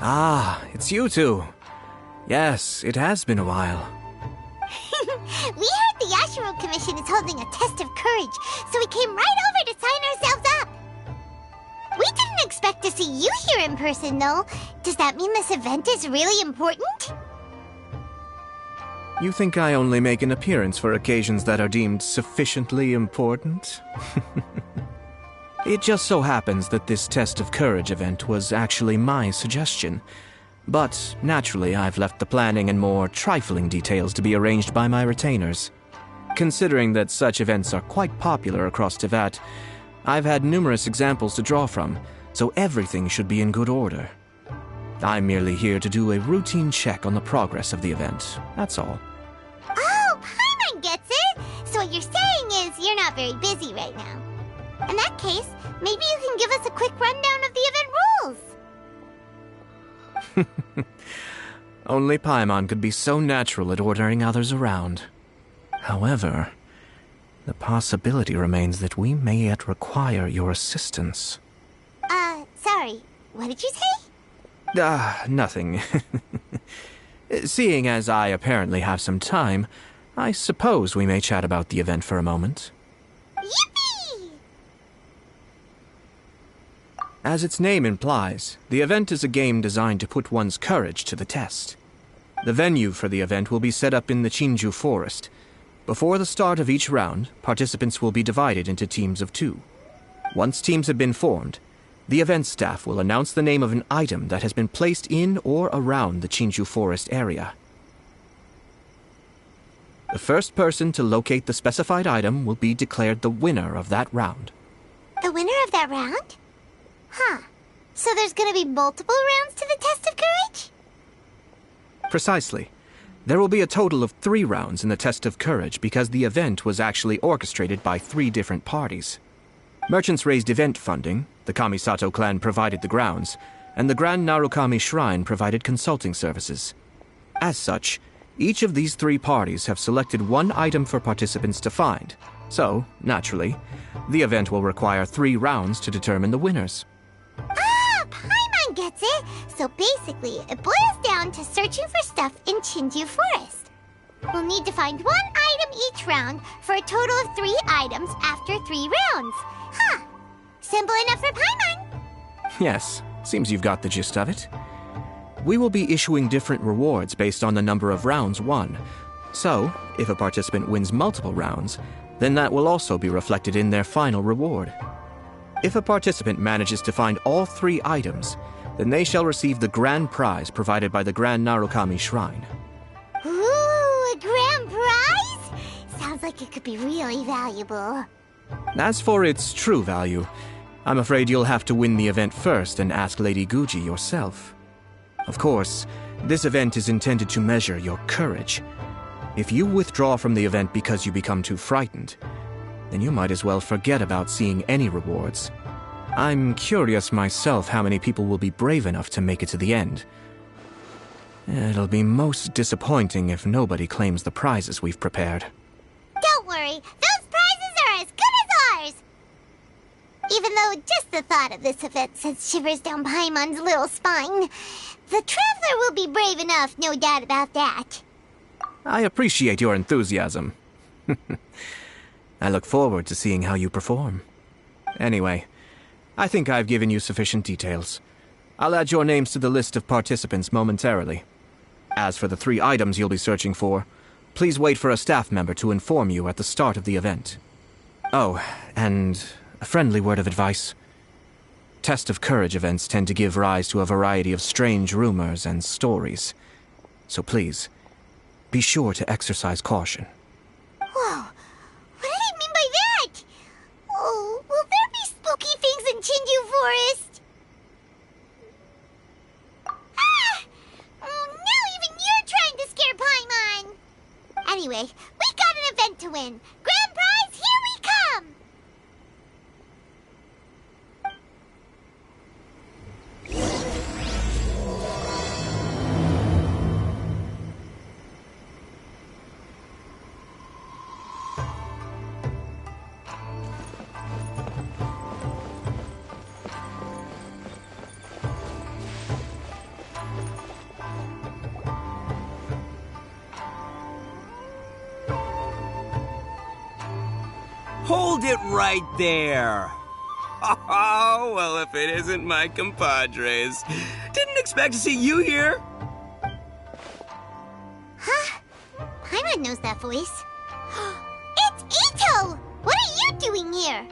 Ah, it's you two. Yes, it has been a while. We heard the Yashiro Commission is holding a test of courage, so we came right over to sign ourselves up. We didn't expect to see you here in person, though. Does that mean this event is really important? You think I only make an appearance for occasions that are deemed sufficiently important? It just so happens that this test of courage event was actually my suggestion. But, naturally, I've left the planning and more trifling details to be arranged by my retainers. Considering that such events are quite popular across Teyvat, I've had numerous examples to draw from, so everything should be in good order. I'm merely here to do a routine check on the progress of the event, that's all. Oh, Paimon gets it! So what you're saying is you're not very busy right now. In that case, maybe you can give us a quick rundown of the event rules. Only Paimon could be so natural at ordering others around. However, the possibility remains that we may yet require your assistance. Sorry, what did you say? Nothing. Seeing as I apparently have some time, I suppose we may chat about the event for a moment. Yippee! As its name implies, the event is a game designed to put one's courage to the test. The venue for the event will be set up in the Chinju Forest. Before the start of each round, participants will be divided into teams of 2. Once teams have been formed, the event staff will announce the name of an item that has been placed in or around the Chinju Forest area. The first person to locate the specified item will be declared the winner of that round. The winner of that round? Huh. So there's gonna be multiple rounds to the test of courage? Precisely. There will be a total of 3 rounds in the test of courage because the event was actually orchestrated by 3 different parties. Merchants raised event funding, the Kamisato clan provided the grounds, and the Grand Narukami Shrine provided consulting services. As such, each of these 3 parties have selected one item for participants to find. So, naturally, the event will require 3 rounds to determine the winners. Ah, Paimon gets it! So basically, it boils down to searching for stuff in Chinju Forest. We'll need to find 1 item each round for a total of 3 items after 3 rounds. Huh. Simple enough for Paimon. Yes, seems you've got the gist of it. We will be issuing different rewards based on the number of rounds won. So, if a participant wins multiple rounds, then that will also be reflected in their final reward. If a participant manages to find all 3 items, then they shall receive the grand prize provided by the Grand Narukami Shrine. Ooh, a grand prize? Sounds like it could be really valuable. As for its true value, I'm afraid you'll have to win the event first and ask Lady Guji yourself. Of course, this event is intended to measure your courage. If you withdraw from the event because you become too frightened, then you might as well forget about seeing any rewards. I'm curious myself how many people will be brave enough to make it to the end. It'll be most disappointing if nobody claims the prizes we've prepared. Don't worry, those prizes are as good as ours! Even though just the thought of this event sends shivers down Paimon's little spine, the Traveler will be brave enough, no doubt about that. I appreciate your enthusiasm. I look forward to seeing how you perform. Anyway, I think I've given you sufficient details. I'll add your names to the list of participants momentarily. As for the 3 items you'll be searching for, please wait for a staff member to inform you at the start of the event. Oh, and a friendly word of advice. Test of courage events tend to give rise to a variety of strange rumors and stories. So please, be sure to exercise caution. Whoa, what do they mean by that? Oh, will there be spooky things in Chinju Forest? Ah! Oh, now even you're trying to scare Paimon! Anyway, we got an event to win. Grand prize, here we come! Hold it right there. Oh, well, if it isn't my compadres. Didn't expect to see you here. Huh? Paimon knows that voice. It's Ito! What are you doing here?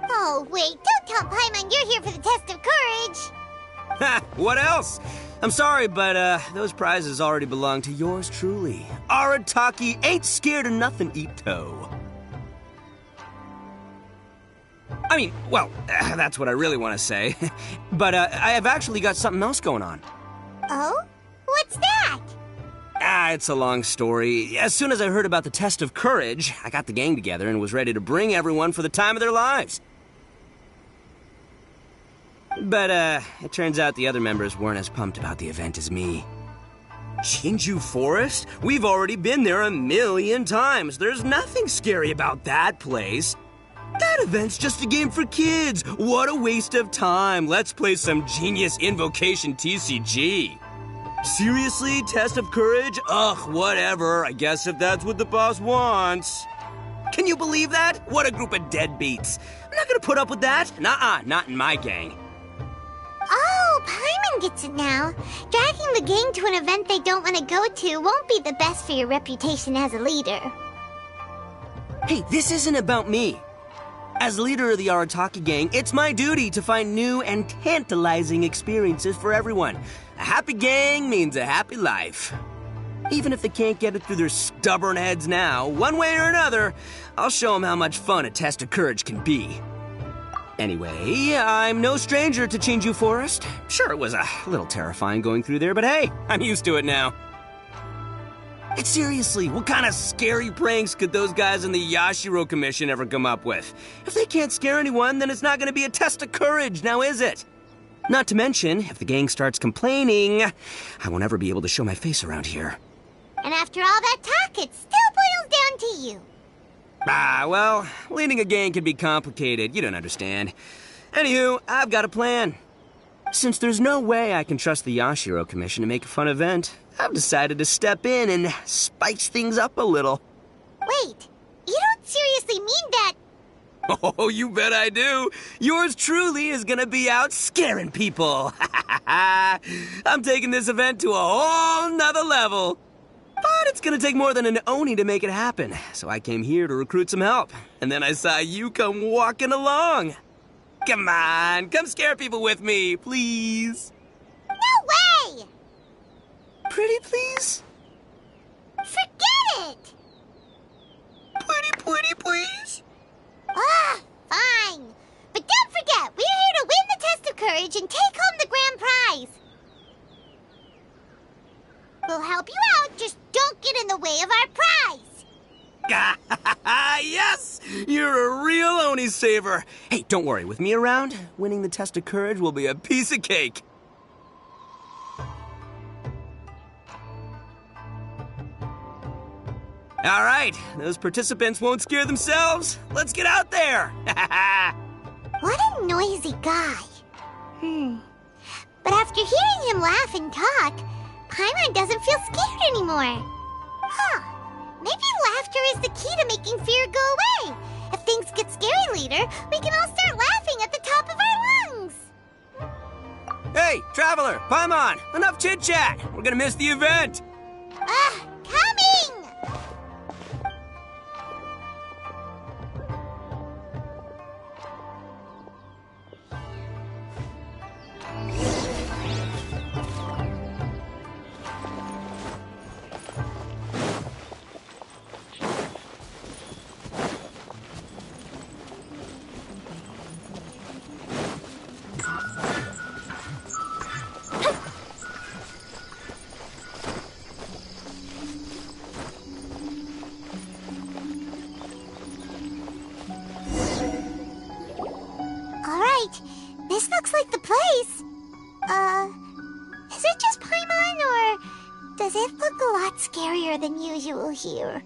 Oh, wait, don't tell Paimon you're here for the test of courage. Ha! What else? I'm sorry, but those prizes already belong to yours truly. Arataki ain't scared of nothing, Ito. I mean, well, that's what I really want to say. But I have actually got something else going on. Oh? What's that? It's a long story. As soon as I heard about the test of courage, I got the gang together and was ready to bring everyone for the time of their lives. But it turns out the other members weren't as pumped about the event as me. Chinju Forest? We've already been there 1,000,000 times. There's nothing scary about that place. That event's just a game for kids. What a waste of time. Let's play some genius invocation TCG. Seriously? Test of courage? Ugh, whatever. I guess if that's what the boss wants. Can you believe that? What a group of deadbeats. I'm not gonna put up with that. Nuh-uh, not in my gang. Oh, Paimon gets it now. Dragging the gang to an event they don't want to go to won't be the best for your reputation as a leader. Hey, this isn't about me. As leader of the Arataki gang, it's my duty to find new and tantalizing experiences for everyone. A happy gang means a happy life. Even if they can't get it through their stubborn heads now, one way or another, I'll show them how much fun a test of courage can be. Anyway, I'm no stranger to Chinju Forest. Sure, it was a little terrifying going through there, but hey, I'm used to it now. And seriously, what kind of scary pranks could those guys in the Yashiro Commission ever come up with? If they can't scare anyone, then it's not going to be a test of courage, now is it? Not to mention, if the gang starts complaining, I won't ever be able to show my face around here. And after all that talk, it still boils down to you. Well, leading a gang can be complicated, you don't understand. Anywho, I've got a plan. Since there's no way I can trust the Yashiro Commission to make a fun event, I've decided to step in and spice things up a little. Wait, you don't seriously mean that? Oh, you bet I do. Yours truly is gonna be out scaring people. I'm taking this event to a whole nother level. But it's gonna take more than an Oni to make it happen, so I came here to recruit some help. And then I saw you come walking along. Come on, come scare people with me, please. No way! Pretty please? Forget it! Pretty please? Ah, fine. But don't forget, we're here to win the test of courage and take home the grand prize. We'll help you out, just don't get in the way of our prize. Yes! You're a real Oni saver. Hey, don't worry, with me around, winning the test of courage will be a piece of cake. All right, those participants won't scare themselves. Let's get out there. What a noisy guy. But after hearing him laugh and talk, Paimon doesn't feel scared anymore. Huh. Maybe laughter is the key to making fear go away. If things get scary later, we can all start laughing at the top of our lungs. Hey, Traveler, Paimon, enough chit-chat. We're gonna miss the event. Coming! This looks like the place. Is it just Paimon, or does it look a lot scarier than usual here?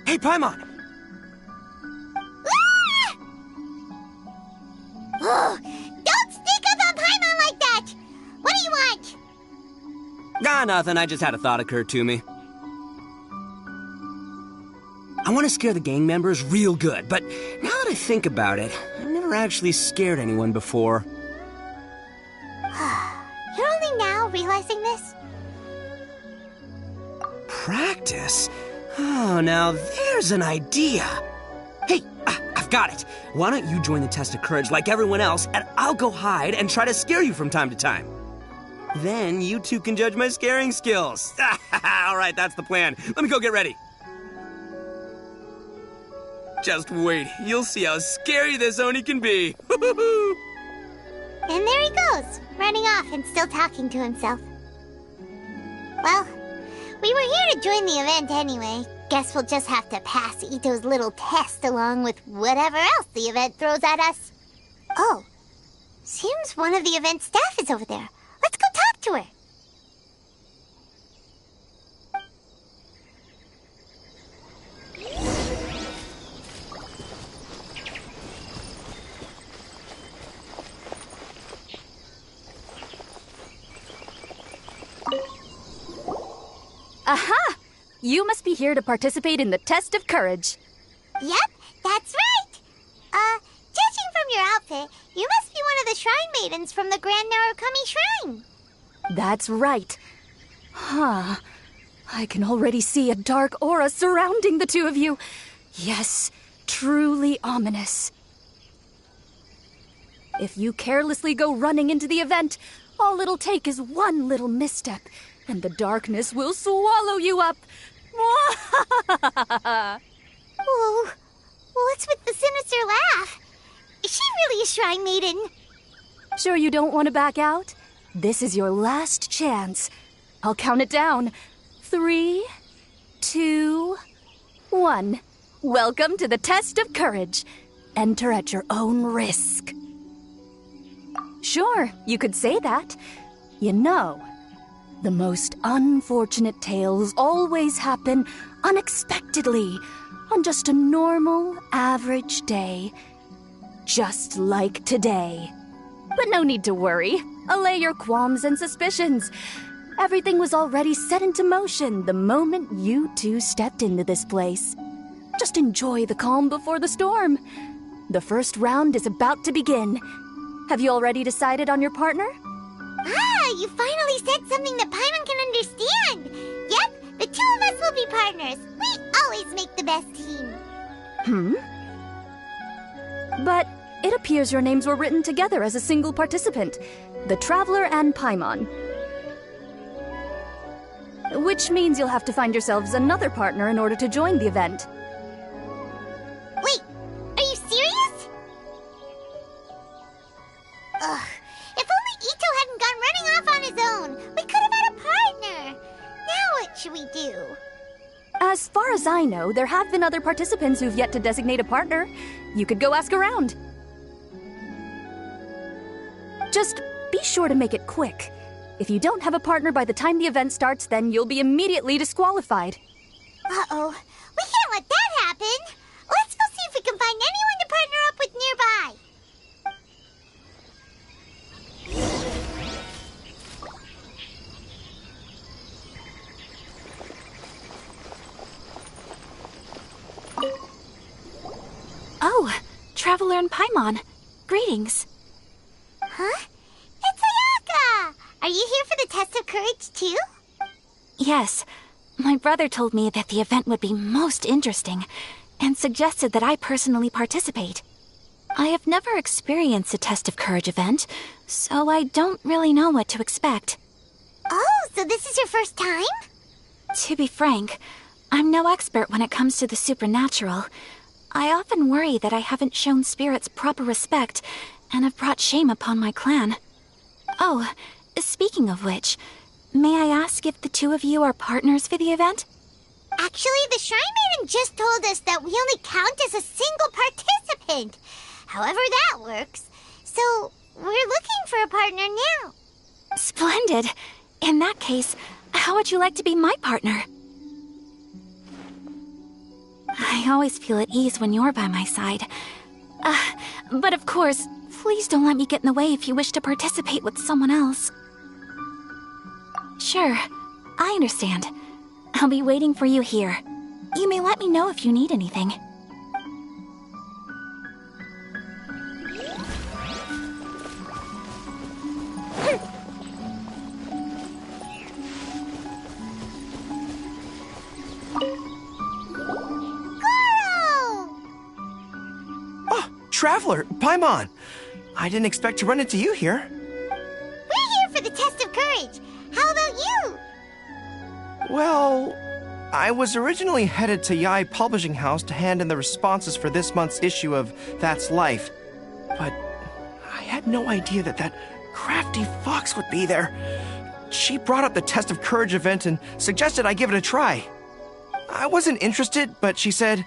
Hey, Paimon! Ah! Oh, don't sneak up on Paimon like that! What do you want? Nah, nothing. I just had a thought occur to me. I want to scare the gang members real good, but now that I think about it, I've never actually scared anyone before. You're only now realizing this? Practice? Oh, now there's an idea. Hey, I've got it. Why don't you join the test of courage like everyone else, and I'll go hide and try to scare you from time to time. Then you two can judge my scaring skills. All right, that's the plan. Let me go get ready. Just wait. You'll see how scary this Oni can be. And there he goes, running off and still talking to himself. Well, we were here to join the event anyway. Guess we'll just have to pass Ito's little test along with whatever else the event throws at us. Oh, seems one of the event staff is over there. Let's go talk to her. Aha! You must be here to participate in the test of courage. Yep, that's right. Judging from your outfit, you must be one of the shrine maidens from the Grand Narukami Shrine. That's right. Huh. I can already see a dark aura surrounding the two of you. Yes, truly ominous. If you carelessly go running into the event, all it'll take is one little misstep, and the darkness will swallow you up. Whoa, what's with the sinister laugh? Is she really a shrine maiden? Sure you don't want to back out? This is your last chance. I'll count it down. 3, 2, 1. Welcome to the test of courage. Enter at your own risk. Sure, you could say that. You know, the most unfortunate tales always happen unexpectedly on just a normal, average day. Just like today. But no need to worry. Allay your qualms and suspicions. Everything was already set into motion the moment you two stepped into this place. Just enjoy the calm before the storm. The first round is about to begin. Have you already decided on your partner? Ah, you finally said something that Paimon can understand. Yep, the two of us will be partners. We always make the best team. But it appears your names were written together as a single participant, the Traveler and Paimon. Which means you'll have to find yourselves another partner in order to join the event. Wait, are you serious? Ugh, if only Ito hadn't gone running off on his own, we could have had a partner. Now what should we do? As far as I know, there have been other participants who've yet to designate a partner. You could go ask around. Just be sure to make it quick. If you don't have a partner by the time the event starts, then you'll be immediately disqualified. Uh-oh, we can't let that happen. Let's go see if we can find anyone to partner up with nearby. Oh, Traveler and Paimon. Greetings. Huh? It's Ayaka! Are you here for the test of courage, too? Yes, my brother told me that the event would be most interesting and suggested that I personally participate. I have never experienced a test of courage event, so I don't really know what to expect. Oh, so this is your first time? To be frank, I'm no expert when it comes to the supernatural. I often worry that I haven't shown spirits proper respect and have brought shame upon my clan. Oh, speaking of which, may I ask if the two of you are partners for the event? Actually, the Shrine Maiden just told us that we only count as a single participant. However that works. So, we're looking for a partner now. Splendid. In that case, how would you like to be my partner? I always feel at ease when you're by my side. But of course, please don't let me get in the way if you wish to participate with someone else. Sure, I understand. I'll be waiting for you here. You may let me know if you need anything. Traveler, Paimon! I didn't expect to run into you here. We're here for the test of courage. How about you? Well, I was originally headed to Yai Publishing House to hand in the responses for this month's issue of That's Life. But I had no idea that crafty fox would be there. She brought up the Test of Courage event and suggested I give it a try. I wasn't interested, but she said,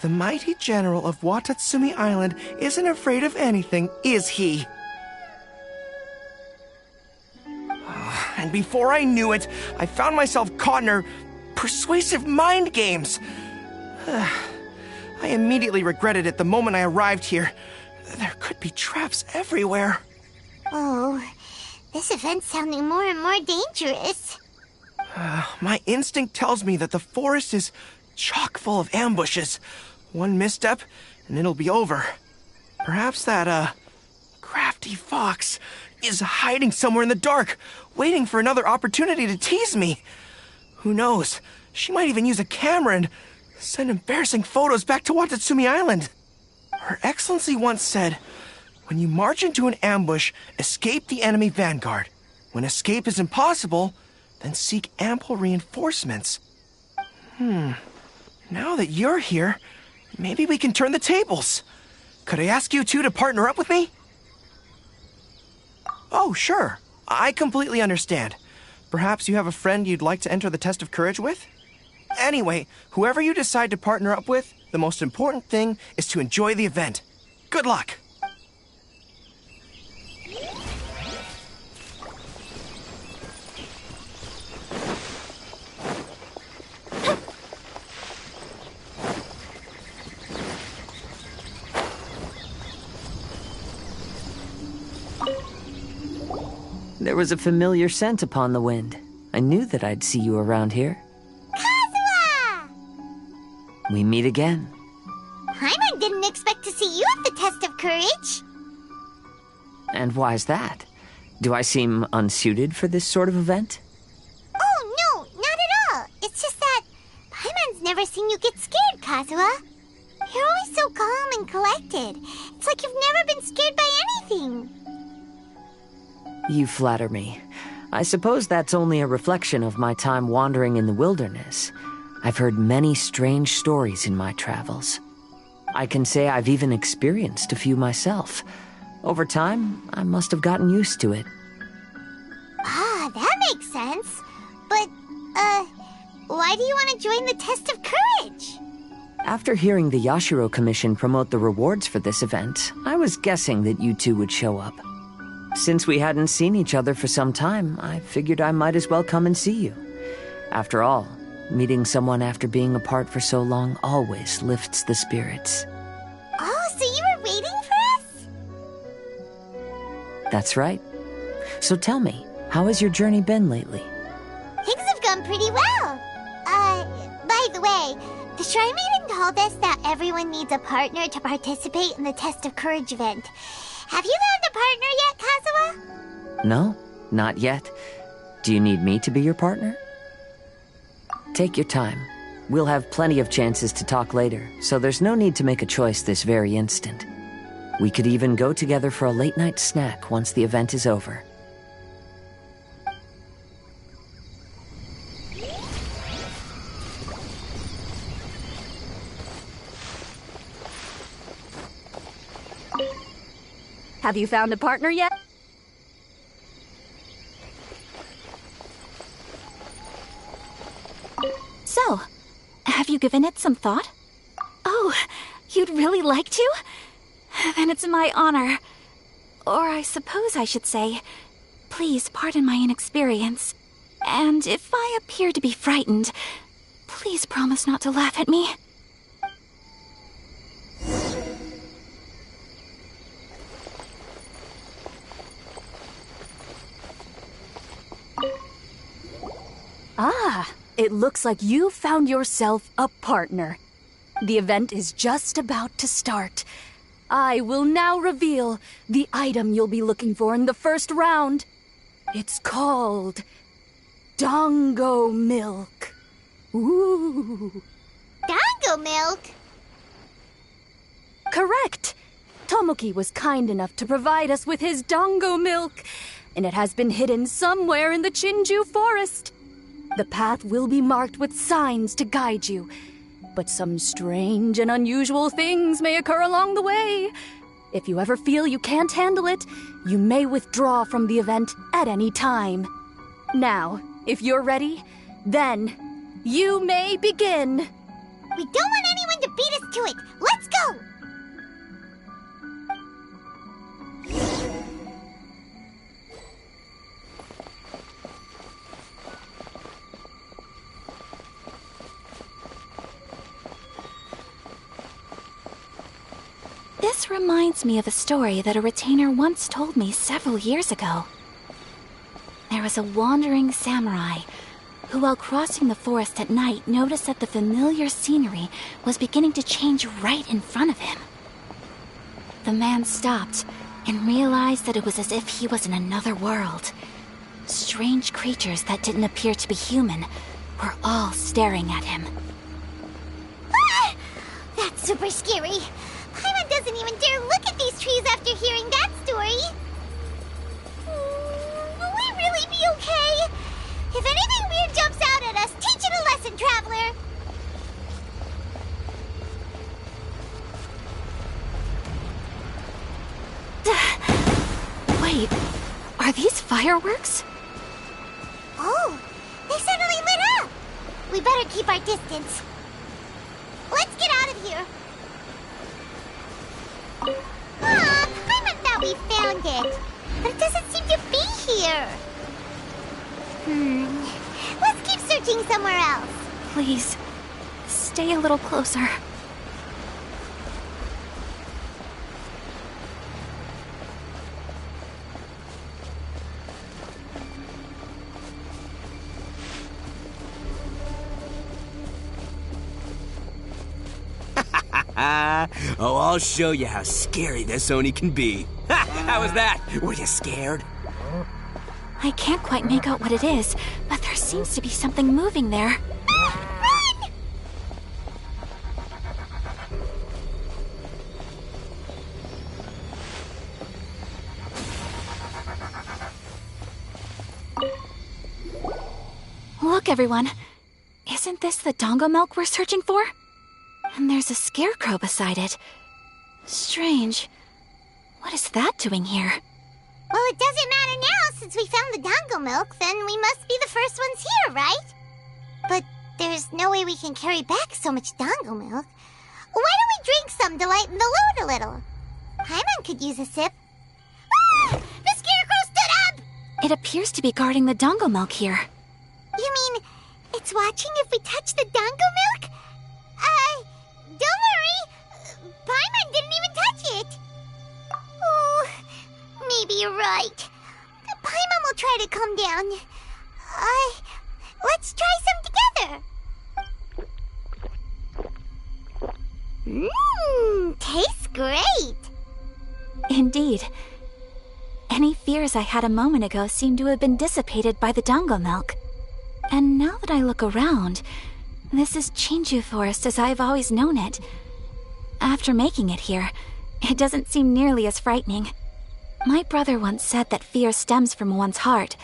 "The mighty general of Watatsumi Island isn't afraid of anything, is he?" And before I knew it, I found myself caught in her persuasive mind games. I immediately regretted it the moment I arrived here. There could be traps everywhere. Oh, this event's sounding more and more dangerous. My instinct tells me that the forest is chock full of ambushes. One misstep, and it'll be over. Perhaps that, crafty fox is hiding somewhere in the dark, waiting for another opportunity to tease me. Who knows? She might even use a camera and send embarrassing photos back to Watatsumi Island. Her Excellency once said, "When you march into an ambush, escape the enemy vanguard. When escape is impossible, then seek ample reinforcements." Now that you're here, maybe we can turn the tables. Could I ask you two to partner up with me? Oh, sure. I completely understand. Perhaps you have a friend you'd like to enter the test of courage with? Anyway, whoever you decide to partner up with, the most important thing is to enjoy the event. Good luck! There was a familiar scent upon the wind. I knew that I'd see you around here. Kazuha! We meet again. Paimon didn't expect to see you at the test of courage. And why's that? Do I seem unsuited for this sort of event? Oh, no, not at all. It's just that Paimon's never seen you get scared, Kazuha. You're always so calm and collected. It's like you've never been scared by anything. You flatter me. I suppose that's only a reflection of my time wandering in the wilderness. I've heard many strange stories in my travels. I can say I've even experienced a few myself. Over time, I must have gotten used to it. Ah, that makes sense. But, why do you want to join the test of courage? After hearing the Yashiro Commission promote the rewards for this event, I was guessing that you two would show up. Since we hadn't seen each other for some time, I figured I might as well come and see you. After all, meeting someone after being apart for so long always lifts the spirits. Oh, so you were waiting for us? That's right. So tell me, how has your journey been lately? Things have gone pretty well. By the way, the Shrine Maiden told us that everyone needs a partner to participate in the Test of Courage event. Have you found a partner yet, Kazuha? No, not yet. Do you need me to be your partner? Take your time. We'll have plenty of chances to talk later, so there's no need to make a choice this very instant. We could even go together for a late-night snack once the event is over. Have you found a partner yet? So, Have you given it some thought? Oh, you'd really like to? Then it's my honor. Or I suppose I should say, please pardon my inexperience. And if I appear to be frightened, please promise not to laugh at me. Ah, it looks like you found yourself a partner. The event is just about to start. I will now reveal the item you'll be looking for in the first round. It's called Dango Milk. Ooh. Dango milk? Correct. Tomoki was kind enough to provide us with his Dango Milk, and it has been hidden somewhere in the Chinju forest. The path will be marked with signs to guide you, but some strange and unusual things may occur along the way. If you ever feel you can't handle it, you may withdraw from the event at any time. Now, if you're ready, then you may begin. We don't want anyone to beat us to it. Let's go! This reminds me of a story that a retainer once told me several years ago. There was a wandering samurai who, while crossing the forest at night, noticed that the familiar scenery was beginning to change right in front of him. The man stopped and realized that it was as if he was in another world. Strange creatures that didn't appear to be human were all staring at him. Ah! That's super scary. Paimon doesn't even dare look at these trees after hearing that story. Will we really be okay? If anything weird jumps out at us, teach it a lesson, traveler. Wait, are these fireworks? Oh, they suddenly lit up. We better keep our distance. Let's get out of here. Paimon thought we found it, but it doesn't seem to be here. Let's keep searching somewhere else. Please, stay a little closer. Oh, I'll show you how scary this Oni can be. Ha! How was that? Were you scared? I can't quite make out what it is, but there seems to be something moving there. Run! Look, everyone. Isn't this the Dango milk we're searching for? And there's a scarecrow beside it. Strange. What is that doing here? Well, it doesn't matter now since we found the Dango milk, then we must be the first ones here, right? But there's no way we can carry back so much Dango milk. Why don't we drink some to lighten the load a little? Paimon could use a sip. Ah! The scarecrow stood up! It appears to be guarding the Dango milk here. You mean it's watching if we touch the Dango milk? Don't worry. Paimon didn't even touch it. Oh, maybe you're right. Paimon will try to calm down. Let's try some together. Tastes great. Indeed. Any fears I had a moment ago seem to have been dissipated by the Dango milk. And now that I look around, this is Chinju Forest as I've always known it. After making it here, it doesn't seem nearly as frightening. My brother once said that fear stems from one's heart,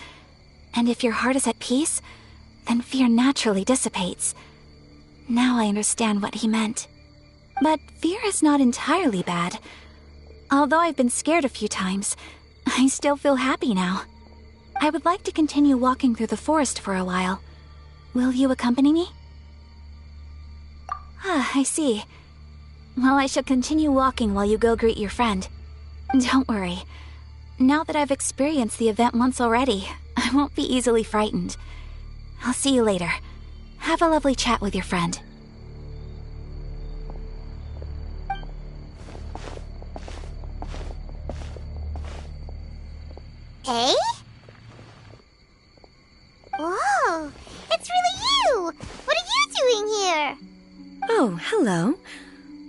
and if your heart is at peace, then fear naturally dissipates. Now I understand what he meant. But fear is not entirely bad. Although I've been scared a few times, I still feel happy now. I would like to continue walking through the forest for a while. Will you accompany me? Ah, I see. Well, I shall continue walking while you go greet your friend. Don't worry. Now that I've experienced the event once already, I won't be easily frightened. I'll see you later. Have a lovely chat with your friend. Eh? Whoa! It's really you! What are you doing here? Oh, hello.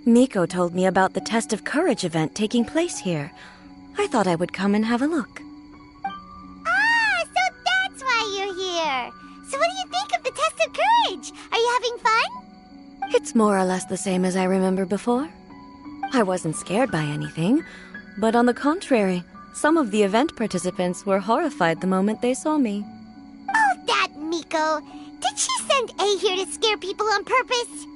Miko told me about the Test of Courage event taking place here. I thought I would come and have a look. Ah, so that's why you're here! So what do you think of the Test of Courage? Are you having fun? It's more or less the same as I remember before. I wasn't scared by anything, but on the contrary, some of the event participants were horrified the moment they saw me. Oh, that Miko! Did she send A here to scare people on purpose?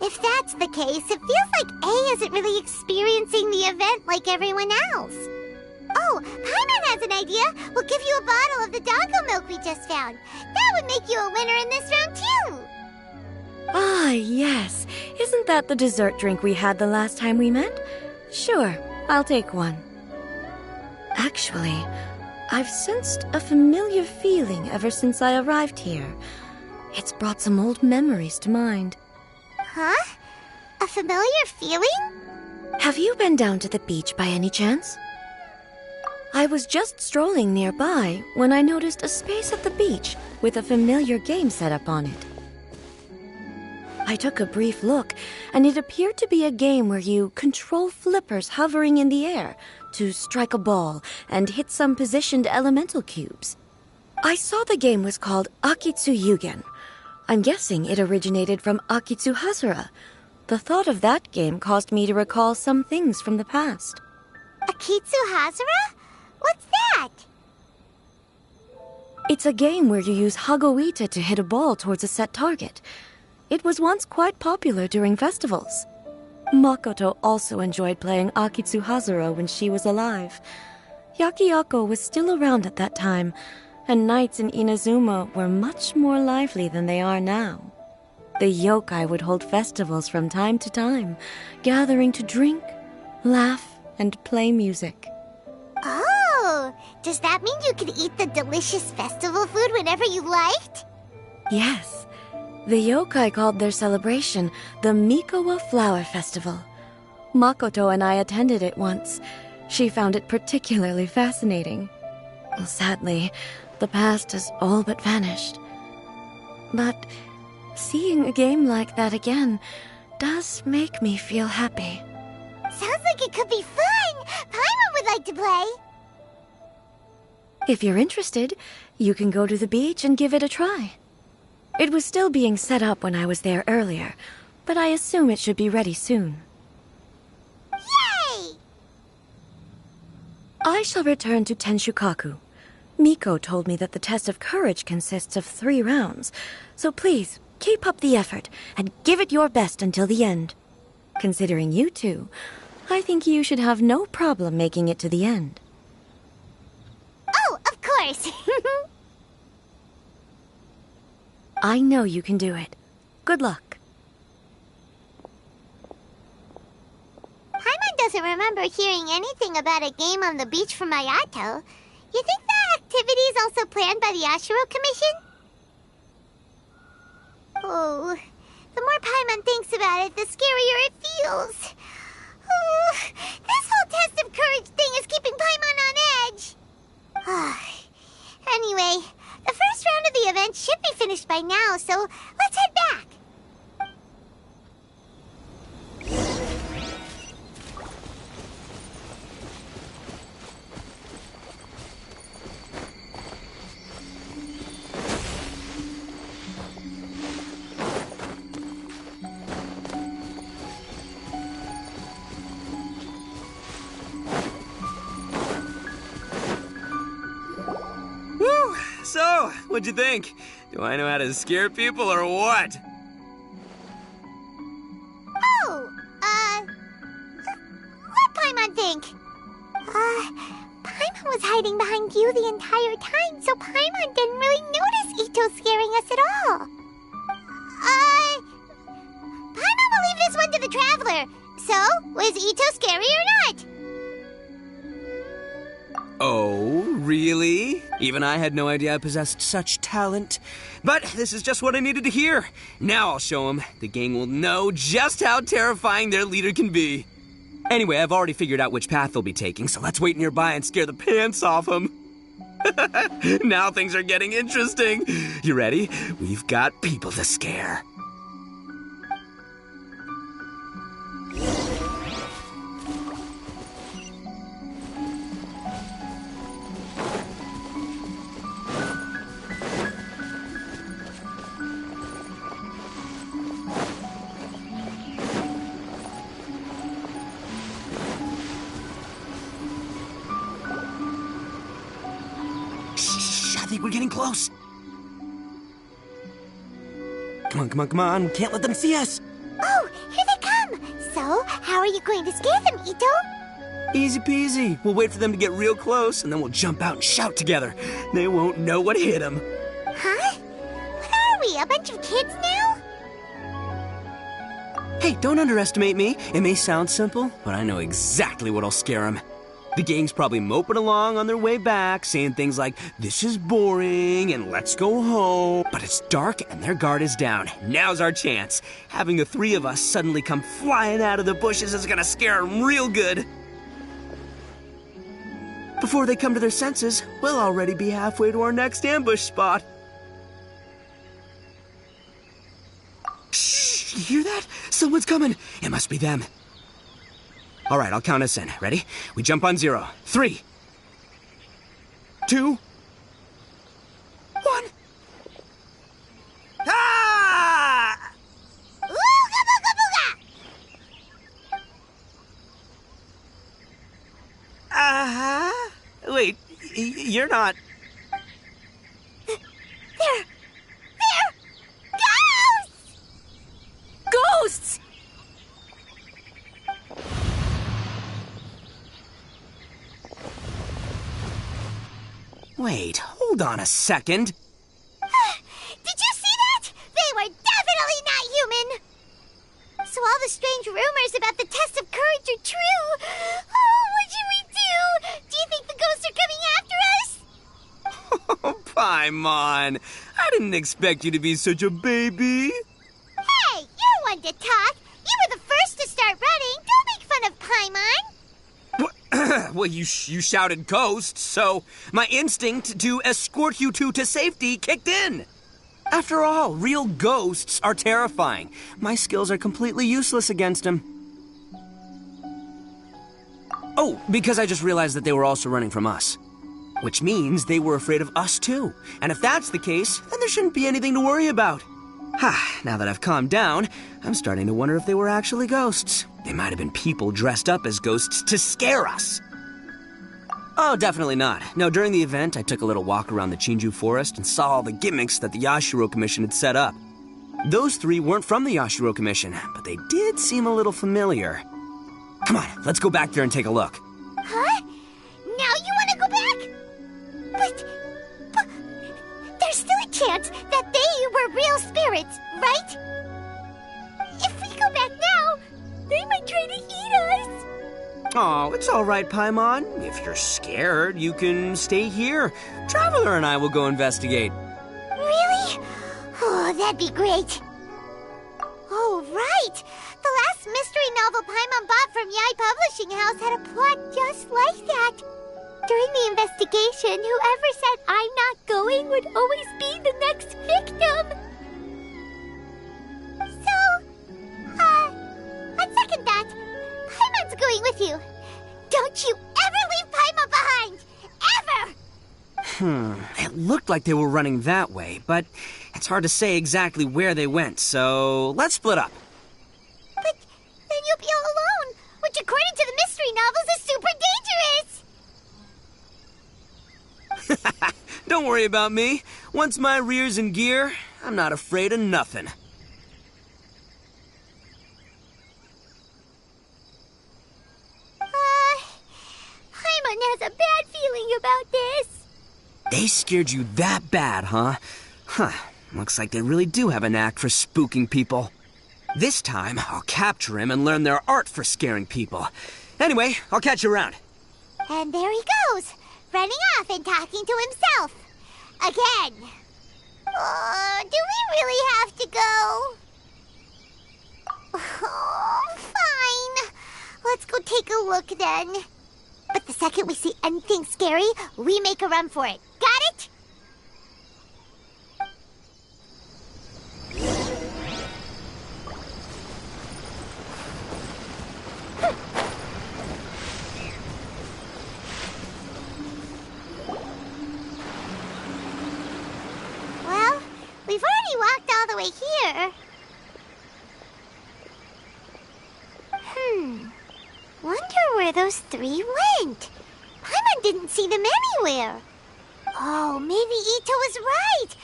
If that's the case, it feels like A isn't really experiencing the event like everyone else. Oh, Paimon has an idea. We'll give you a bottle of the doggo milk we just found. That would make you a winner in this round, too. Ah, yes. Isn't that the dessert drink we had the last time we met? Sure, I'll take one. Actually, I've sensed a familiar feeling ever since I arrived here. It's brought some old memories to mind. Huh? A familiar feeling? Have you been down to the beach by any chance? I was just strolling nearby when I noticed a space at the beach with a familiar game set up on it. I took a brief look, and it appeared to be a game where you control flippers hovering in the air to strike a ball and hit some positioned elemental cubes. I saw the game was called Akitsu Yugen. I'm guessing it originated from Akitsu Hazura. The thought of that game caused me to recall some things from the past. Akitsu Hazura? What's that? It's a game where you use Hagoita to hit a ball towards a set target. It was once quite popular during festivals. Makoto also enjoyed playing Akitsu Hazura when she was alive. Yakiako was still around at that time, and nights in Inazuma were much more lively than they are now. The yokai would hold festivals from time to time, gathering to drink, laugh, and play music. Oh, does that mean you could eat the delicious festival food whenever you liked? Yes. The yokai called their celebration the Mikowa Flower Festival. Makoto and I attended it once. She found it particularly fascinating. Sadly, the past has all but vanished. But seeing a game like that again does make me feel happy. Sounds like it could be fun! Paimon would like to play! If you're interested, you can go to the beach and give it a try. It was still being set up when I was there earlier, but I assume it should be ready soon. Yay! I shall return to Tenshukaku. Miko told me that the test of courage consists of 3 rounds, so please, keep up the effort and give it your best until the end. Considering you two, I think you should have no problem making it to the end. Oh, of course! I know you can do it. Good luck. Paimon doesn't remember hearing anything about a game on the beach from Ayato. You think that activity is also planned by the Ashiro Commission? Oh, the more Paimon thinks about it, the scarier it feels. Oh, this whole test of courage thing is keeping Paimon on edge. Anyway, the first round of the event should be finished by now, so let's head back. So, what'd you think? Do I know how to scare people or what? Oh, what'd Paimon think? Paimon was hiding behind you the entire time, so Paimon didn't really notice Ito scaring us at all. Ito scary or not? Oh, really? Even I had no idea I possessed such talent. But this is just what I needed to hear. Now I'll show them. The gang will know just how terrifying their leader can be. Anyway, I've already figured out which path they'll be taking, so let's wait nearby and scare the pants off them. Now things are getting interesting. You ready? We've got people to scare. I think we're getting close. Come on. We can't let them see us. Oh, here they come. So, how are you going to scare them, Ito? Easy peasy. We'll wait for them to get real close, and then we'll jump out and shout together. They won't know what hit them. Huh? What are we, a bunch of kids now? Hey, don't underestimate me. It may sound simple, but I know exactly what'll scare them. The gang's probably moping along on their way back, saying things like, "This is boring," and "Let's go home." But it's dark and their guard is down. Now's our chance. Having the three of us suddenly come flying out of the bushes is gonna scare them real good. Before they come to their senses, we'll already be halfway to our next ambush spot. Shh, you hear that? Someone's coming. It must be them. All right, I'll count us in. Ready? We jump on 0. 3, 2, 1. Ah! Ooga booga booga! Uh-huh. Wait, you're not... They're ghosts! Ghosts! Wait, hold on a second. Did you see that? They were definitely not human! So all the strange rumors about the test of courage are true. Oh, what should we do? Do you think the ghosts are coming after us? Oh, Paimon. I didn't expect you to be such a baby. Hey, you're one to talk. You were the first to start running. Don't make fun of Paimon. Well, you shouted ghosts, so my instinct to escort you two to safety kicked in. After all, real ghosts are terrifying. My skills are completely useless against them. Oh, because I just realized that they were also running from us. Which means they were afraid of us too. And if that's the case, then there shouldn't be anything to worry about. Now that I've calmed down, I'm starting to wonder if they were actually ghosts. They might have been people dressed up as ghosts to scare us. Oh, definitely not. No, during the event, I took a little walk around the Chinju forest and saw all the gimmicks that the Yashiro Commission had set up. Those three weren't from the Yashiro Commission, but they did seem a little familiar. Come on, let's go back there and take a look. Huh? Now you want to go back? But there's still a chance that they were real spirits, right? If we go back now, they might try to eat us. Oh, it's all right, Paimon. If you're scared, you can stay here. Traveler and I will go investigate. Really? Oh, that'd be great. Oh, right. The last mystery novel Paimon bought from Yai Publishing House had a plot just like that. During the investigation, whoever said I'm not going would always be the next victim. So, on second thought, Paimon's going with you. Don't you ever leave Paimon behind! Ever! It looked like they were running that way, but it's hard to say exactly where they went, so let's split up. But then you'll be all alone, which according to the mystery novels is super dangerous! Don't worry about me. Once my rear's in gear, I'm not afraid of nothing. Paimon has a bad feeling about this. They scared you that bad, huh? Looks like they really do have a knack for spooking people. This time, I'll capture him and learn their art for scaring people. Anyway, I'll catch you around. And there he goes, running off and talking to himself. Again. Do we really have to go? Oh, fine. Let's go take a look then. But the second we see anything scary, we make a run for it. Got it? Well, we've already walked all the way here. Wonder where those three went. Paimon didn't see them anywhere. Oh, maybe Ito was right.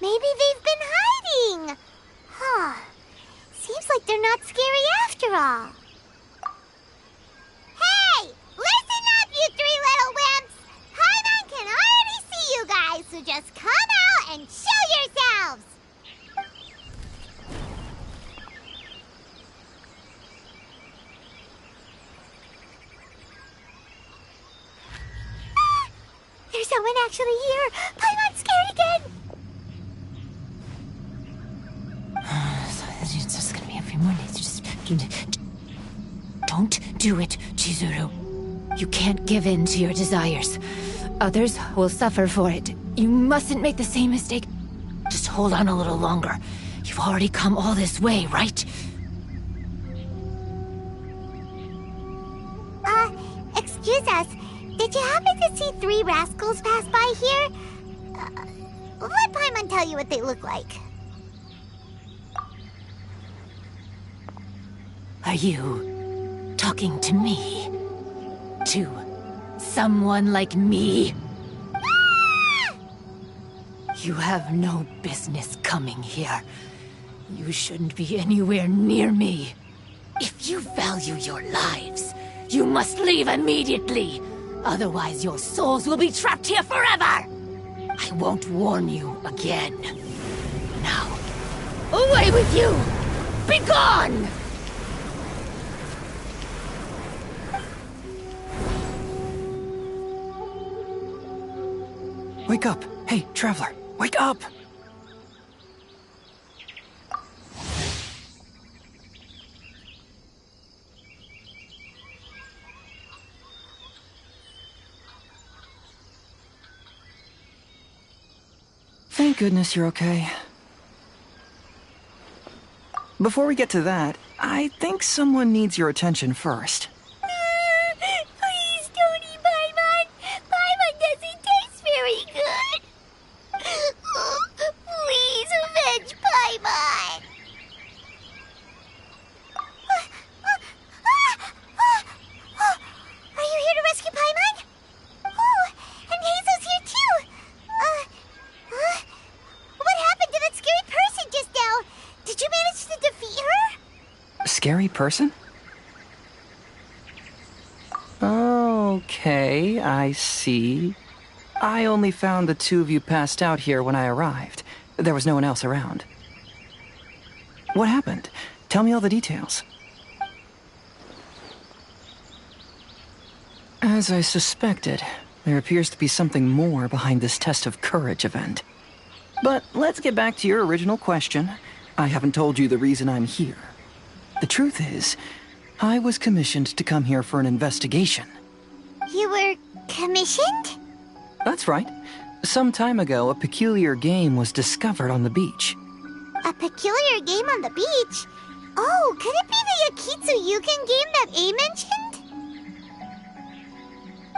Maybe they've been hiding. Huh. Seems like they're not scary after all. Hey! Listen up, you three little wimps! Paimon can already see you guys, so just come out and show yourselves! There's someone actually here! Paimon's scared again! It's just gonna be a few more days. Just don't do it, Chizuru. You can't give in to your desires. Others will suffer for it. You mustn't make the same mistake. Just hold on a little longer. You've already come all this way, right? Excuse us. Did you happen to see three rascals pass by here? Let Paimon tell you what they look like. Are you talking to me? To someone like me? Ah! You have no business coming here. You shouldn't be anywhere near me. If you value your lives, you must leave immediately. Otherwise, your souls will be trapped here forever! I won't warn you again. Now, away with you! Be gone! Wake up! Hey, traveler, wake up! Thank goodness you're okay. Before we get to that, I think someone needs your attention first. Please don't eat Paimon! Paimon doesn't taste very good! Please avenge Paimon! Are you here to rescue Paimon? Oh, and Hazel's here too! What happened to that scary person just now? Did you manage to defeat her? Scary person? Okay, I see. I only found the two of you passed out here when I arrived. There was no one else around. What happened? Tell me all the details. As I suspected, there appears to be something more behind this test of courage event. But let's get back to your original question. I haven't told you the reason I'm here. The truth is, I was commissioned to come here for an investigation. You were commissioned? That's right. Some time ago, a peculiar game was discovered on the beach. A peculiar game on the beach? Oh, could it be the Akitsu Yugen game that A mentioned?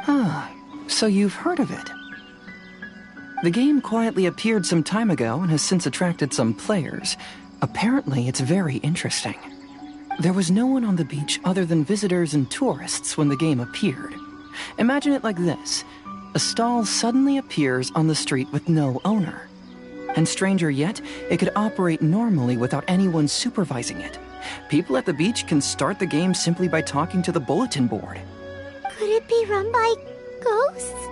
Ah, so you've heard of it. The game quietly appeared some time ago and has since attracted some players. Apparently, it's very interesting. There was no one on the beach other than visitors and tourists when the game appeared. Imagine it like this. A stall suddenly appears on the street with no owner. And stranger yet, it could operate normally without anyone supervising it. People at the beach can start the game simply by talking to the bulletin board. Could it be run by ghosts?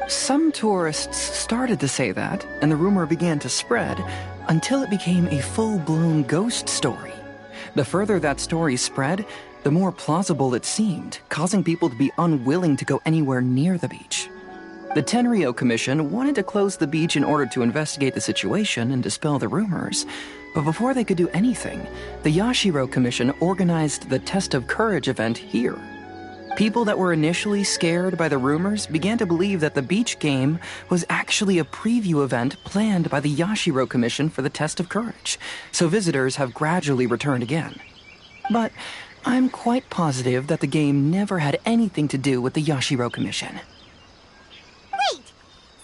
Some tourists started to say that, and the rumor began to spread. until it became a full-blown ghost story. The further that story spread, the more plausible it seemed, causing people to be unwilling to go anywhere near the beach. The Tenryo Commission wanted to close the beach in order to investigate the situation and dispel the rumors, but before they could do anything, the Yashiro Commission organized the Test of Courage event here. People that were initially scared by the rumors began to believe that the beach game was actually a preview event planned by the Yashiro Commission for the Test of Courage, so visitors have gradually returned again. But I'm quite positive that the game never had anything to do with the Yashiro Commission. Wait,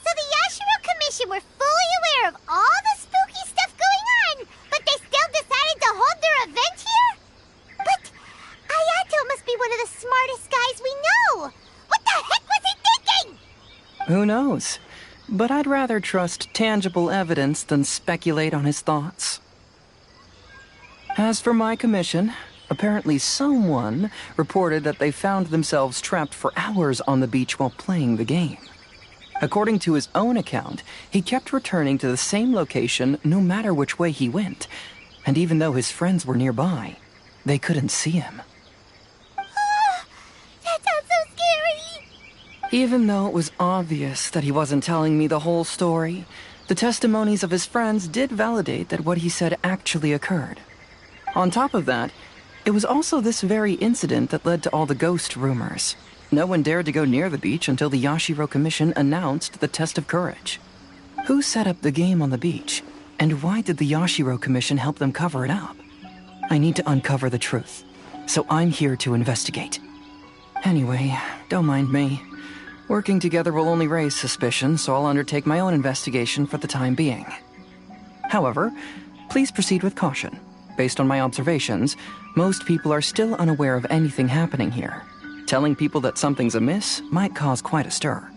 so the Yashiro Commission were fully aware of all the spooky stuff going on, but they still decided to hold their event here? But Ayato must be one of the smartest guys we know! What the heck was he thinking? Who knows? But I'd rather trust tangible evidence than speculate on his thoughts. As for my commission, apparently someone reported that they found themselves trapped for hours on the beach while playing the game. According to his own account, he kept returning to the same location no matter which way he went, and even though his friends were nearby, they couldn't see him. That sounds so scary! Even though it was obvious that he wasn't telling me the whole story, the testimonies of his friends did validate that what he said actually occurred. On top of that, it was also this very incident that led to all the ghost rumors. No one dared to go near the beach until the Yashiro Commission announced the Test of Courage. Who set up the game on the beach? And why did the Yashiro Commission help them cover it up? I need to uncover the truth, so I'm here to investigate. Anyway, don't mind me. Working together will only raise suspicion, so I'll undertake my own investigation for the time being. However, please proceed with caution. Based on my observations, most people are still unaware of anything happening here. Telling people that something's amiss might cause quite a stir.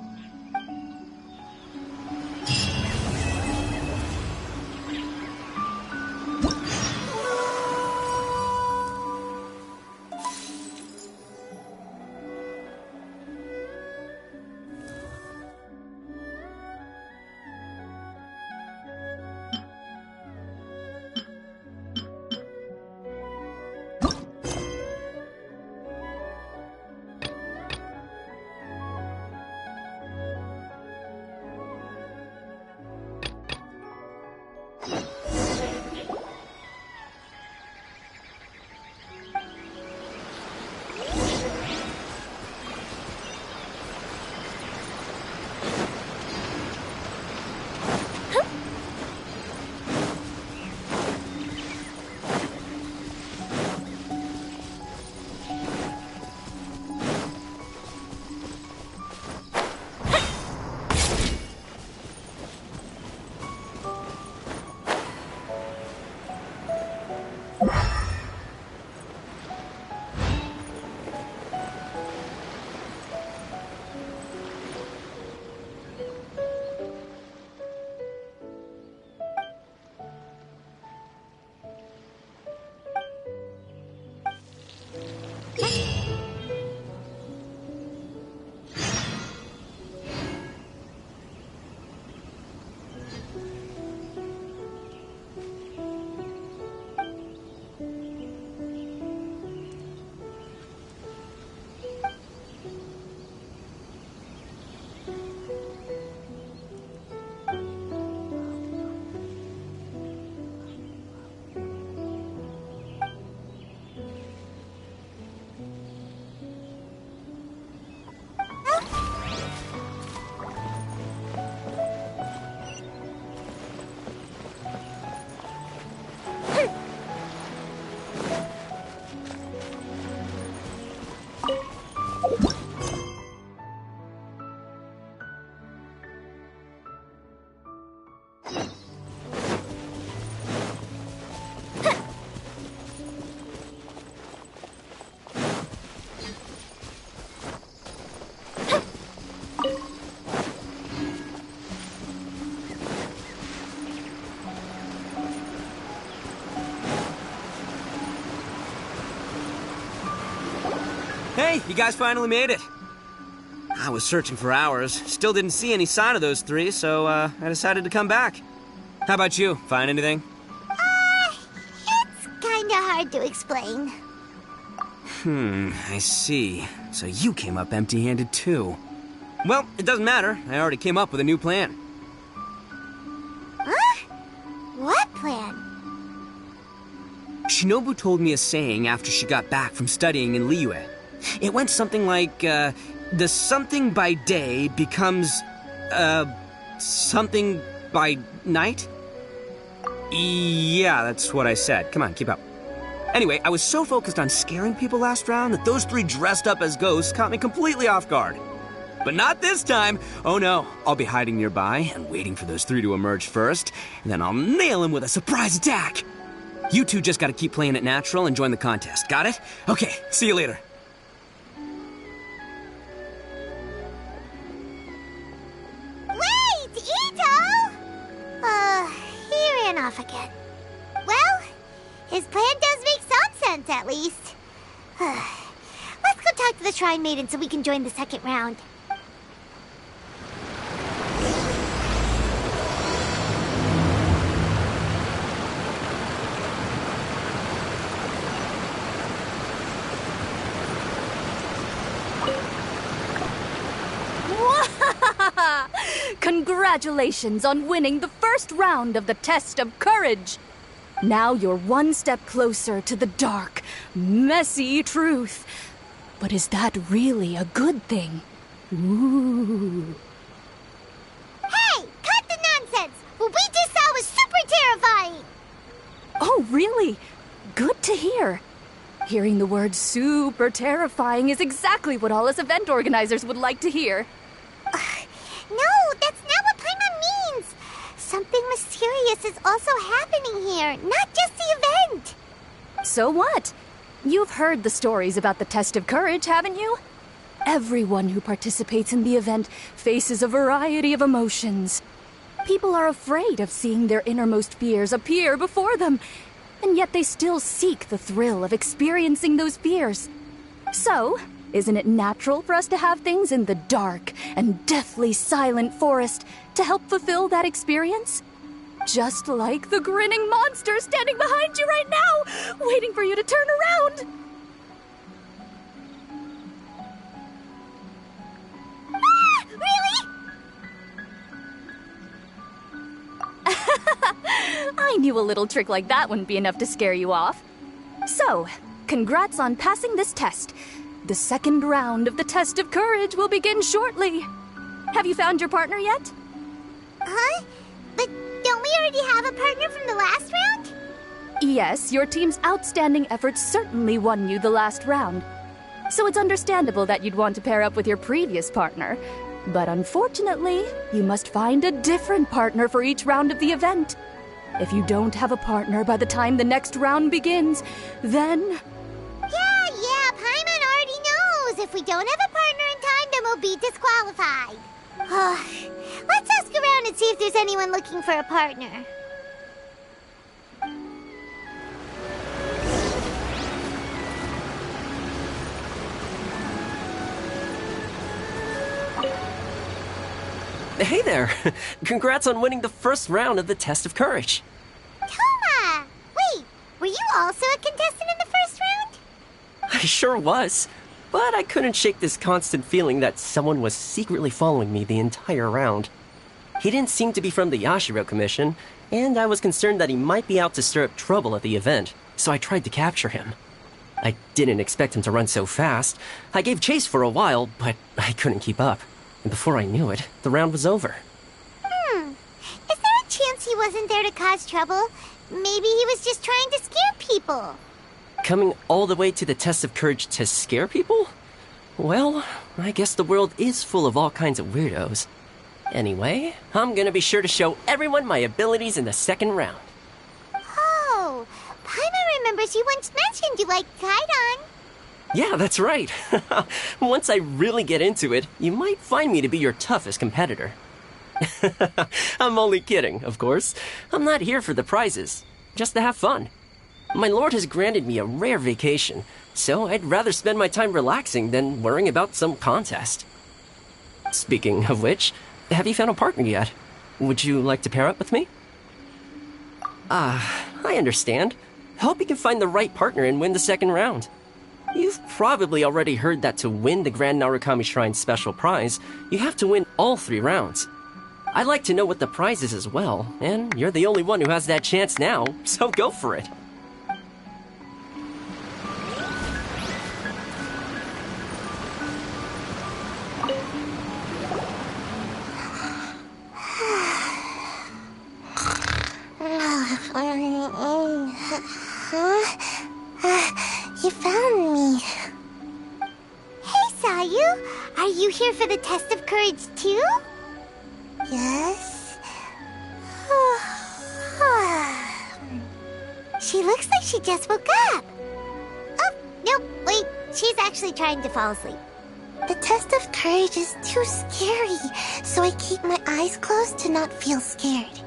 Hey, you guys finally made it. I was searching for hours, still didn't see any sign of those three, so I decided to come back. How about you? Find anything? It's kinda hard to explain. I see. So you came up empty-handed too. Well, it doesn't matter. I already came up with a new plan. Huh? What plan? Shinobu told me a saying after she got back from studying in Liyue. It went something like, the something by day becomes, something by night? Yeah, that's what I said. Come on, keep up. Anyway, I was so focused on scaring people last round that those three dressed up as ghosts caught me completely off guard. But not this time! Oh no, I'll be hiding nearby and waiting for those three to emerge first, and then I'll nail them with a surprise attack! You two just gotta keep playing it natural and join the contest, got it? Okay, see you later. Wait, Ito! He ran off again. Well, his plan does make some sense, at least. Let's go talk to the Shrine Maiden so we can join the second round. Congratulations on winning the first round of the Test of Courage! Now you're one step closer to the dark, messy truth. But is that really a good thing? Ooh. Hey! Cut the nonsense! What we just saw was super terrifying! Oh, really? Good to hear. Hearing the word super terrifying is exactly what all us event organizers would like to hear. No, that's not what Paimon means! Something mysterious is also happening here, not just the event! So what? You've heard the stories about the Test of Courage, haven't you? Everyone who participates in the event faces a variety of emotions. People are afraid of seeing their innermost fears appear before them, and yet they still seek the thrill of experiencing those fears. So, isn't it natural for us to have things in the dark and deathly silent forest to help fulfill that experience? Just like the grinning monster standing behind you right now, waiting for you to turn around. Ah! Really? I knew a little trick like that wouldn't be enough to scare you off. So, congrats on passing this test. The second round of the Test of Courage will begin shortly. Have you found your partner yet? Huh? But don't we already have a partner from the last round? Yes, your team's outstanding efforts certainly won you the last round. So it's understandable that you'd want to pair up with your previous partner. But unfortunately, you must find a different partner for each round of the event. If you don't have a partner by the time the next round begins, then... Yeah, Paimon already knows. If we don't have a partner in time, then we'll be disqualified. Let's ask around and see if there's anyone looking for a partner. Hey there! Congrats on winning the first round of the Test of Courage. Toma! Wait, were you also a contestant in the first round? I sure was, but I couldn't shake this constant feeling that someone was secretly following me the entire round. He didn't seem to be from the Yashiro Commission, and I was concerned that he might be out to stir up trouble at the event, so I tried to capture him. I didn't expect him to run so fast. I gave chase for a while, but I couldn't keep up. And before I knew it, the round was over. Is there a chance he wasn't there to cause trouble? Maybe he was just trying to scare people. Coming all the way to the Test of Courage to scare people? Well, I guess the world is full of all kinds of weirdos. Anyway, I'm gonna be sure to show everyone my abilities in the second round. Oh, Paimon remembers you once mentioned you liked Kaidan. Yeah, that's right. Once I really get into it, you might find me to be your toughest competitor. I'm only kidding, of course. I'm not here for the prizes, just to have fun. My lord has granted me a rare vacation, so I'd rather spend my time relaxing than worrying about some contest. Speaking of which, have you found a partner yet? Would you like to pair up with me? I understand. Hope you can find the right partner and win the second round. You've probably already heard that to win the Grand Narukami Shrine's special prize, you have to win all 3 rounds. I'd like to know what the prize is as well, and you're the only one who has that chance now, so go for it. You found me. Hey, Sayu! Are you here for the test of courage, too? Yes? She looks like she just woke up. Oh, no, wait. She's actually trying to fall asleep. The test of courage is too scary, so I keep my eyes closed to not feel scared.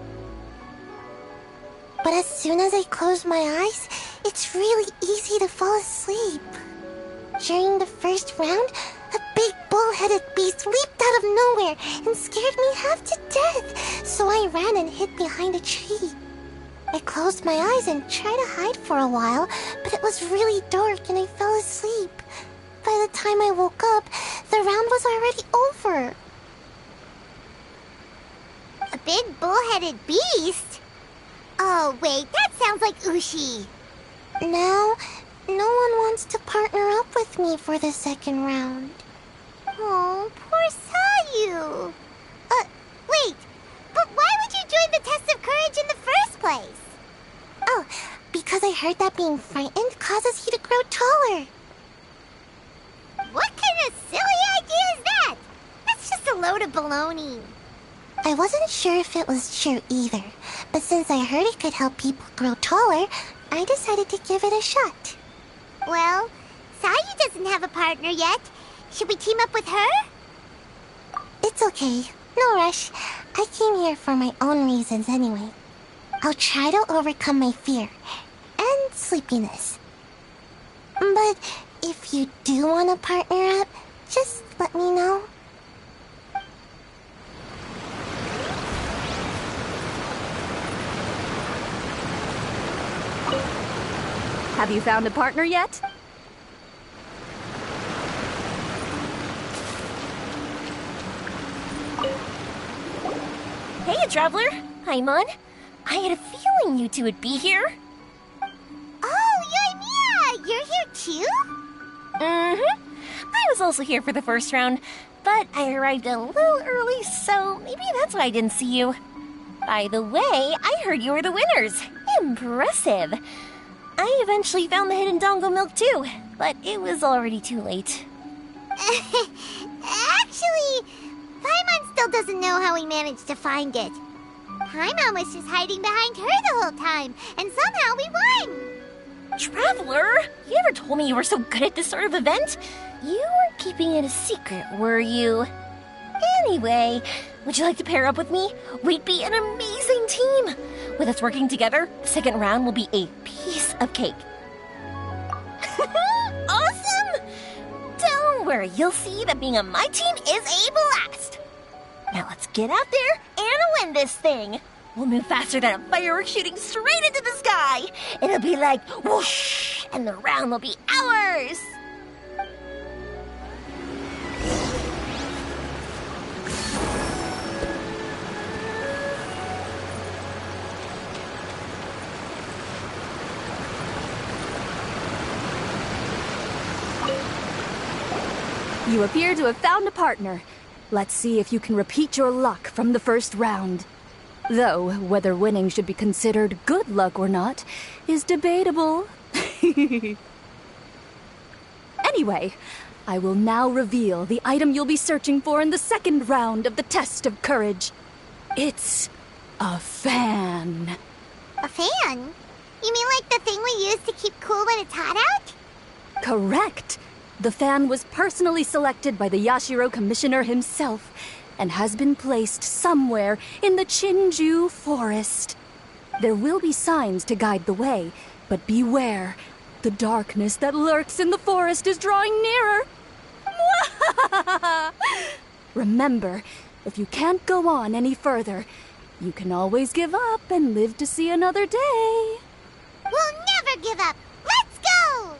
But as soon as I close my eyes, it's really easy to fall asleep. During the first round, a big bull-headed beast leaped out of nowhere and scared me half to death, so I ran and hid behind a tree. I closed my eyes and tried to hide for a while, but it was really dark and I fell asleep. By the time I woke up, the round was already over. A big bull-headed beast? Oh, wait, that sounds like Ushi. Now, no one wants to partner up with me for the second round. Oh, poor Sayu. Wait, but why would you join the test of courage in the first place? Oh, because I heard that being frightened causes you to grow taller. What kind of silly idea is that? That's just a load of baloney. I wasn't sure if it was true either, but since I heard it could help people grow taller, I decided to give it a shot. Well, Sayu doesn't have a partner yet. Should we team up with her? It's okay. No rush. I came here for my own reasons anyway. I'll try to overcome my fear and sleepiness. But if you do want to partner up, just let me know. Have you found a partner yet? Hey, Traveler! Hi, Mon. I had a feeling you two would be here. Oh, Yoimiya! You're here too? Mm-hmm. I was also here for the first round, but I arrived a little early, so maybe that's why I didn't see you. By the way, I heard you were the winners. Impressive. I eventually found the hidden Dongo milk too, but it was already too late. Actually, Paimon still doesn't know how we managed to find it. Paimon was just hiding behind her the whole time, and somehow we won! Traveler, you never told me you were so good at this sort of event. You were keeping it a secret, were you? Anyway, would you like to pair up with me? We'd be an amazing team. With us working together, the second round will be a piece of cake. Awesome! Don't worry, you'll see that being on my team is a blast. Now let's get out there and win this thing. We'll move faster than a firework shooting straight into the sky. It'll be like whoosh, and the round will be ours. You appear to have found a partner. Let's see if you can repeat your luck from the first round. Though, whether winning should be considered good luck or not is debatable. Anyway, I will now reveal the item you'll be searching for in the second round of the test of courage. It's a fan. A fan? You mean like the thing we use to keep cool when it's hot out? Correct. The fan was personally selected by the Yashiro Commissioner himself and has been placed somewhere in the Chinju Forest. There will be signs to guide the way, but beware. The darkness that lurks in the forest is drawing nearer. Remember, if you can't go on any further, You can always give up and live to see another day. We'll never give up! Let's go!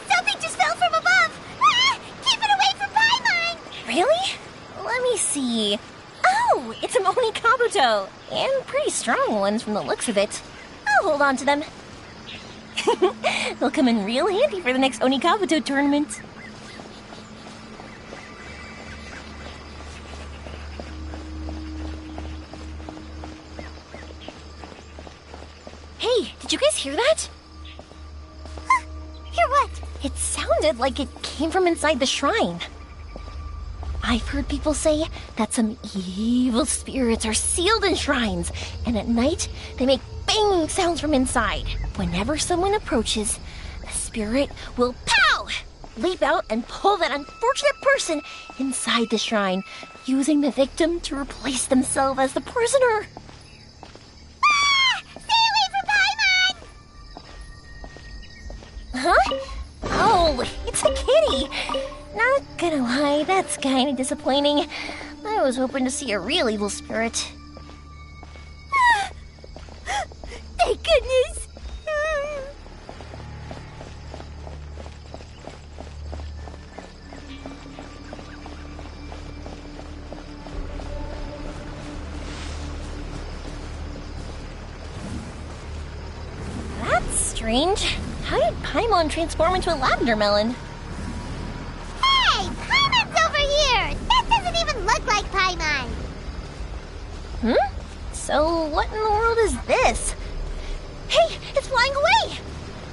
Something just fell from above! Ah! Keep it away from Paimon! Really? Let me see. Oh, it's a Moni Kabuto. And pretty strong ones from the looks of it. I'll hold on to them. They'll come in real handy for the next Oni Kabuto tournament. Hey, did you guys hear that? Hear what? It sounded like it came from inside the shrine. I've heard people say that some evil spirits are sealed in shrines, and at night they make banging sounds from inside. Whenever someone approaches, the spirit will pow! Leap out and pull that unfortunate person inside the shrine, using the victim to replace themselves as the prisoner. Ah! Stay away from Paimon! Huh? Oh, it's a kitty. Not gonna lie, that's kinda disappointing. I was hoping to see a real evil spirit. Thank goodness! That's strange. How did Paimon transform into a lavender melon? Hey! Paimon's over here! That doesn't even look like Paimon! So what in the world is this? Hey, it's flying away!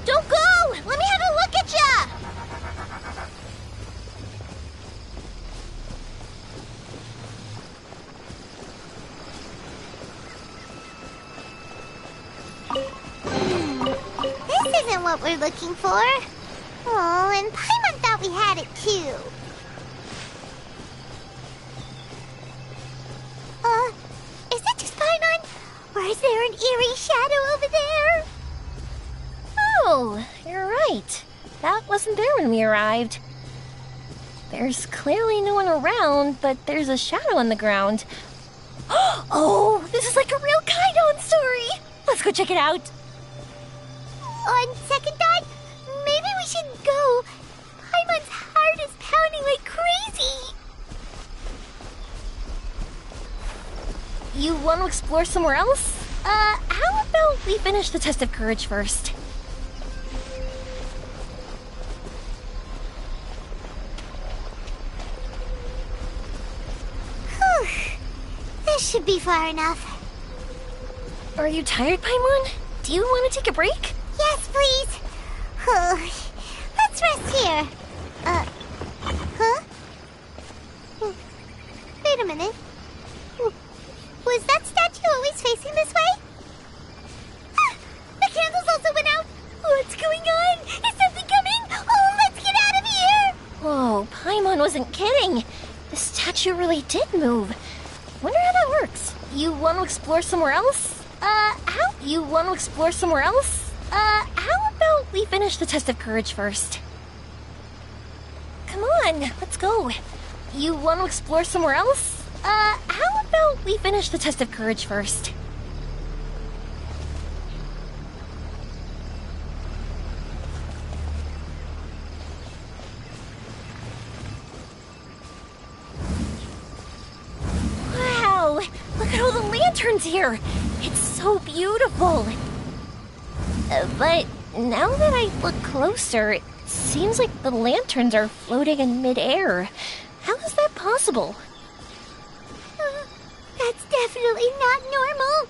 Don't go! Let me have a look at ya! This isn't what we're looking for. Oh, and Paimon thought we had it too. Is it just Paimon? Or is there an eerie shadow over there? Oh, you're right. That wasn't there when we arrived. There's clearly no one around, but there's a shadow on the ground. Oh, this is like a real Kaidon story! Let's go check it out. On second thought, maybe we should go. Paimon's heart is pounding like crazy. You want to explore somewhere else? How about we finish the test of courage first? Whew. This should be far enough. Are you tired, Paimon? Do you want to take a break? Yes, please. Oh, let's rest here. Huh? Wait a minute. Was that statue always facing this way? Ah, the candles also went out. What's going on? Is something coming? Oh, let's get out of here. Whoa, Paimon wasn't kidding. The statue really did move. Wonder how that works. You want to explore somewhere else? You want to explore somewhere else? How about we finish the test of courage first? Come on, let's go. You want to explore somewhere else? How about we finish the test of courage first? Wow, look at all the lanterns here. It's so beautiful. But now that I look closer, it seems like the lanterns are floating in midair. How is that possible? That's definitely not normal.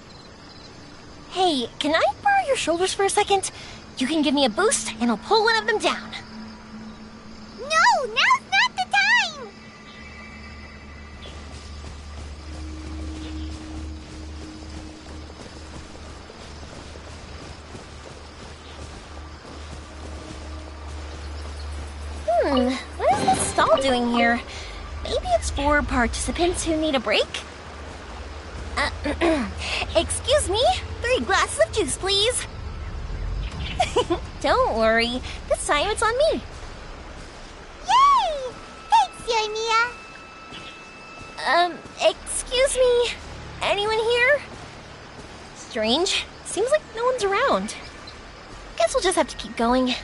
Hey, can I borrow your shoulders for a second? You can give me a boost, and I'll pull one of them down. No, now's not the time. What is this stall doing here? maybe it's for participants who need a break? Excuse me, 3 glasses of juice, please. Don't worry, this time it's on me. Yay! Thanks, Yoimiya. Excuse me, anyone here? Strange, seems like no one's around. Guess we'll just have to keep going.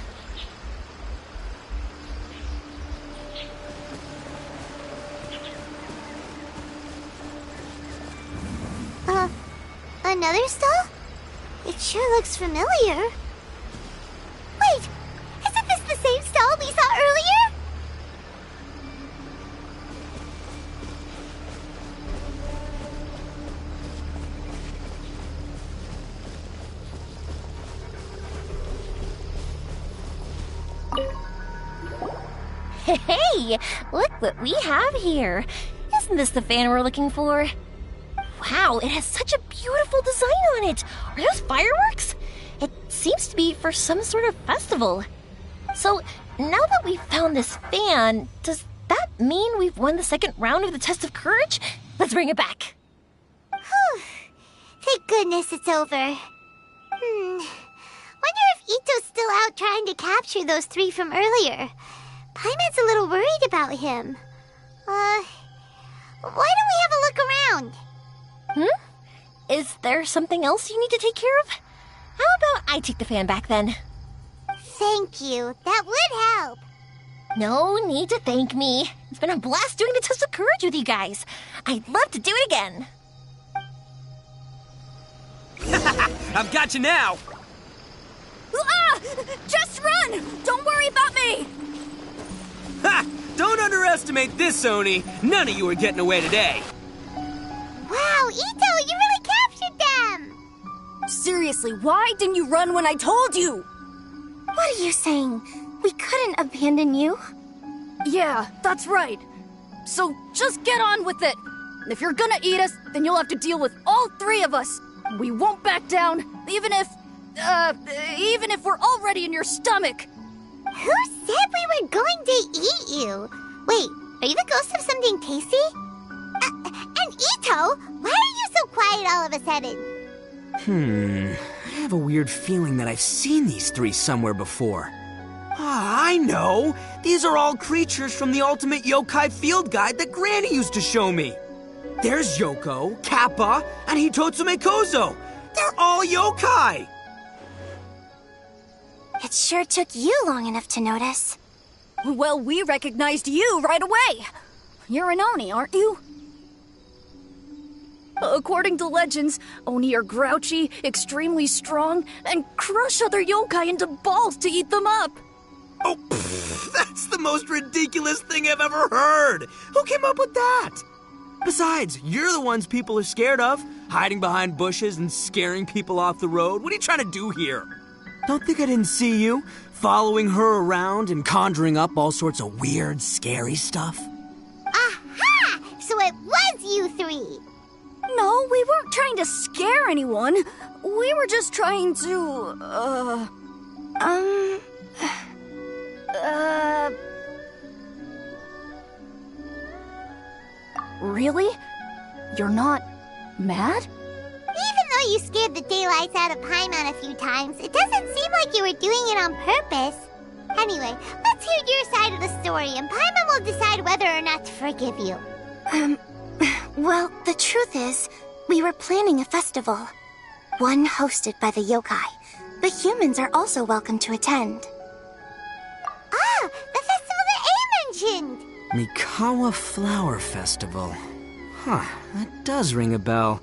Another stall? It sure looks familiar. Wait, isn't this the same stall we saw earlier? Hey, look what we have here. Isn't this the fan we're looking for? Wow, it has such a beautiful design on it. Are those fireworks? It seems to be for some sort of festival. So, now that we've found this fan, does that mean we've won the second round of the test of courage? Let's bring it back. Whew. Thank goodness it's over. Wonder if Ito's still out trying to capture those 3 from earlier. Paimon's a little worried about him. Why don't we have a look around? Is there something else you need to take care of? How about I take the fan back then? Thank you. That would help. No need to thank me. It's been a blast doing the test of courage with you guys. I'd love to do it again. I've got you now! Ah! Just run! Don't worry about me! Ha! Don't underestimate this, Oni. None of you are getting away today. Wow, Ito, you really captured them! Seriously, why didn't you run when I told you? What are you saying? We couldn't abandon you? Yeah, that's right. So just get on with it. If you're gonna eat us, then you'll have to deal with all 3 of us. We won't back down, even if we're already in your stomach. Who said we were going to eat you? Wait, are you the ghost of something tasty? And Ito, why are you so quiet all of a sudden? I have a weird feeling that I've seen these 3 somewhere before. I know! These are all creatures from the Ultimate Yokai Field Guide that Granny used to show me. There's Yoko, Kappa, and Hitotsume Kozo. They're all yokai! It sure took you long enough to notice. Well, we recognized you right away. You're an Oni, aren't you? According to legends, Oni are grouchy, extremely strong, and crush other yokai into balls to eat them up. Oh, that's the most ridiculous thing I've ever heard! Who came up with that? Besides, you're the ones people are scared of, hiding behind bushes and scaring people off the road. What are you trying to do here? Don't think I didn't see you, following her around and conjuring up all sorts of weird, scary stuff? Aha! So it was you 3! No, we weren't trying to scare anyone. We were just trying to, Really? You're not mad? Even though you scared the daylights out of Paimon a few times, it doesn't seem like you were doing it on purpose. Anyway, let's hear your side of the story, and Paimon will decide whether or not to forgive you. Well, the truth is, we were planning a festival. One hosted by the yokai, but humans are also welcome to attend. Ah, the festival that A mentioned! Mikawa Flower Festival. Huh, that does ring a bell.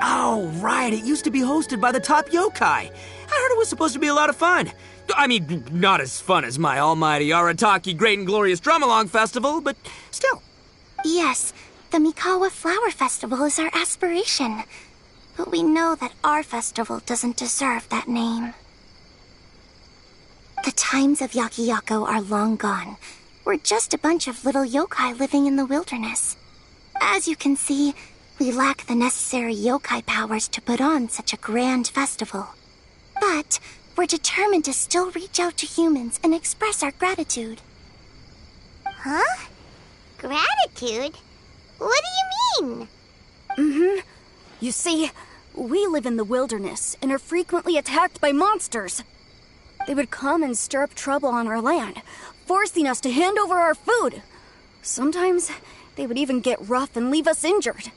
Oh, right, it used to be hosted by the top yokai. I heard it was supposed to be a lot of fun. I mean, not as fun as my almighty Arataki Great and Glorious Drum-Along Festival, but still. Yes, the Mikawa Flower Festival is our aspiration. But we know that our festival doesn't deserve that name. The times of Yakiyako are long gone. We're just a bunch of little yokai living in the wilderness. As you can see, we lack the necessary yokai powers to put on such a grand festival. But we're determined to still reach out to humans and express our gratitude. Huh? Gratitude? What do you mean? You see, we live in the wilderness and are frequently attacked by monsters. They would come and stir up trouble on our land, forcing us to hand over our food. Sometimes they would even get rough and leave us injured.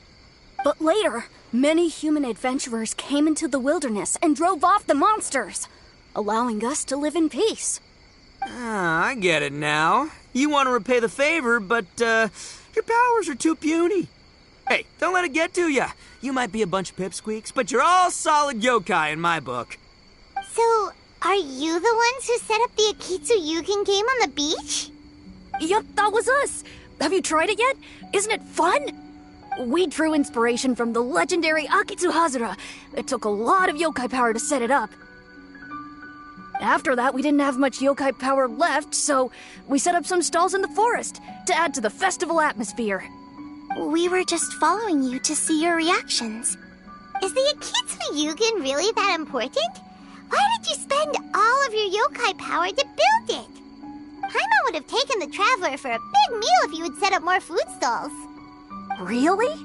But later, many human adventurers came into the wilderness and drove off the monsters, allowing us to live in peace. Ah, I get it now. You want to repay the favor, but, your powers are too puny. Hey, don't let it get to ya. You might be a bunch of pipsqueaks, but you're all solid yokai in my book. So, are you the ones who set up the Akitsu Yugen game on the beach? Yep, that was us. Have you tried it yet? Isn't it fun? We drew inspiration from the legendary Akitsu Hazara. It took a lot of yokai power to set it up. After that, we didn't have much yokai power left, so we set up some stalls in the forest to add to the festival atmosphere. We were just following you to see your reactions. Is the Akitsu Yugen really that important? Why did you spend all of your yokai power to build it? Paimon would have taken the Traveler for a big meal if you had set up more food stalls. Really?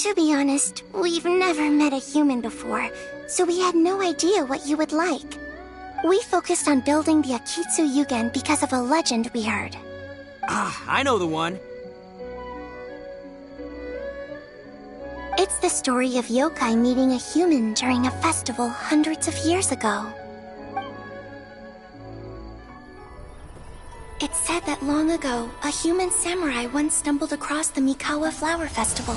To be honest, we've never met a human before, so we had no idea what you would like. We focused on building the Akitsu Yugen because of a legend we heard. Ah, I know the one. It's the story of yokai meeting a human during a festival hundreds of years ago. It's said that long ago, a human samurai once stumbled across the Mikawa Flower Festival.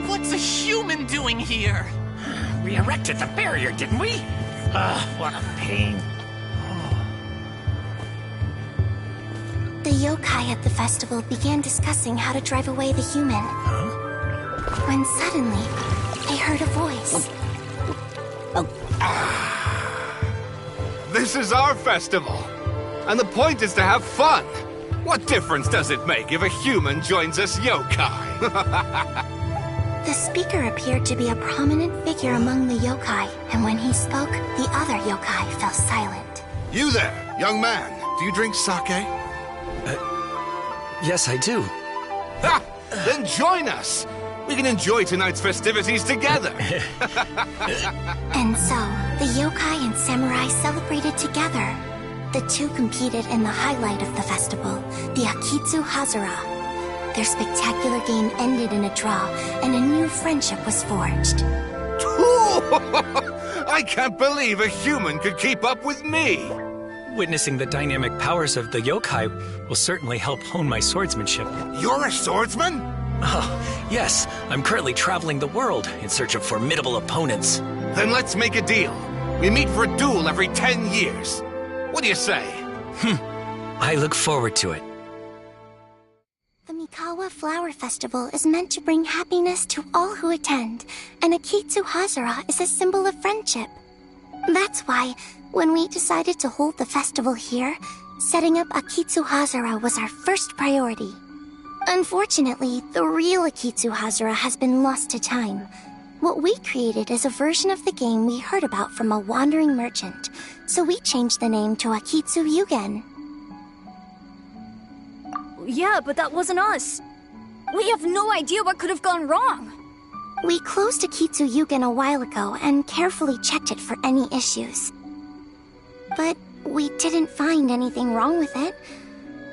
What's a human doing here? We erected the barrier, didn't we? What a pain. The yokai at the festival began discussing how to drive away the human. When suddenly, they heard a voice. This is our festival, and the point is to have fun. What difference does it make if a human joins us yokai? The speaker appeared to be a prominent figure among the yokai, and when he spoke, the other yokai fell silent. You there, young man. Do you drink sake? Yes, I do. Ha! Then join us. We can enjoy tonight's festivities together. And so, the yokai and samurai celebrated together. The two competed in the highlight of the festival, the Akitsu Hazara. Their spectacular game ended in a draw, and a new friendship was forged. I can't believe a human could keep up with me. Witnessing the dynamic powers of the yokai will certainly help hone my swordsmanship. You're a swordsman? Oh, yes. I'm currently traveling the world in search of formidable opponents. Then let's make a deal. We meet for a duel every 10 years. What do you say? I look forward to it. The Mikawa Flower Festival is meant to bring happiness to all who attend, and Akitsu Hazara is a symbol of friendship. That's why, when we decided to hold the festival here, setting up Akitsu Hazara was our first priority. Unfortunately, the real Akitsu Hazara has been lost to time. What we created is a version of the game we heard about from a wandering merchant, so we changed the name to Akitsu Yugen. Yeah, but that wasn't us. We have no idea what could have gone wrong. We closed Akitsu Yugen a while ago and carefully checked it for any issues. But we didn't find anything wrong with it.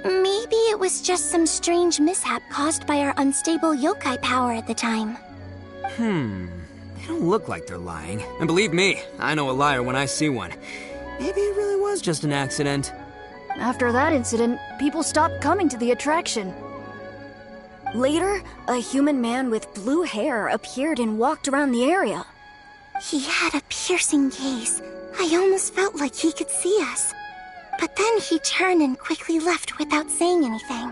Maybe it was just some strange mishap caused by our unstable yokai power at the time. They don't look like they're lying. And believe me, I know a liar when I see one. Maybe it really was just an accident. After that incident, people stopped coming to the attraction. Later, a human man with blue hair appeared and walked around the area. He had a piercing gaze. I almost felt like he could see us. But then he turned and quickly left without saying anything.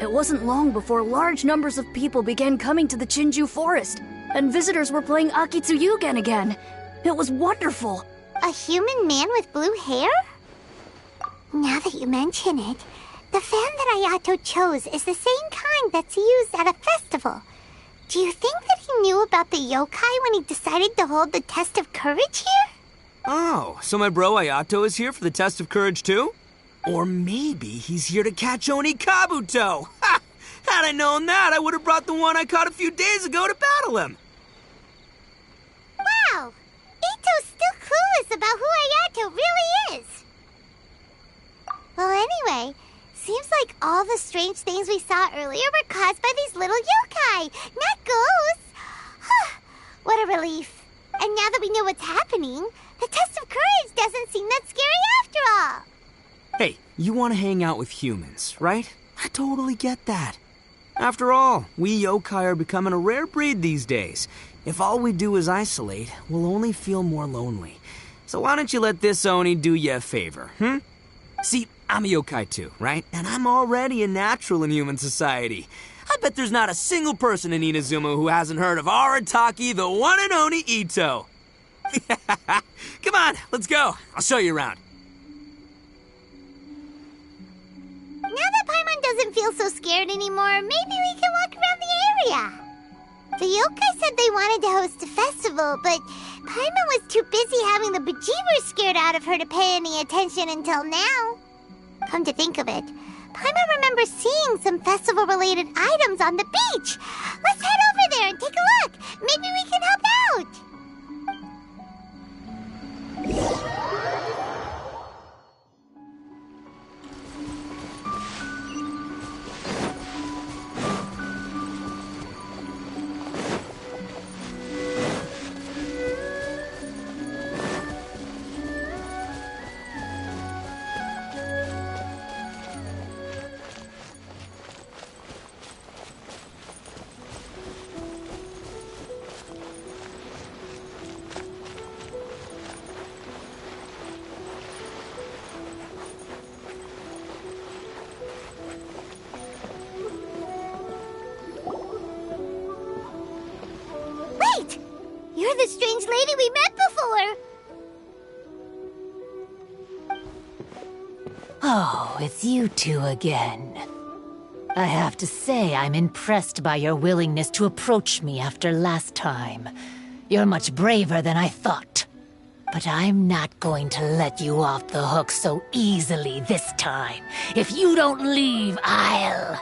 It wasn't long before large numbers of people began coming to the Chinju forest, and visitors were playing Akitsu Yugen again. It was wonderful. A human man with blue hair? Now that you mention it, the fan that Ayato chose is the same kind that's used at a festival. Do you think that he knew about the yokai when he decided to hold the test of courage here? Oh, so my bro Ayato is here for the test of courage too? Or maybe he's here to catch Oni Kabuto! Ha! Had I known that, I would have brought the one I caught a few days ago to battle him! Wow! Ito's still clueless about who Ayato really is! Well, anyway, seems like all the strange things we saw earlier were caused by these little yokai, not ghosts! What a relief. And now that we know what's happening, the test of courage doesn't seem that scary after all. Hey, you want to hang out with humans, right? I totally get that. After all, we yokai are becoming a rare breed these days. If all we do is isolate, we'll only feel more lonely. So why don't you let this Oni do you a favor, See, I'm a yokai too, right? And I'm already a natural in human society. I bet there's not a single person in Inazuma who hasn't heard of Arataki, the one and only Ito. Come on, let's go. I'll show you around. Now that Paimon doesn't feel so scared anymore, maybe we can walk around the area. The yokai said they wanted to host a festival, but Paimon was too busy having the bejeebers scared out of her to pay any attention until now. Come to think of it, Paimon remembers seeing some festival-related items on the beach. Let's head over there and take a look. Maybe we can help out. You're the strange lady we met before! Oh, it's you two again. I have to say I'm impressed by your willingness to approach me after last time. You're much braver than I thought. But I'm not going to let you off the hook so easily this time. If you don't leave, I'll...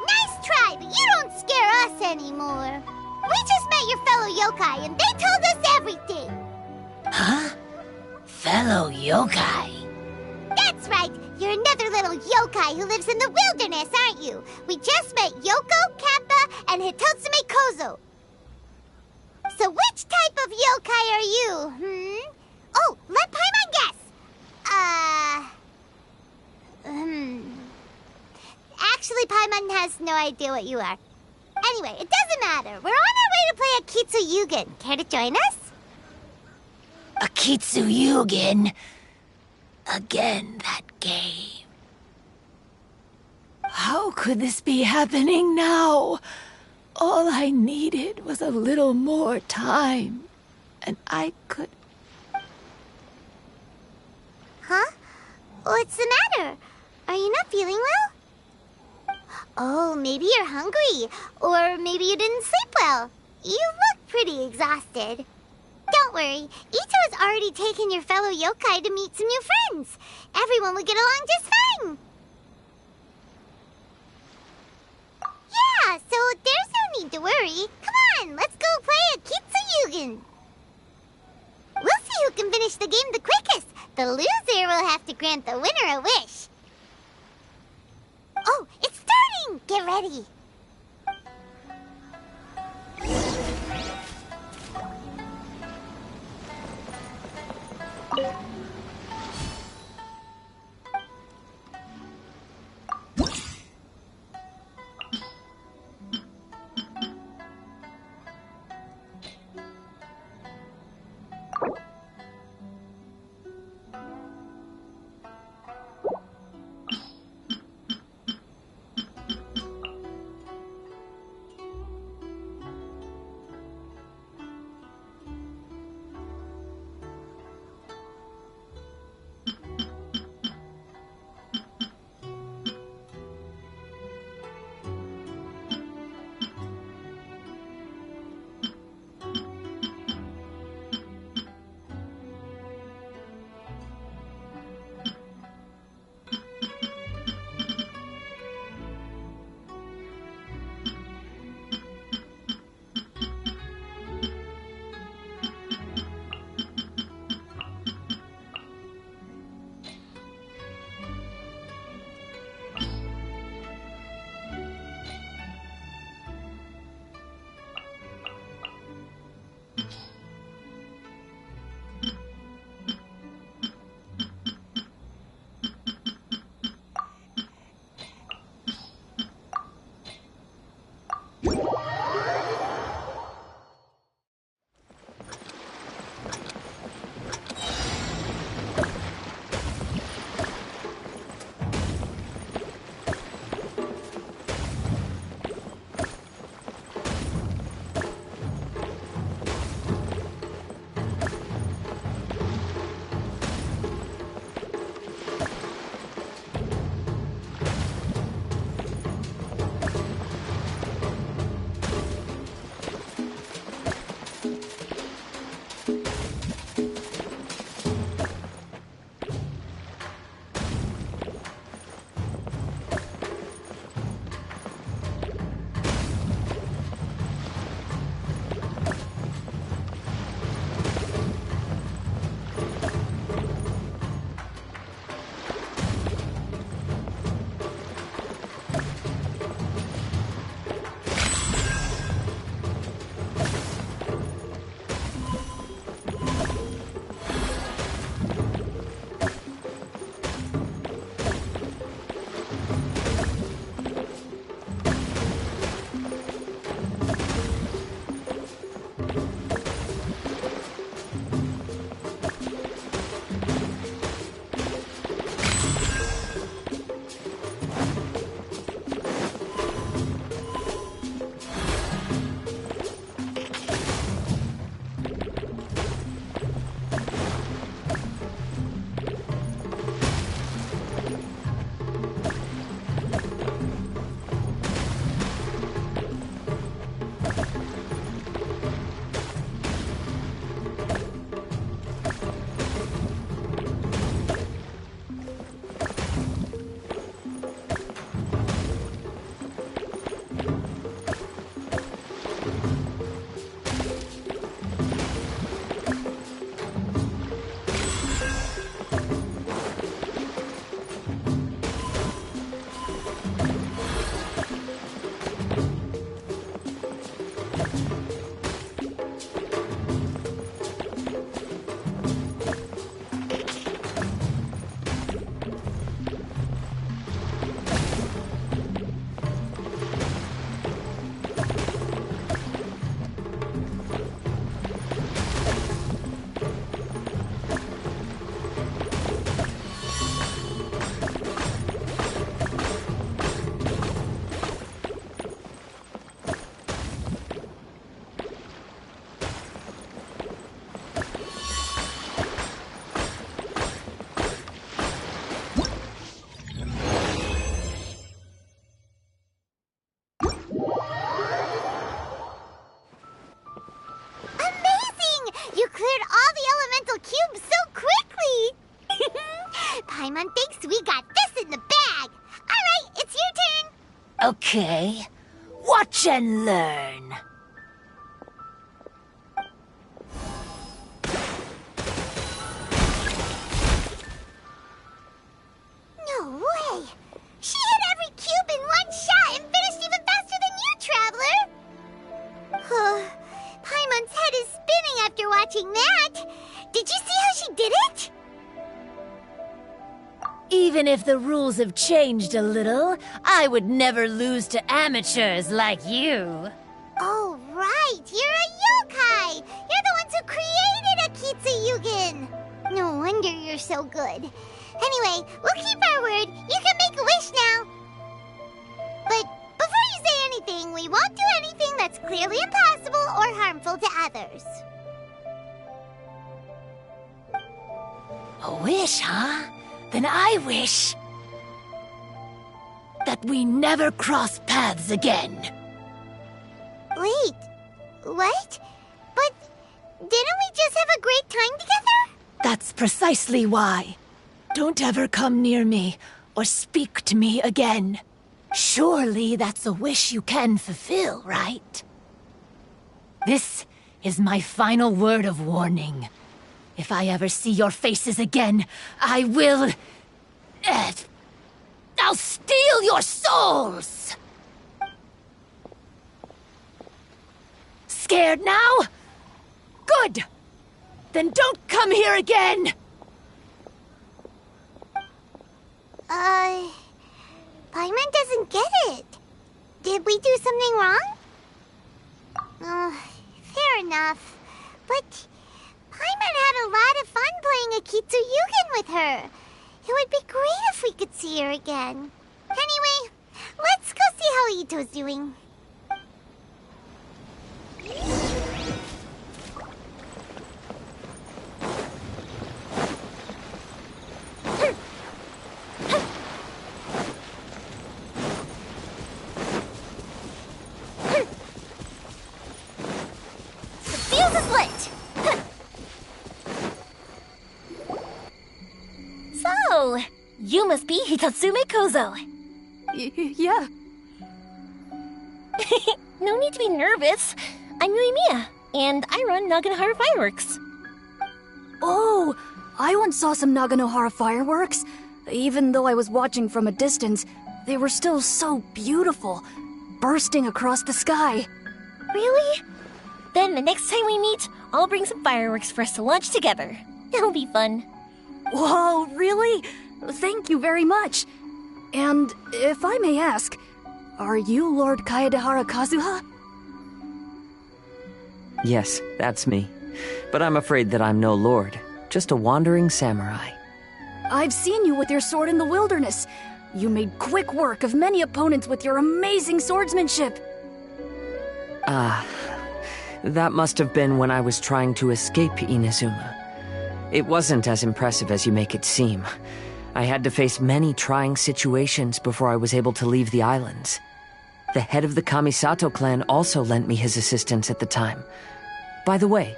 Nice try, but you don't scare us anymore. We just met your fellow yokai, and they told us everything. Huh? Fellow yokai? That's right. You're another little yokai who lives in the wilderness, aren't you? We just met Yoko, Kappa, and Hitotsume Kozo. So which type of yokai are you, Oh, let Paimon guess. Actually, Paimon has no idea what you are. Anyway, it doesn't matter. We're on our way to play Akitsu Yugen. Care to join us? Akitsu Yugen? Again, that game. How could this be happening now? All I needed was a little more time, and I could... Huh? What's the matter? Are you not feeling well? Oh, maybe you're hungry. Or maybe you didn't sleep well. You look pretty exhausted. Don't worry. Ito has already taken your fellow yokai to meet some new friends. Everyone will get along just fine. Yeah, so there's no need to worry. Come on, let's go play Akitsu Yugen. We'll see who can finish the game the quickest. The loser will have to grant the winner a wish. Oh, it's starting! Get ready. Okay. Watch and learn. No way! She hit every cube in one shot and finished even faster than you, Traveler! Paimon's head is spinning after watching that! Did you see how she did it? Even if the rules have changed a little, I would never lose to amateurs like you. Oh, right! You're a yokai! You're the ones who created Akitsu Yugen! No wonder you're so good. Anyway, we'll keep our word. You can make a wish now. But before you say anything, we won't do anything that's clearly impossible or harmful to others. A wish, huh? Then I wish that we never cross paths again. Wait, what? But didn't we just have a great time together? That's precisely why. Don't ever come near me or speak to me again. Surely that's a wish you can fulfill, right? This is my final word of warning. If I ever see your faces again, I will... I'll steal your souls! Scared now? Good! Then don't come here again! Paimon doesn't get it. Did we do something wrong? Fair enough. But Paimon had a lot of fun playing Akitsu Yugen with her. It would be great if we could see her again. Anyway, let's go see how Ito's doing. So, you must be Hitatsume Kozo. Yeah. No need to be nervous. I'm Yuimiya, and I run Naganohara Fireworks. Oh, I once saw some Naganohara fireworks. Even though I was watching from a distance, they were still so beautiful, bursting across the sky. Really? Then the next time we meet, I'll bring some fireworks for us to launch together. It'll be fun. Whoa, really? Thank you very much. And if I may ask, are you Lord Kaedehara Kazuha? Yes, that's me. But I'm afraid that I'm no lord, just a wandering samurai. I've seen you with your sword in the wilderness. You made quick work of many opponents with your amazing swordsmanship. That must have been when I was trying to escape Inazuma. It wasn't as impressive as you make it seem. I had to face many trying situations before I was able to leave the islands. The head of the Kamisato clan also lent me his assistance at the time. By the way,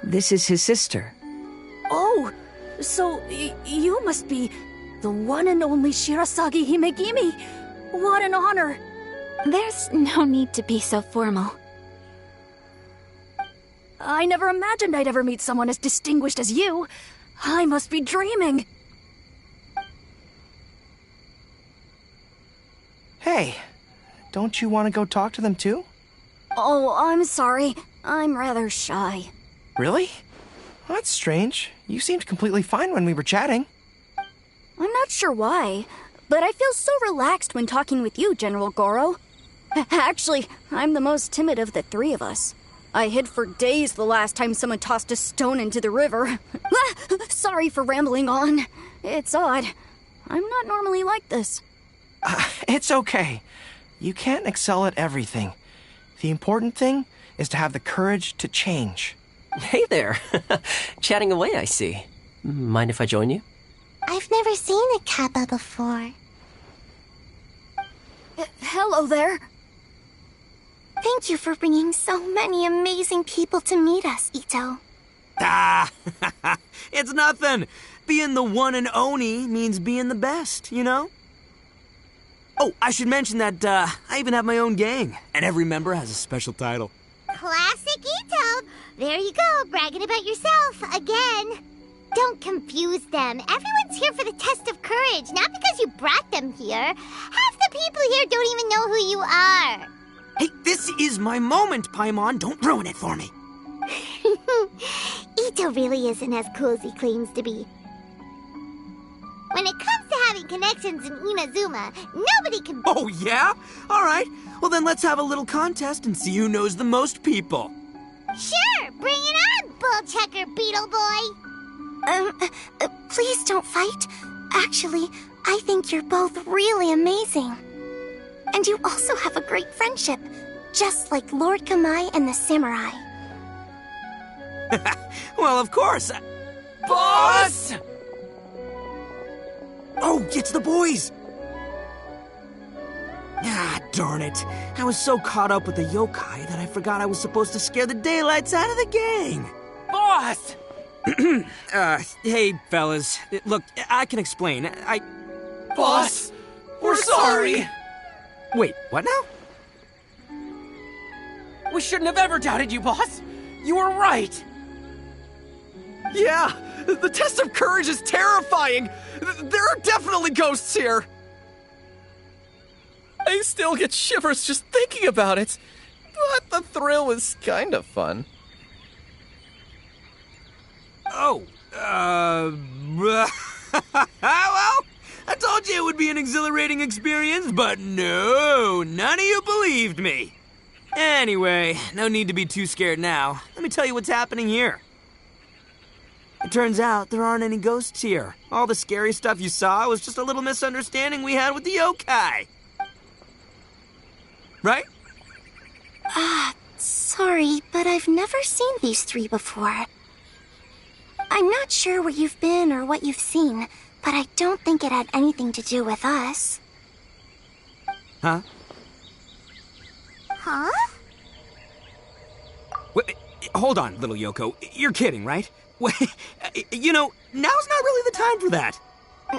this is his sister. Oh, so you must be the one and only Shirasagi Himegimi. What an honor. There's no need to be so formal. I never imagined I'd ever meet someone as distinguished as you. I must be dreaming. Hey, don't you want to go talk to them too? Oh, I'm sorry. I'm rather shy. Really? Well, that's strange. You seemed completely fine when we were chatting. I'm not sure why, but I feel so relaxed when talking with you, General Goro. Actually, I'm the most timid of the three of us. I hid for days the last time someone tossed a stone into the river. Sorry for rambling on. It's odd. I'm not normally like this. It's okay. You can't excel at everything. The important thing is to have the courage to change. Hey there. Chatting away, I see. Mind if I join you? I've never seen a kappa before. Hello there. Thank you for bringing so many amazing people to meet us, Ito. It's nothing. Being the one and only means being the best, you know? Oh, I should mention that I even have my own gang, and every member has a special title. Classic Ito! There you go, bragging about yourself again. Don't confuse them. Everyone's here for the test of courage, not because you brought them here. Half the people here don't even know who you are. Hey, this is my moment, Paimon. Don't ruin it for me. Ito really isn't as cool as he claims to be. When it comes to having connections in Inazuma, nobody can... Oh, yeah? All right. Well, then let's have a little contest and see who knows the most people. Sure, bring it on, bull checker beetle boy. Please don't fight. Actually, I think you're both really amazing. And you also have a great friendship, just like Lord Kamai and the samurai. Well, of course. Boss! Oh, it's the boys! Ah, darn it. I was so caught up with the yokai that I forgot I was supposed to scare the daylights out of the gang. Boss! Hey, fellas. Look, I can explain. Boss, we're sorry! Wait, what now? We shouldn't have ever doubted you, boss! You were right! Yeah, the test of courage is terrifying. There are definitely ghosts here. I still get shivers just thinking about it. But the thrill was kind of fun. Oh, well, I told you it would be an exhilarating experience, but no, none of you believed me. Anyway, no need to be too scared now. Let me tell you what's happening here. It turns out there aren't any ghosts here. All the scary stuff you saw was just a little misunderstanding we had with the yokai. Right? Sorry, but I've never seen these three before. I'm not sure where you've been or what you've seen, but I don't think it had anything to do with us. Huh? Huh? Wait, hold on, little Yoko. You're kidding, right? Wait, you know, now's not really the time for that.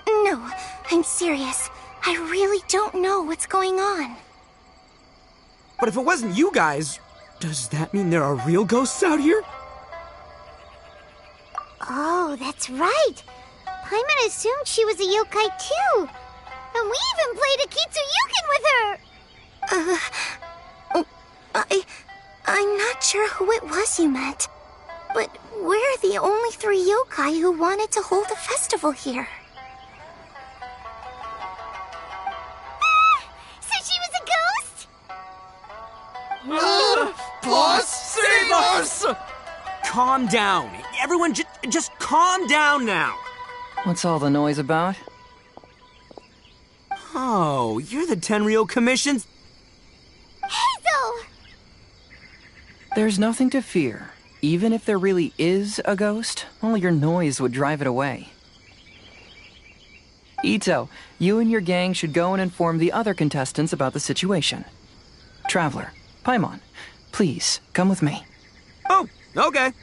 No, I'm serious. I really don't know what's going on. But if it wasn't you guys, does that mean there are real ghosts out here? Oh, that's right. Paimon assumed she was a yokai too. And we even played Akitsu Yukin with her. I'm not sure who it was you met. But we're the only three yokai who wanted to hold a festival here. So she was a ghost? Boss, save us! Calm down. Everyone just calm down now. What's all the noise about? Oh, you're the Tenryou Commission's... Hazel! There's nothing to fear. Even if there really is a ghost, only your noise would drive it away. Ito, you and your gang should go and inform the other contestants about the situation. Traveler, Paimon, please, come with me. Oh, okay.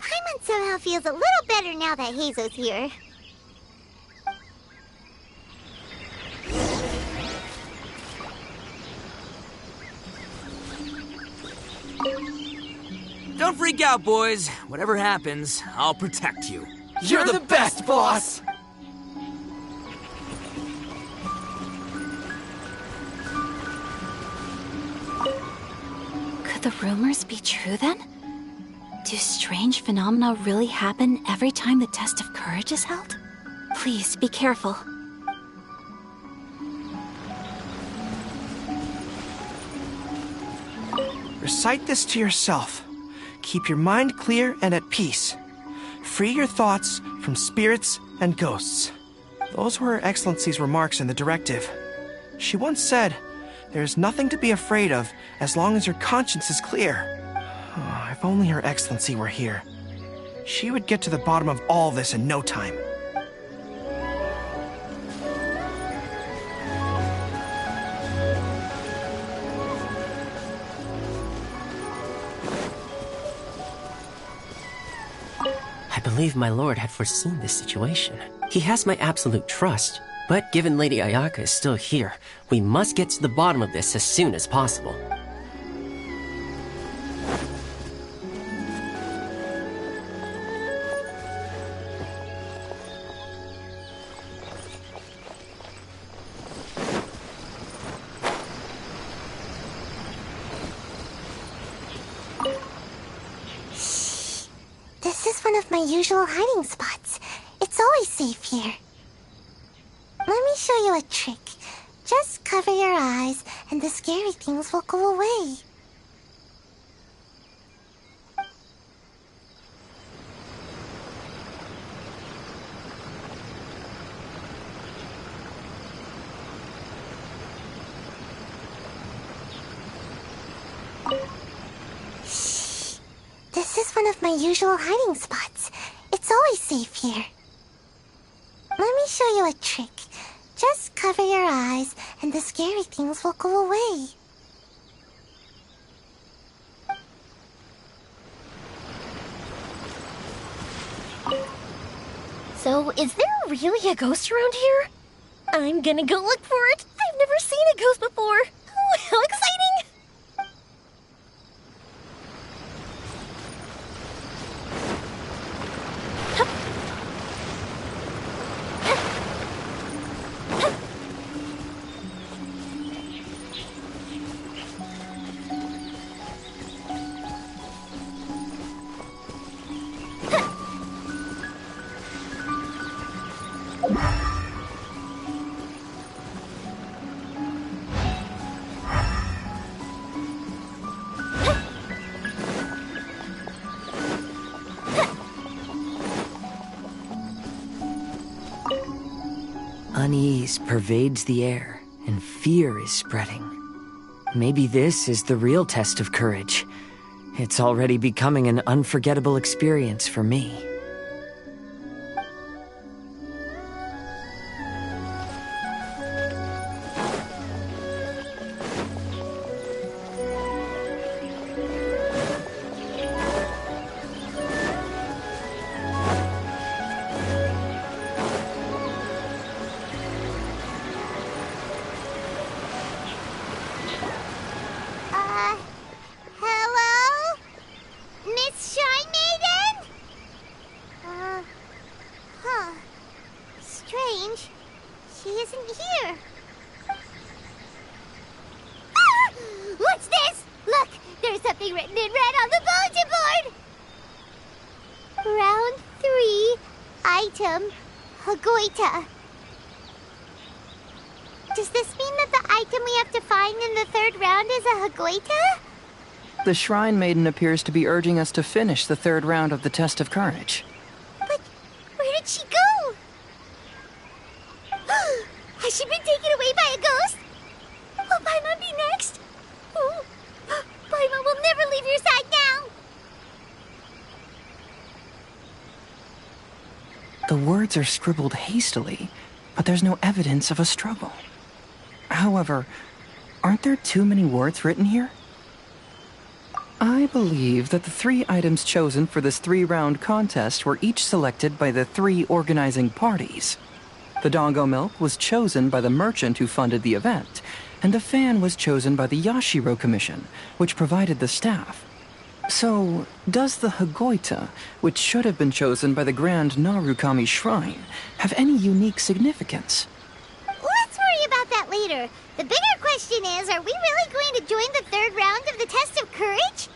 Paimon somehow feels a little better now that Hazo's here. Don't freak out, boys. Whatever happens, I'll protect you. You're the best, boss! Could the rumors be true then? Do strange phenomena really happen every time the test of courage is held? Please, be careful. Recite this to yourself. Keep your mind clear and at peace. Free your thoughts from spirits and ghosts. Those were Her Excellency's remarks in the directive. She once said, "There is nothing to be afraid of as long as your conscience is clear." Oh, if only Her Excellency were here. She would get to the bottom of all this in no time. I believe my lord had foreseen this situation. He has my absolute trust, but given Lady Ayaka is still here, we must get to the bottom of this as soon as possible. This is one of my usual hiding spots. It's always safe here. Let me show you a trick. Just cover your eyes, and the scary things will go away. This is one of my usual hiding spots. It's always safe here. Let me show you a trick. Just cover your eyes, and the scary things will go away. So, is there really a ghost around here? I'm gonna go look for it. I've never seen a ghost before. Oh, how exciting! Unease pervades the air, and fear is spreading. Maybe this is the real test of courage. It's already becoming an unforgettable experience for me. Hello? Miss Shrine Maiden? Strange. She isn't here. Ah! What's this? Look, there's something written in red on the bulletin board. Round 3, item, Hagoita. Does this mean that the item we have to find in the 3rd round is a Hagoita? The Shrine Maiden appears to be urging us to finish the 3rd round of the test of courage. But where did she go? Has she been taken away by a ghost? Will Paimon be next? Oh, Paimon will never leave your side now. The words are scribbled hastily, but there's no evidence of a struggle. However, aren't there too many words written here? I believe that the 3 items chosen for this 3-round contest were each selected by the 3 organizing parties. The Doggo Milk was chosen by the merchant who funded the event, and the fan was chosen by the Yashiro Commission, which provided the staff. So, does the Hagoita, which should have been chosen by the Grand Narukami Shrine, have any unique significance? Let's worry about that later. The bigger question is, are we really going to join the 3rd round of the test of courage?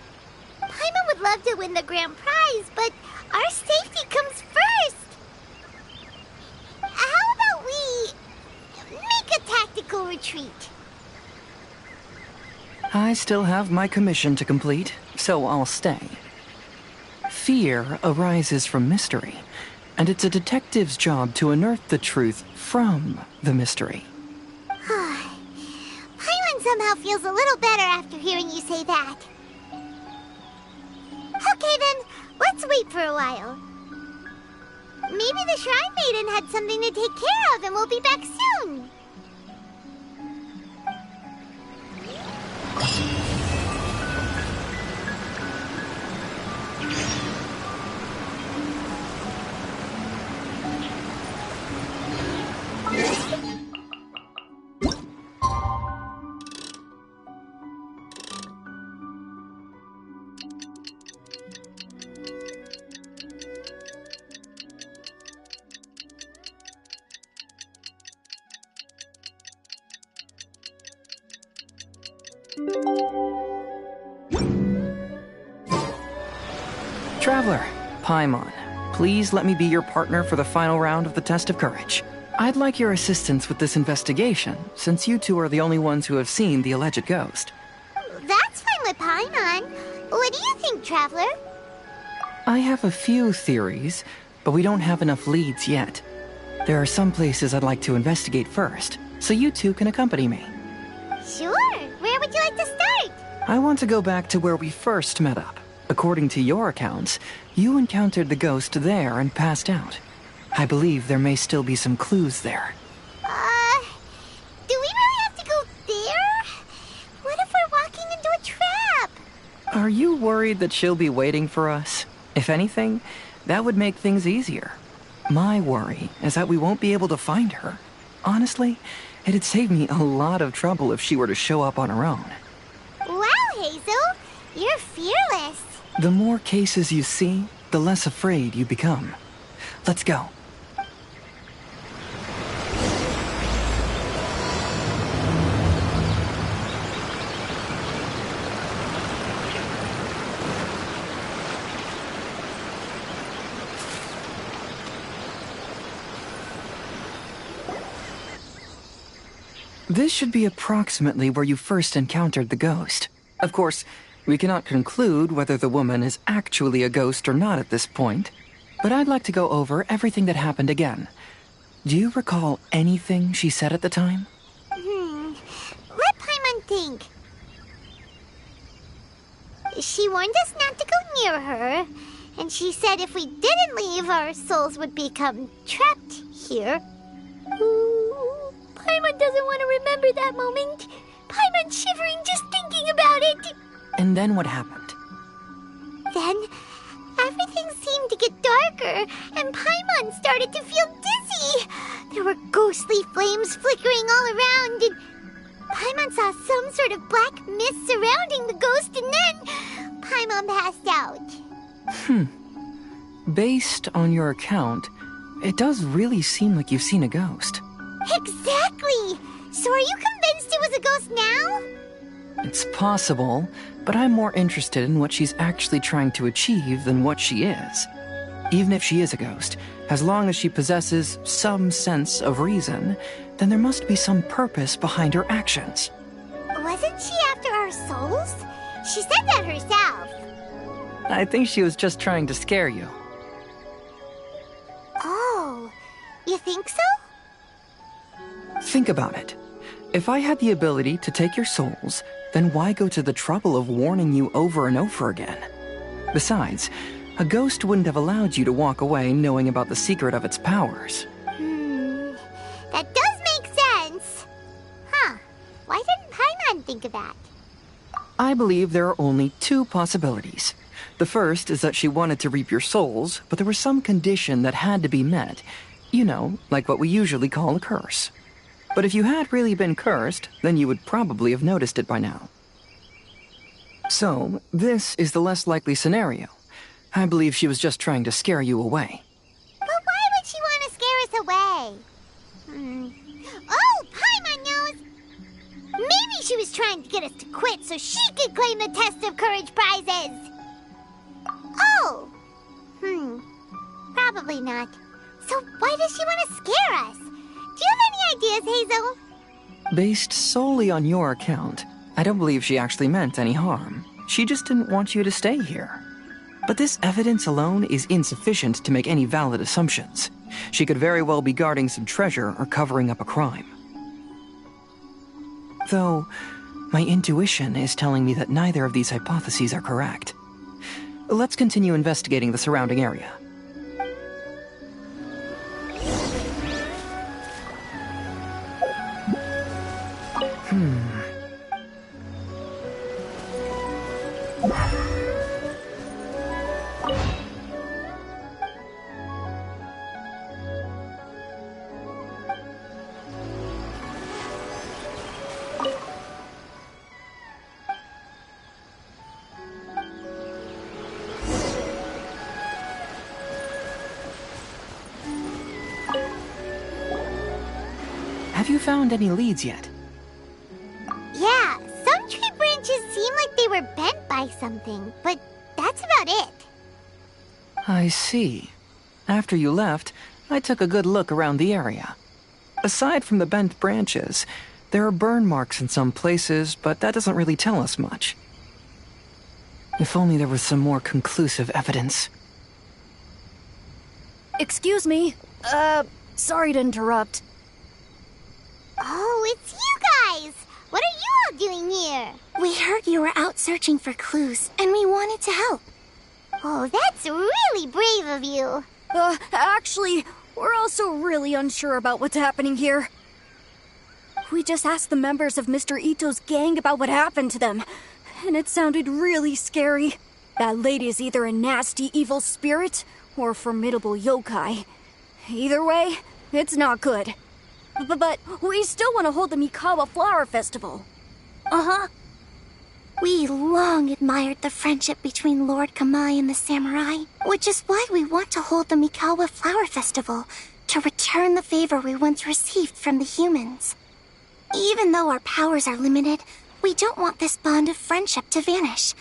Paimon would love to win the grand prize, but our safety comes first. How about we make a tactical retreat? I still have my commission to complete, so I'll stay. Fear arises from mystery, and it's a detective's job to unearth the truth from the mystery. Paimon somehow feels a little better after hearing you say that. Okay then, let's wait for a while. Maybe the Shrine Maiden had something to take care of and we'll be back soon. Traveler, Paimon, please let me be your partner for the final round of the test of courage. I'd like your assistance with this investigation, since you two are the only ones who have seen the alleged ghost. That's fine with Paimon. What do you think, Traveler? I have a few theories, but we don't have enough leads yet. There are some places I'd like to investigate first, so you two can accompany me. Sure. Where would you like to start? I want to go back to where we first met up. According to your accounts, you encountered the ghost there and passed out. I believe there may still be some clues there. Do we really have to go there? What if we're walking into a trap? Are you worried that she'll be waiting for us? If anything, that would make things easier. My worry is that we won't be able to find her. Honestly, it'd save me a lot of trouble if she were to show up on her own. Wow, Hazel! You're fearless. The more cases you see, the less afraid you become. Let's go. This should be approximately where you first encountered the ghost. Of course, we cannot conclude whether the woman is actually a ghost or not at this point, but I'd like to go over everything that happened again. Do you recall anything she said at the time? Let Paimon think. She warned us not to go near her, and she said if we didn't leave, our souls would become trapped here. Ooh, Paimon doesn't want to remember that moment. Paimon's shivering just thinking about it. And then what happened? Then, everything seemed to get darker, and Paimon started to feel dizzy. There were ghostly flames flickering all around, and Paimon saw some sort of black mist surrounding the ghost, and then Paimon passed out. Based on your account, it does really seem like you've seen a ghost. Exactly! So are you convinced it was a ghost now? It's possible, but I'm more interested in what she's actually trying to achieve than what she is. Even if she is a ghost, as long as she possesses some sense of reason, then there must be some purpose behind her actions. Wasn't she after our souls? She said that herself. I think she was just trying to scare you. Oh, you think so? Think about it. If I had the ability to take your souls, then why go to the trouble of warning you over and over again? Besides, a ghost wouldn't have allowed you to walk away knowing about the secret of its powers. That does make sense. Huh. Why didn't Paimon think of that? I believe there are only two possibilities. The first is that she wanted to reap your souls, but there was some condition that had to be met. You know, like what we usually call a curse. But if you had really been cursed, then you would probably have noticed it by now. So, this is the less likely scenario. I believe she was just trying to scare you away. But why would she want to scare us away? Oh, Paimon knows! Maybe she was trying to get us to quit so she could claim the Test of Courage prizes! Oh! Probably not. So why does she want to scare us? Do you have any ideas, Hazel? Based solely on your account, I don't believe she actually meant any harm. She just didn't want you to stay here. But this evidence alone is insufficient to make any valid assumptions. She could very well be guarding some treasure or covering up a crime. Though, my intuition is telling me that neither of these hypotheses are correct. Let's continue investigating the surrounding area. Have you found any leads yet? Yeah, some tree branches were bent by something, but that's about it. I see. After you left, I took a good look around the area. Aside from the bent branches, there are burn marks in some places, but that doesn't really tell us much. If only there was some more conclusive evidence. Excuse me. Sorry to interrupt. Oh, it's you guys! What are you all doing here? We heard you were out searching for clues, and we wanted to help. Oh, that's really brave of you. Actually, we're also really unsure about what's happening here. We just asked the members of Mr. Ito's gang about what happened to them, and it sounded really scary. That lady is either a nasty evil spirit or a formidable yokai. Either way, it's not good. But we still want to hold the Mikawa Flower Festival. Uh-huh. We long admired the friendship between Lord Kamai and the samurai, which is why we want to hold the Mikawa Flower Festival, to return the favor we once received from the humans. Even though our powers are limited, we don't want this bond of friendship to vanish.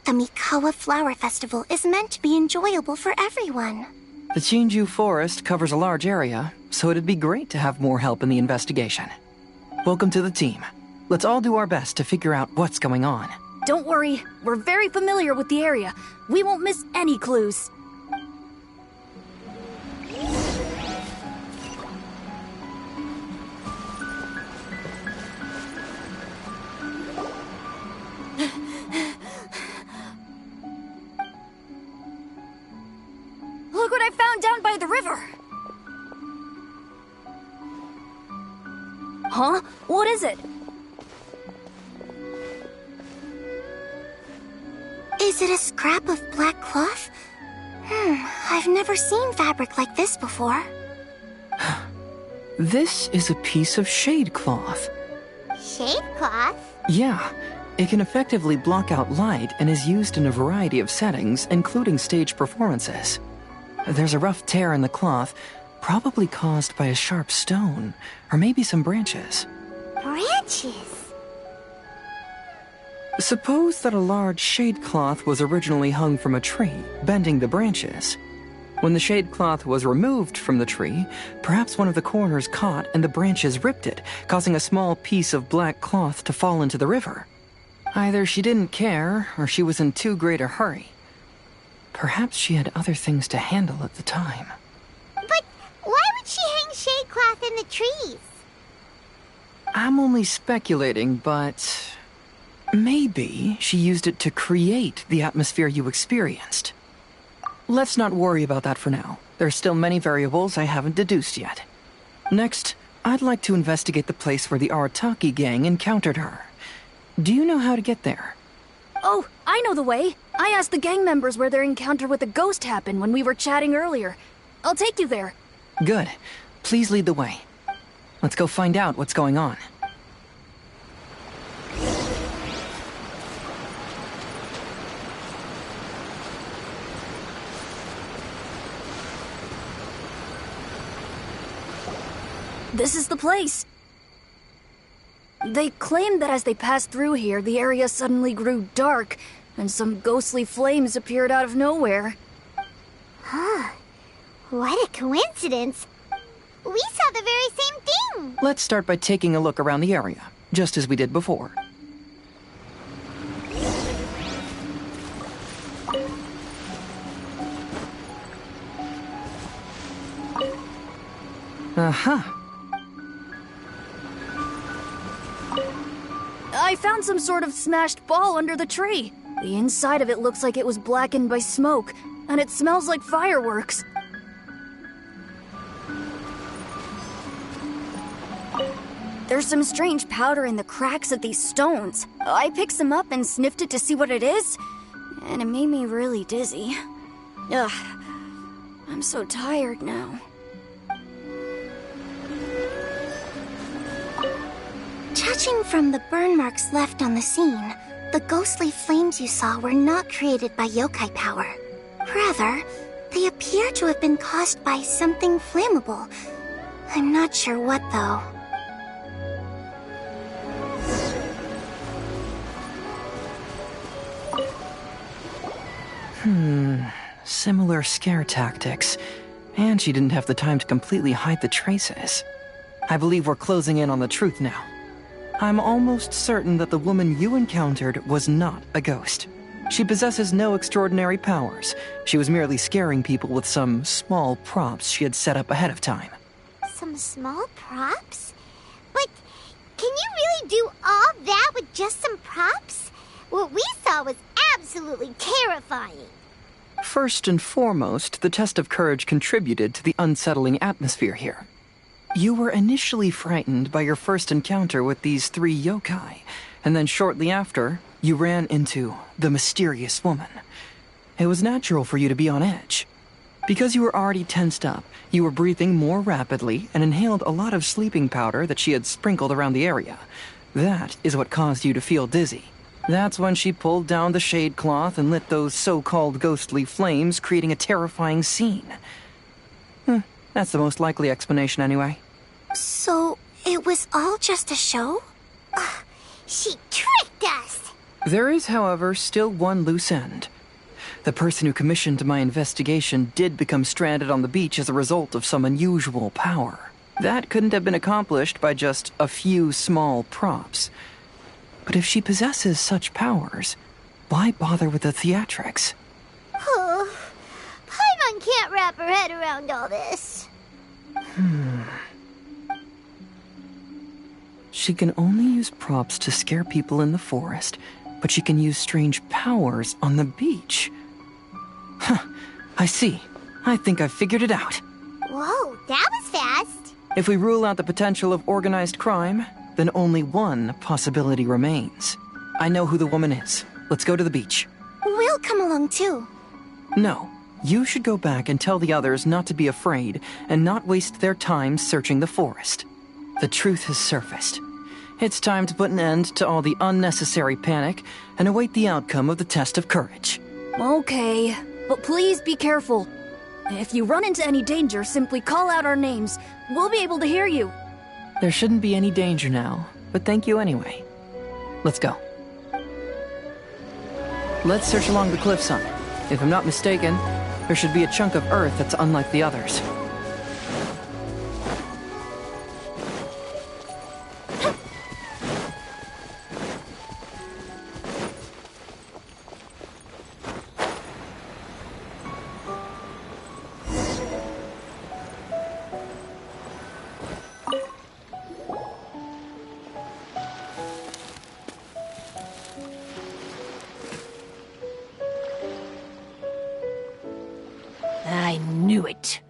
The Mikawa Flower Festival is meant to be enjoyable for everyone. The Chinju Forest covers a large area, so it'd be great to have more help in the investigation. Welcome to the team. Let's all do our best to figure out what's going on. Don't worry, we're very familiar with the area. We won't miss any clues. Look what I found down by the river! Huh? What is it? Is it a scrap of black cloth? I've never seen fabric like this before. This is a piece of shade cloth. Shade cloth? Yeah, it can effectively block out light and is used in a variety of settings, including stage performances. There's a rough tear in the cloth, probably caused by a sharp stone, or maybe some branches. Branches? Suppose that a large shade cloth was originally hung from a tree, bending the branches. When the shade cloth was removed from the tree, perhaps one of the corners caught and the branches ripped it, causing a small piece of black cloth to fall into the river. Either she didn't care, or she was in too great a hurry. Perhaps she had other things to handle at the time. But why would she hang shade cloth in the trees? I'm only speculating, but maybe she used it to create the atmosphere you experienced. Let's not worry about that for now. There's still many variables I haven't deduced yet. Next, I'd like to investigate the place where the Arataki gang encountered her. Do you know how to get there? Oh, I know the way. I asked the gang members where their encounter with the ghost happened when we were chatting earlier. I'll take you there. Good. Please lead the way. Let's go find out what's going on. This is the place. They claimed that as they passed through here, the area suddenly grew dark, and some ghostly flames appeared out of nowhere. Huh. What a coincidence. We saw the very same thing. Let's start by taking a look around the area, just as we did before. Uh-huh. I found some sort of smashed ball under the tree. The inside of it looks like it was blackened by smoke, and it smells like fireworks. There's some strange powder in the cracks of these stones. I picked some up and sniffed it to see what it is, and it made me really dizzy. Ugh, I'm so tired now. Judging from the burn marks left on the scene, the ghostly flames you saw were not created by yokai power. Rather, they appear to have been caused by something flammable. I'm not sure what, though. Similar scare tactics. And she didn't have the time to completely hide the traces. I believe we're closing in on the truth now. I'm almost certain that the woman you encountered was not a ghost. She possesses no extraordinary powers. She was merely scaring people with some small props she had set up ahead of time. Some small props? But can you really do all that with just some props? What we saw was absolutely terrifying. First and foremost, the test of courage contributed to the unsettling atmosphere here. You were initially frightened by your first encounter with these 3 yokai, and then shortly after, you ran into the mysterious woman. It was natural for you to be on edge. Because you were already tensed up, you were breathing more rapidly and inhaled a lot of sleeping powder that she had sprinkled around the area. That is what caused you to feel dizzy. That's when she pulled down the shade cloth and lit those so-called ghostly flames, creating a terrifying scene. That's the most likely explanation anyway. So, it was all just a show? She tricked us! There is, however, still one loose end. The person who commissioned my investigation did become stranded on the beach as a result of some unusual power. That couldn't have been accomplished by just a few small props. But if she possesses such powers, why bother with the theatrics? Paimon can't wrap her head around all this. She can only use props to scare people in the forest, but she can use strange powers on the beach. I see. I think I've figured it out. Whoa, that was fast. If we rule out the potential of organized crime, then only one possibility remains. I know who the woman is. Let's go to the beach. We'll come along too. No. You should go back and tell the others not to be afraid and not waste their time searching the forest. The truth has surfaced. It's time to put an end to all the unnecessary panic and await the outcome of the test of courage. Okay, but please be careful. If you run into any danger, simply call out our names. We'll be able to hear you. There shouldn't be any danger now, but thank you anyway. Let's go. Let's search along the cliffside. If I'm not mistaken, there should be a chunk of earth that's unlike the others. I knew it.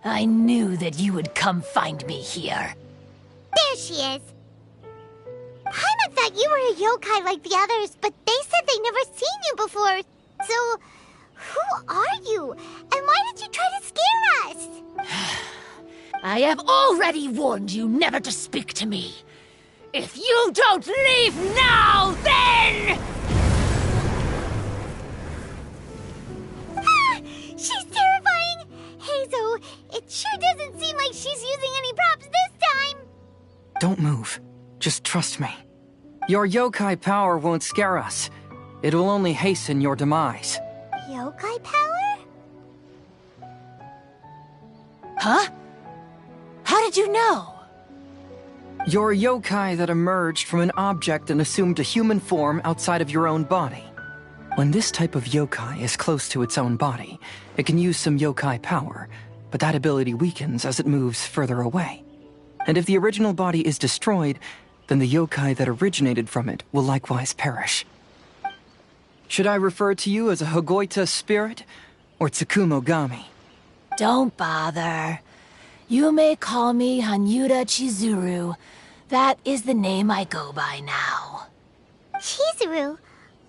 I knew that you would come find me here. There she is. Paimon thought you were a yokai like the others, but they said they'd never seen you before. So, who are you? And why did you try to scare us? I have already warned you never to speak to me. If you don't leave now, then... She's terrifying! Hazel, it sure doesn't seem like she's using any props this time! Don't move. Just trust me. Your yokai power won't scare us. It will only hasten your demise. Yokai power? Huh? How did you know? You're a yokai that emerged from an object and assumed a human form outside of your own body. When this type of yokai is close to its own body, it can use some yokai power, but that ability weakens as it moves further away. And if the original body is destroyed, then the yokai that originated from it will likewise perish. Should I refer to you as a Hagoita spirit or Tsukumogami? Don't bother. You may call me Hanyuda Chizuru. That is the name I go by now. Chizuru,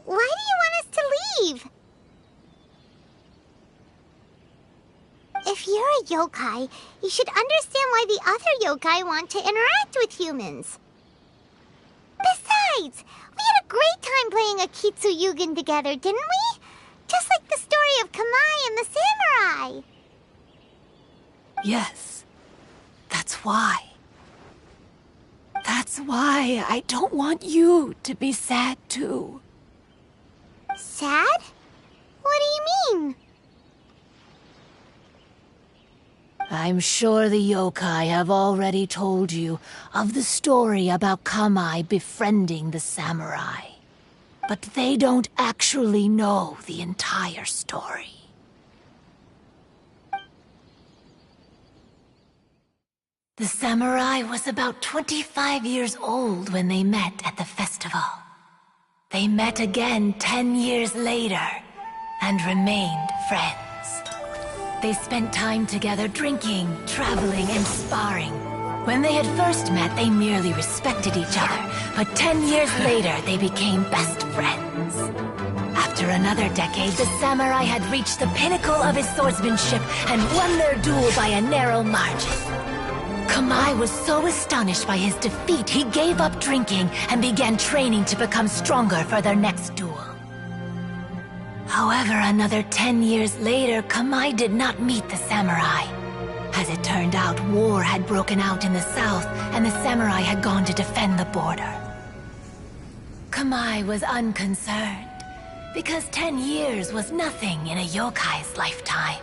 why do you want us to leave? If you're a yokai, you should understand why the other yokai want to interact with humans. Besides, we had a great time playing Akitsu Yugen together, didn't we? Just like the story of Kamai and the samurai. Yes, that's why. That's why I don't want you to be sad too. Sad? What do you mean? I'm sure the yokai have already told you of the story about Kamai befriending the samurai. But they don't actually know the entire story. The samurai was about 25 years old when they met at the festival. They met again 10 years later and remained friends. They spent time together drinking, traveling, and sparring. When they had first met, they merely respected each other, but 10 years later, they became best friends. After another decade, the samurai had reached the pinnacle of his swordsmanship and won their duel by a narrow margin. Kamai was so astonished by his defeat, he gave up drinking and began training to become stronger for their next duel. However, another 10 years later, Kamai did not meet the samurai. As it turned out, war had broken out in the south, and the samurai had gone to defend the border. Kamai was unconcerned, because 10 years was nothing in a yokai's lifetime.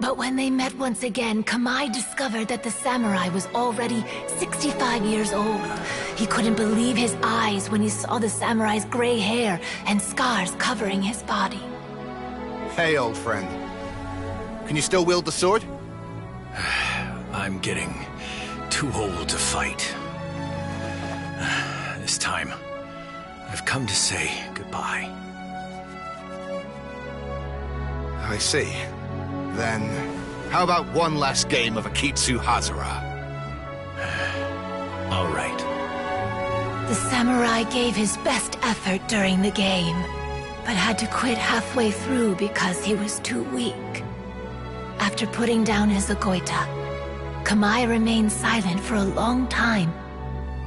But when they met once again, Kamai discovered that the samurai was already 65 years old. He couldn't believe his eyes when he saw the samurai's gray hair and scars covering his body. Hey, old friend. Can you still wield the sword? I'm getting too old to fight. This time, I've come to say goodbye. I see. Then, how about one last game of Akitsu Hazara? All right. The samurai gave his best effort during the game, but had to quit halfway through because he was too weak. After putting down his agoita, Kamai remained silent for a long time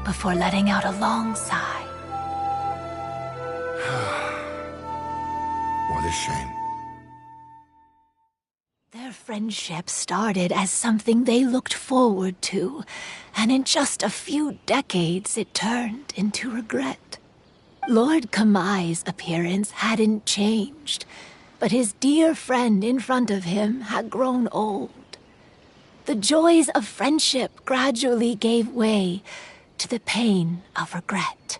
before letting out a long sigh. What a shame. Their friendship started as something they looked forward to, and in just a few decades it turned into regret. Lord Kamai's appearance hadn't changed, but his dear friend in front of him had grown old. The joys of friendship gradually gave way to the pain of regret.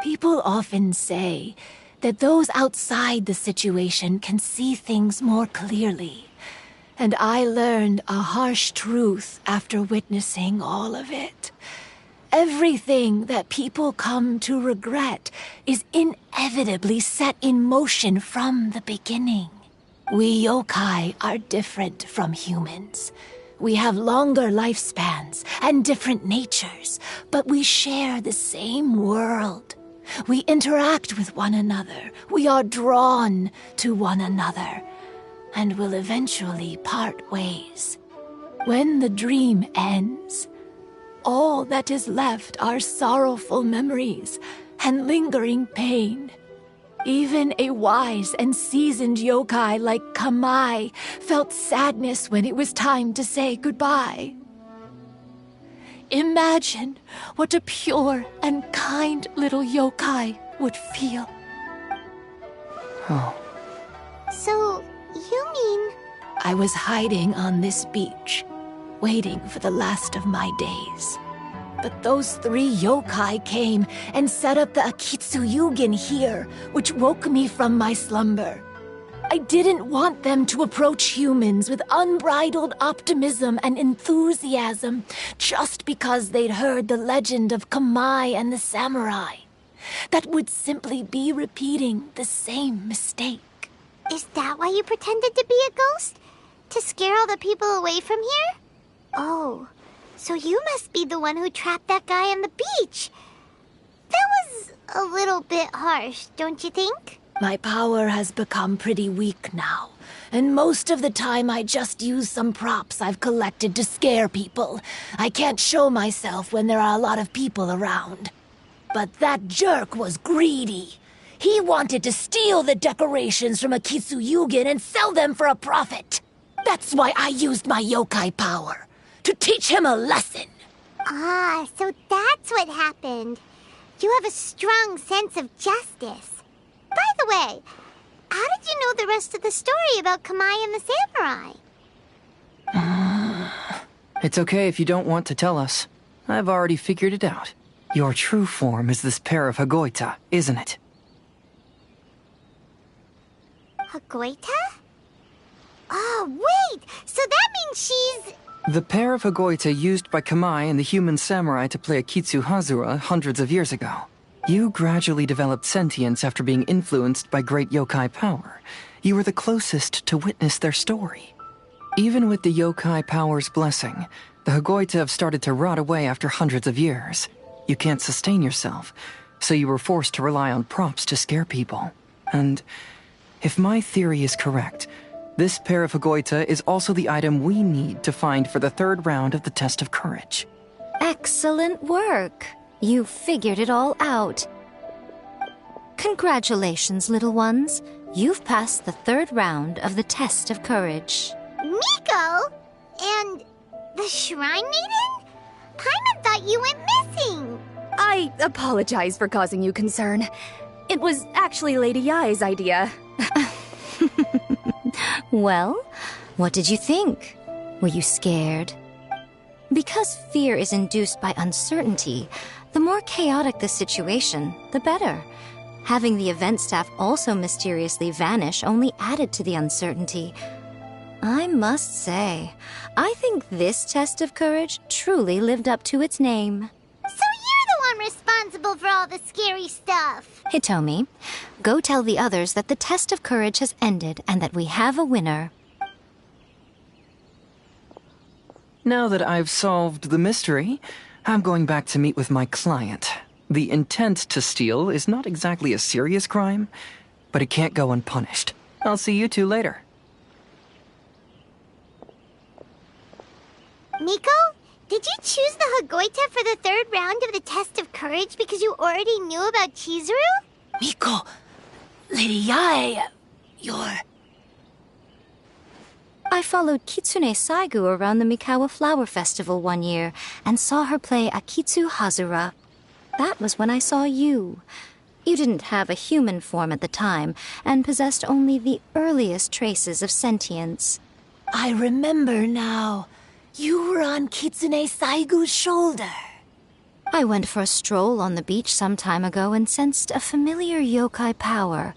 People often say that those outside the situation can see things more clearly. And I learned a harsh truth after witnessing all of it. Everything that people come to regret is inevitably set in motion from the beginning. We yokai are different from humans. We have longer lifespans and different natures, but we share the same world. We interact with one another. We are drawn to one another, and will eventually part ways. When the dream ends, all that is left are sorrowful memories and lingering pain. Even a wise and seasoned yokai like Kamai felt sadness when it was time to say goodbye. Imagine what a pure and kind little yokai would feel. Oh. So, you mean... I was hiding on this beach, waiting for the last of my days. But those 3 yokai came and set up the Akitsu Yugen here, which woke me from my slumber. I didn't want them to approach humans with unbridled optimism and enthusiasm just because they'd heard the legend of Kamai and the samurai. That would simply be repeating the same mistake. Is that why you pretended to be a ghost? To scare all the people away from here? Oh, so you must be the one who trapped that guy on the beach. That was a little bit harsh, don't you think? My power has become pretty weak now, and most of the time I just use some props I've collected to scare people. I can't show myself when there are a lot of people around. But that jerk was greedy. He wanted to steal the decorations from Akitsu Yugen and sell them for a profit. That's why I used my yokai power, to teach him a lesson. Ah, so that's what happened. You have a strong sense of justice. By the way, how did you know the rest of the story about Kamai and the samurai? It's okay if you don't want to tell us. I've already figured it out. Your true form is this pair of Hagoita, isn't it? Hagoita? Oh, wait! So that means she's... The pair of Hagoita used by Kamai and the human samurai to play Akitsu Hazura hundreds of years ago. You gradually developed sentience after being influenced by great yokai power. You were the closest to witness their story. Even with the yokai power's blessing, the Hagoita have started to rot away after hundreds of years. You can't sustain yourself, so you were forced to rely on props to scare people. And if my theory is correct, this pair of Hagoita is also the item we need to find for the third round of the test of courage. Excellent work. You figured it all out. Congratulations, little ones. You've passed the third round of the test of courage. Miko? And the Shrine Maiden? Paimon thought you went missing. I apologize for causing you concern. It was actually Lady Yai's idea. Well, what did you think? Were you scared? Because fear is induced by uncertainty, the more chaotic the situation, the better. Having the event staff also mysteriously vanish only added to the uncertainty. I must say, I think this test of courage truly lived up to its name. So you're the one responsible for all the scary stuff. Hitomi, go tell the others that the test of courage has ended and that we have a winner. Now that I've solved the mystery, I'm going back to meet with my client. The intent to steal is not exactly a serious crime, but it can't go unpunished. I'll see you two later. Miko, did you choose the Hagoita for the third round of the test of courage because you already knew about Chizuru? Miko, Lady Yai, you're... I followed Kitsune Saigu around the Mikawa Flower Festival one year and saw her play Akitsu Hazura. That was when I saw you. You didn't have a human form at the time and possessed only the earliest traces of sentience. I remember now. You were on Kitsune Saigu's shoulder. I went for a stroll on the beach some time ago and sensed a familiar yokai power.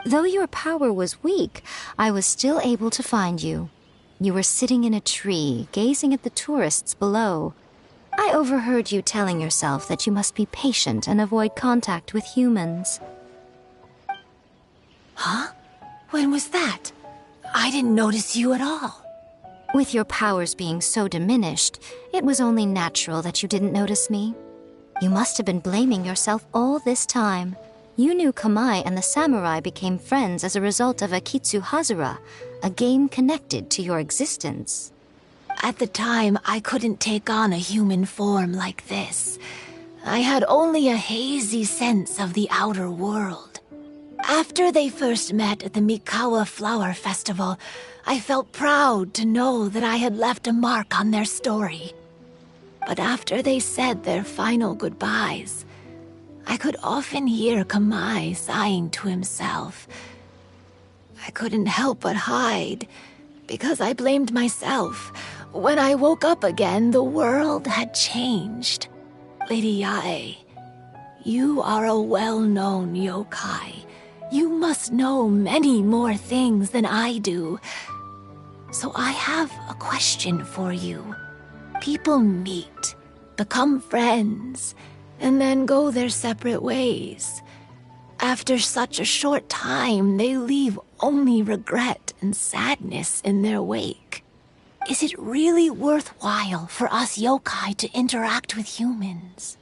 Though your power was weak, I was still able to find you. You were sitting in a tree, gazing at the tourists below. I overheard you telling yourself that you must be patient and avoid contact with humans. Huh? When was that? I didn't notice you at all. With your powers being so diminished, it was only natural that you didn't notice me. You must have been blaming yourself all this time. You knew Kamai and the samurai became friends as a result of Akitsu Hazura, a game connected to your existence. At the time, I couldn't take on a human form like this. I had only a hazy sense of the outer world. After they first met at the Mikawa Flower Festival, I felt proud to know that I had left a mark on their story. But after they said their final goodbyes, I could often hear Kamai sighing to himself. I couldn't help but hide, because I blamed myself. When I woke up again, the world had changed. Lady Yae, you are a well-known yokai. You must know many more things than I do. So I have a question for you. People meet, become friends, and then go their separate ways. After such a short time, they leave only regret and sadness in their wake. Is it really worthwhile for us yokai to interact with humans?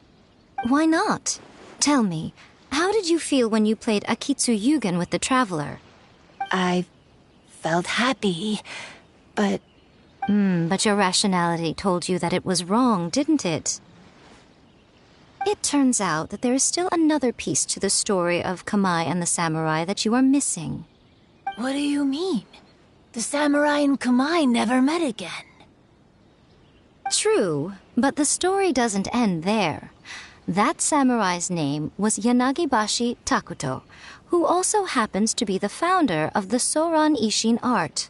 Why not? Tell me, how did you feel when you played Akitsu Yugen with the Traveler? I felt happy, but... But your rationality told you that it was wrong, didn't it? It turns out that there is still another piece to the story of Kamai and the samurai that you are missing. What do you mean? The samurai and Kamai never met again. True, but the story doesn't end there. That samurai's name was Yanagibashi Takuto, who also happens to be the founder of the Soran Ishin art.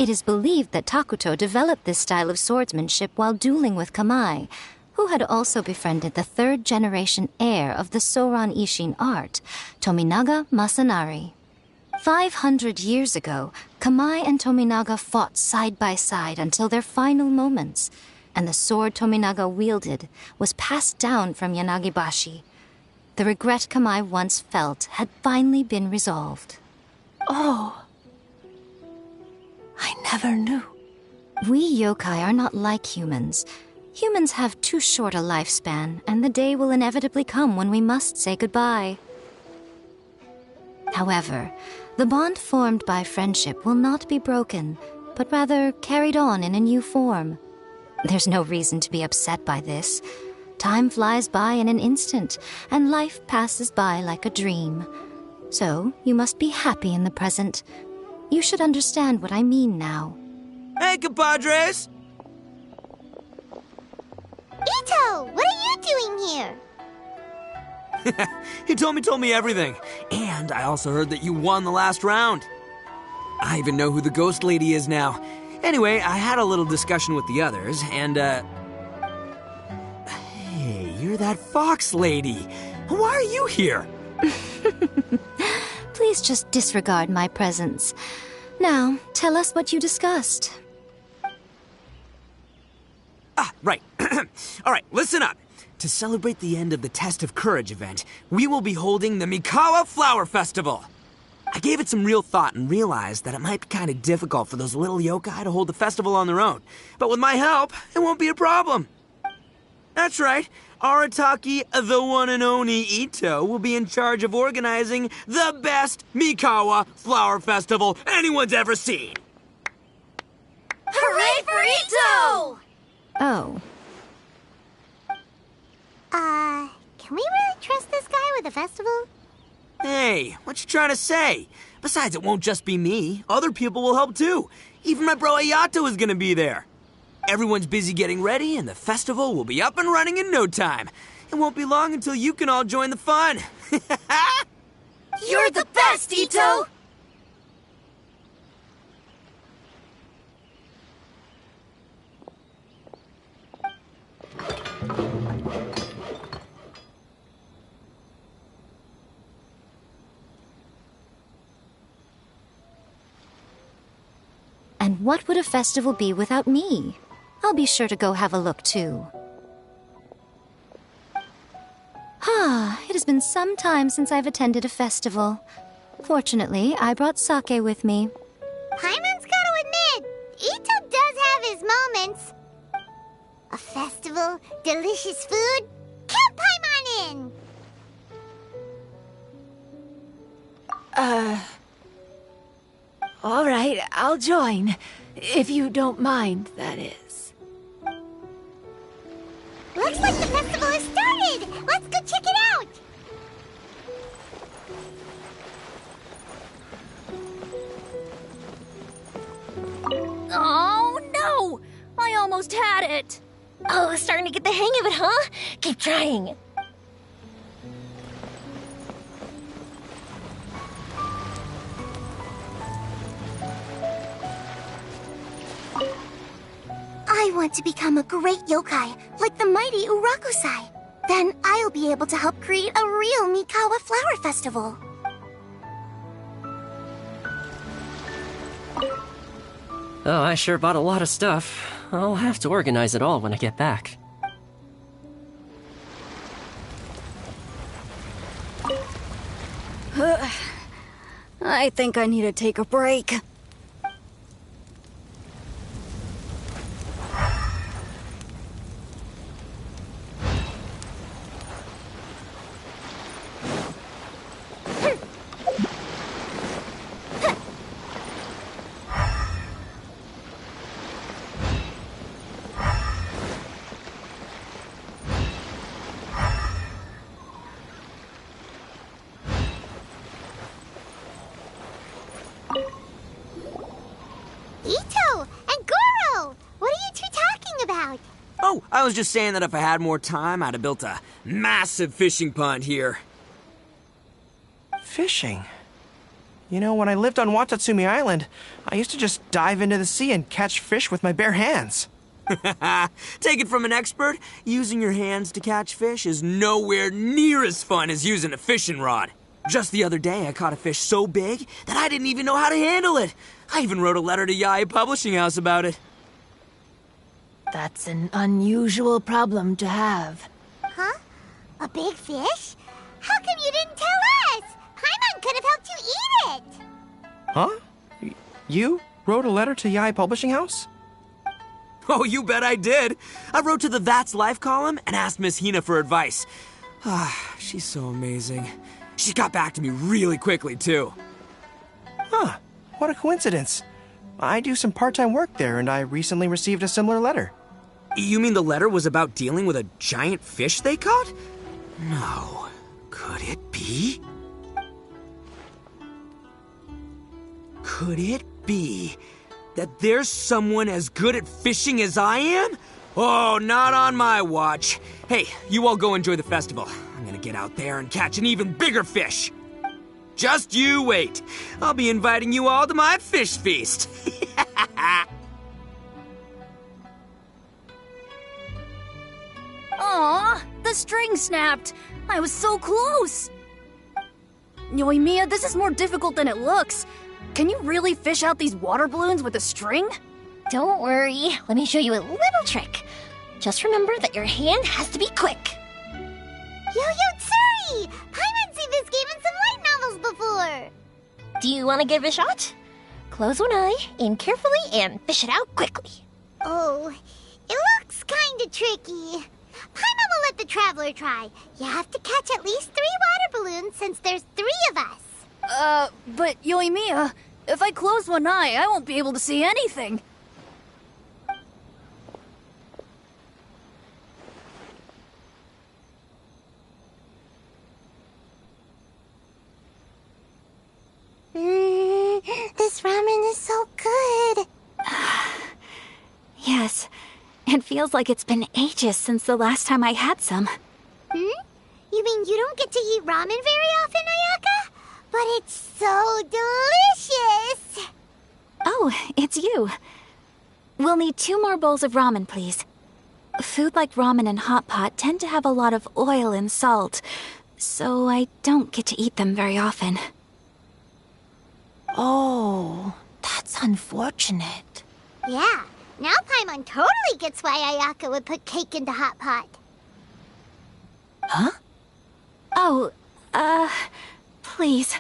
It is believed that Takuto developed this style of swordsmanship while dueling with Kamai, who had also befriended the third-generation heir of the Soran Ishin art, Tominaga Masanari. 500 years ago, Kamai and Tominaga fought side by side until their final moments, and the sword Tominaga wielded was passed down from Yanagibashi. The regret Kamai once felt had finally been resolved. Oh. I never knew. We yokai are not like humans. Humans have too short a lifespan, and the day will inevitably come when we must say goodbye. However, the bond formed by friendship will not be broken, but rather carried on in a new form. There's no reason to be upset by this. Time flies by in an instant, and life passes by like a dream. So, you must be happy in the present. You should understand what I mean now. Hey, compadres! Ito, what are you doing here? Hitomi told me everything. And I also heard that you won the last round. I even know who the ghost lady is now. Anyway, I had a little discussion with the others, and, Hey, you're that fox lady. Why are you here? Please just disregard my presence. Now, tell us what you discussed. Right. All right, listen up. To celebrate the end of the Test of Courage event, we will be holding the Mikawa Flower Festival. I gave it some real thought and realized that it might be kind of difficult for those little yokai to hold the festival on their own. But with my help, it won't be a problem. That's right. Arataki, the one and only Ito, will be in charge of organizing the best Mikawa Flower Festival anyone's ever seen. Hooray for Ito! Oh. Can we really trust this guy with the festival? Hey, what you trying to say? Besides, it won't just be me. Other people will help too. Even my bro Ayato is gonna be there. Everyone's busy getting ready, and the festival will be up and running in no time. It won't be long until you can all join the fun. You're the best, Ito! And what would a festival be without me? I'll be sure to go have a look, too. It has been some time since I've attended a festival. Fortunately, I brought sake with me. Paimon's gotta admit, Ito does have his moments. A festival, delicious food, count Paimon in! All right, I'll join. If you don't mind, that is. Looks like the festival has started! Let's go check it out! Oh, no! I almost had it! Oh, starting to get the hang of it, huh? Keep trying. I want to become a great yokai, like the mighty Urakusai. Then I'll be able to help create a real Mikawa Flower Festival. Oh, I sure bought a lot of stuff. I'll have to organize it all when I get back. I think I need to take a break. Oh, I was just saying that if I had more time, I'd have built a massive fishing pond here. Fishing? You know, when I lived on Watatsumi Island, I used to just dive into the sea and catch fish with my bare hands. Take it from an expert, using your hands to catch fish is nowhere near as fun as using a fishing rod. Just the other day, I caught a fish so big that I didn't even know how to handle it. I even wrote a letter to Yae Publishing House about it. That's an unusual problem to have. Huh? A big fish? How come you didn't tell us? Paimon could have helped you eat it. Huh? You wrote a letter to Yae Publishing House? Oh, you bet I did. I wrote to the That's Life column and asked Miss Hina for advice. She's so amazing. She got back to me really quickly, too. Huh. What a coincidence. I do some part-time work there, and I recently received a similar letter. You mean the letter was about dealing with a giant fish they caught? No. Could it be? Could it be that there's someone as good at fishing as I am? Oh, not on my watch. Hey, you all go enjoy the festival. I'm gonna get out there and catch an even bigger fish. Just you wait. I'll be inviting you all to my fish feast. Aw, the string snapped. I was so close. Yoimiya, this is more difficult than it looks. Can you really fish out these water balloons with a string? Don't worry. Let me show you a little trick. Just remember that your hand has to be quick. Yo-Yo Tsuri! Paimon's seen this game in some light novels before. Do you want to give it a shot? Close one eye, aim carefully, and fish it out quickly. Oh, it looks kinda tricky. Paimon will let the traveler try. You have to catch at least 3 water balloons since there's 3 of us. But Yoimiya, if I close one eye, I won't be able to see anything. This ramen is so good. Yes, it feels like it's been ages since the last time I had some. You mean you don't get to eat ramen very often, Ayaka? But it's so delicious! Oh, it's you. We'll need 2 more bowls of ramen, please. Food like ramen and hot pot tend to have a lot of oil and salt, so I don't get to eat them very often. Oh, that's unfortunate. Yeah, now Paimon totally gets why Ayaka would put cake into hot pot. Huh? Oh, please,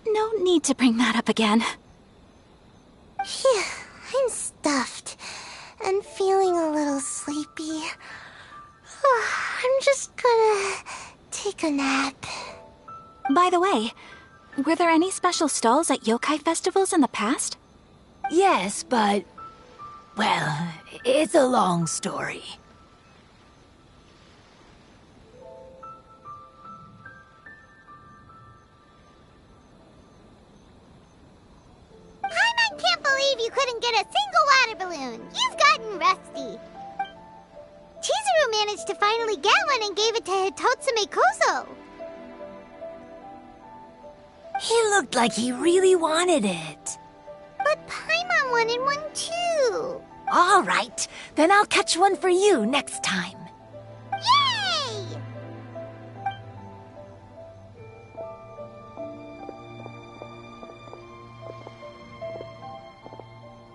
no need to bring that up again. Phew, I'm stuffed and feeling a little sleepy. I'm just gonna take a nap. By the way, were there any special stalls at yokai festivals in the past? Yes, but... well, it's a long story. Paimon can't believe you couldn't get a single water balloon. You've gotten rusty. Chizuru managed to finally get one and gave it to Hitotsume Kozo. He looked like he really wanted it. But Paimon wanted one too. All right, then I'll catch one for you next time. Yay!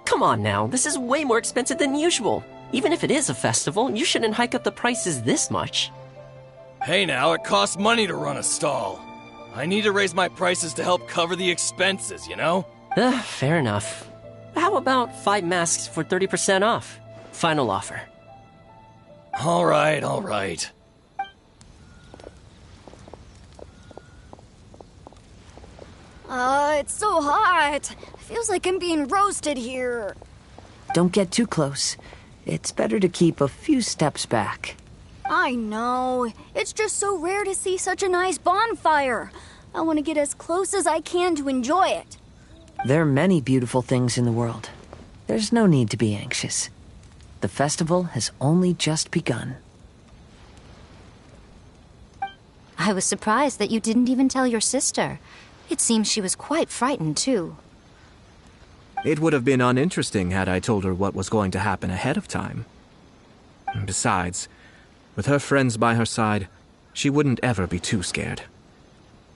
Come on now, this is way more expensive than usual. Even if it is a festival, you shouldn't hike up the prices this much. Hey now, it costs money to run a stall. I need to raise my prices to help cover the expenses, you know? Fair enough. How about 5 masks for 30% off? Final offer. All right. It's so hot. Feels like I'm being roasted here. Don't get too close. It's better to keep a few steps back. I know. It's just so rare to see such a nice bonfire. I want to get as close as I can to enjoy it. There are many beautiful things in the world. There's no need to be anxious. The festival has only just begun. I was surprised that you didn't even tell your sister. It seems she was quite frightened, too. It would have been uninteresting had I told her what was going to happen ahead of time. Besides, with her friends by her side, she wouldn't ever be too scared.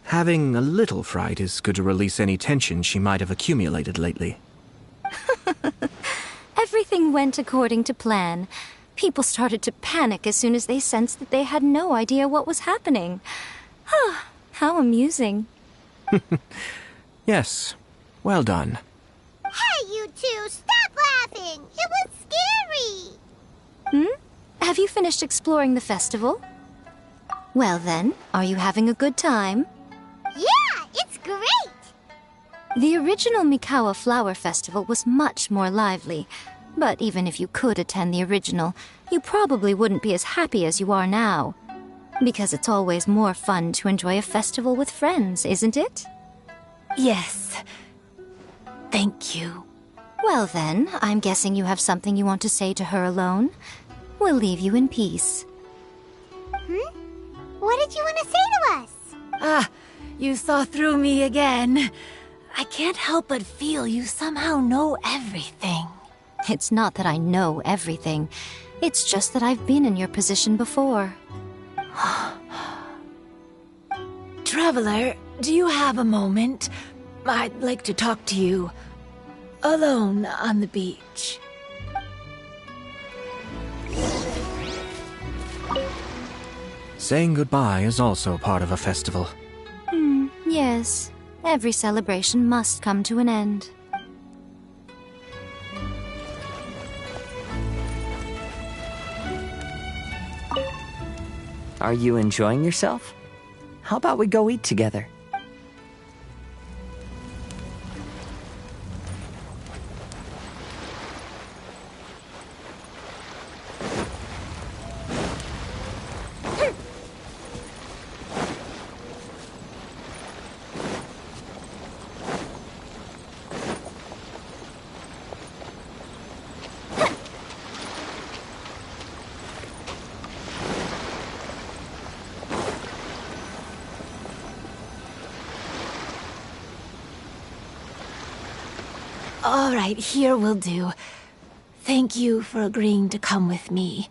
Having a little fright is good to release any tension she might have accumulated lately. Everything went according to plan. People started to panic as soon as they sensed that they had no idea what was happening. How amusing. Yes, well done. Hey, you two, stop laughing! It was scary! Have you finished exploring the festival? Well then, are you having a good time? Yeah, it's great! The original Mikawa Flower Festival was much more lively, but even if you could attend the original, you probably wouldn't be as happy as you are now. Because it's always more fun to enjoy a festival with friends, isn't it? Yes. Thank you. Well then, I'm guessing you have something you want to say to her alone. We'll leave you in peace. What did you want to say to us? You saw through me again. I can't help but feel you somehow know everything. It's not that I know everything. It's just that I've been in your position before. Traveler, do you have a moment? I'd like to talk to you. Alone on the beach. Saying goodbye is also part of a festival. Yes. Every celebration must come to an end. Are you enjoying yourself? How about we go eat together? All right, here will do. Thank you for agreeing to come with me.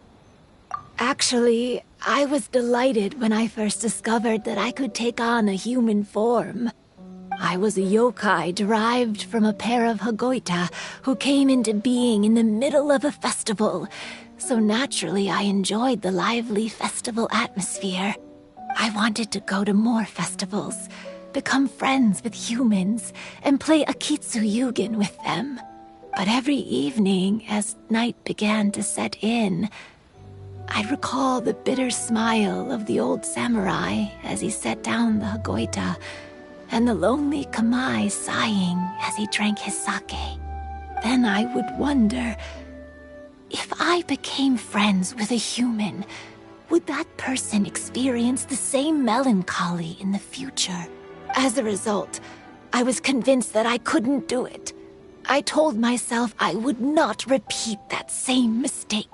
Actually, I was delighted when I first discovered that I could take on a human form. I was a yokai derived from a pair of Hagoita who came into being in the middle of a festival. So naturally, I enjoyed the lively festival atmosphere. I wanted to go to more festivals, become friends with humans, and play Akitsu Yugen with them. But every evening, as night began to set in, I'd recall the bitter smile of the old samurai as he set down the Hagoita, and the lonely Kamai sighing as he drank his sake. Then I would wonder, if I became friends with a human, would that person experience the same melancholy in the future? As a result, I was convinced that I couldn't do it. I told myself I would not repeat that same mistake.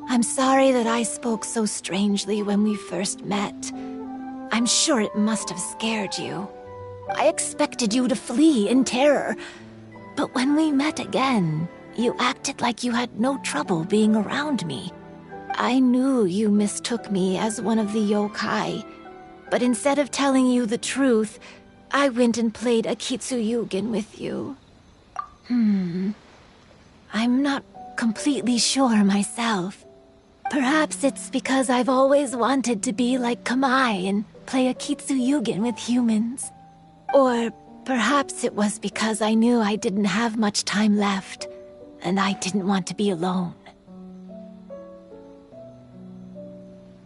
I'm sorry that I spoke so strangely when we first met. I'm sure it must have scared you. I expected you to flee in terror. But when we met again, you acted like you had no trouble being around me. I knew you mistook me as one of the yokai. But instead of telling you the truth, I went and played Akitsu Yugen with you. I'm not completely sure myself. Perhaps it's because I've always wanted to be like Kamai and play Akitsu Yugen with humans. Or perhaps it was because I knew I didn't have much time left, and I didn't want to be alone.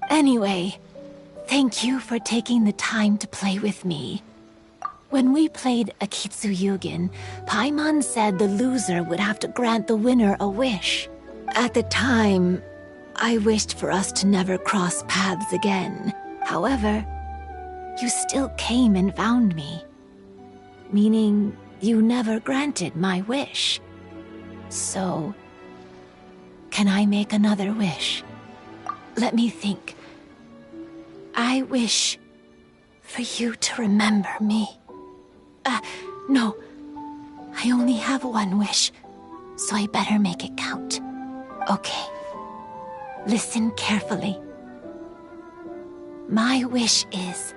Anyway, thank you for taking the time to play with me. When we played Akitsu Yugen, Paimon said the loser would have to grant the winner a wish. At the time, I wished for us to never cross paths again. However, you still came and found me. Meaning, you never granted my wish. So, Can I make another wish? Let me think. I wish for you to remember me. No. I only have one wish, so I better make it count. Okay. Listen carefully. My wish is...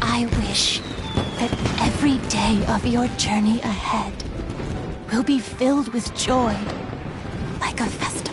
I wish that every day of your journey ahead will be filled with joy, like a festival.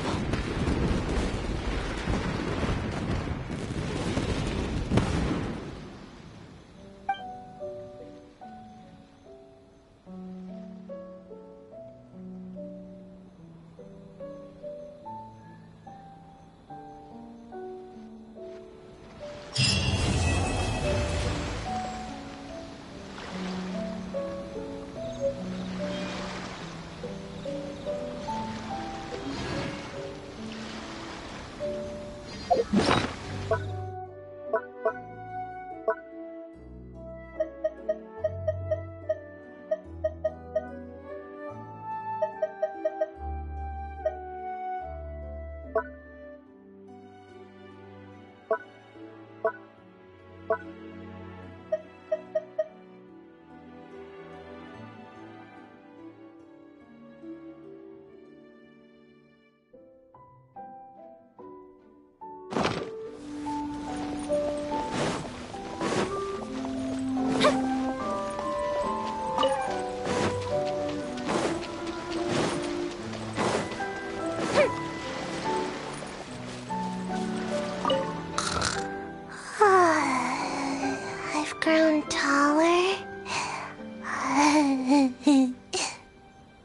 I've grown taller.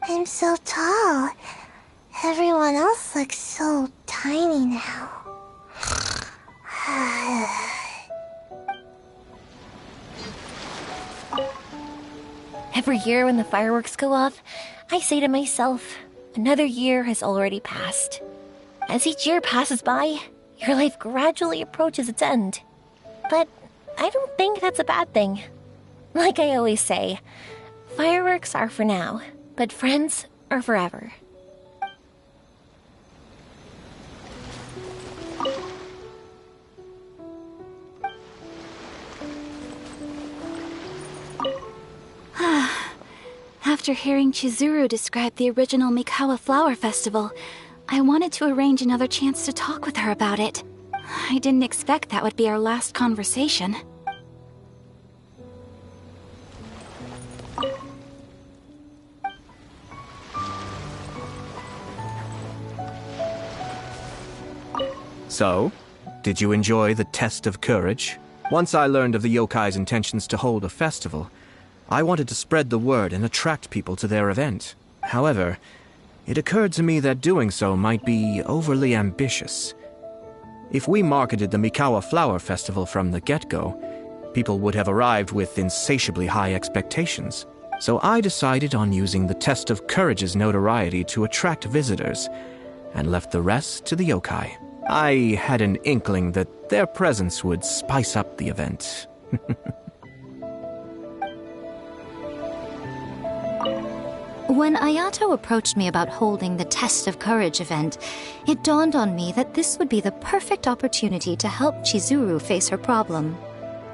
I'm so tall. Everyone else looks so tiny now. Every year when the fireworks go off, I say to myself, another year has already passed. As each year passes by, your life gradually approaches its end. But I don't think that's a bad thing. Like I always say, fireworks are for now, but friends are forever. After hearing Chizuru describe the original Mikawa Flower Festival, I wanted to arrange another chance to talk with her about it. I didn't expect that would be our last conversation. So, did you enjoy the test of courage? Once I learned of the yokai's intentions to hold a festival, I wanted to spread the word and attract people to their event. However, it occurred to me that doing so might be overly ambitious. If we marketed the Mikawa Flower Festival from the get-go, people would have arrived with insatiably high expectations. So I decided on using the test of courage's notoriety to attract visitors, and left the rest to the yokai. I had an inkling that their presence would spice up the event. When Ayato approached me about holding the Test of Courage event, it dawned on me that this would be the perfect opportunity to help Chizuru face her problem.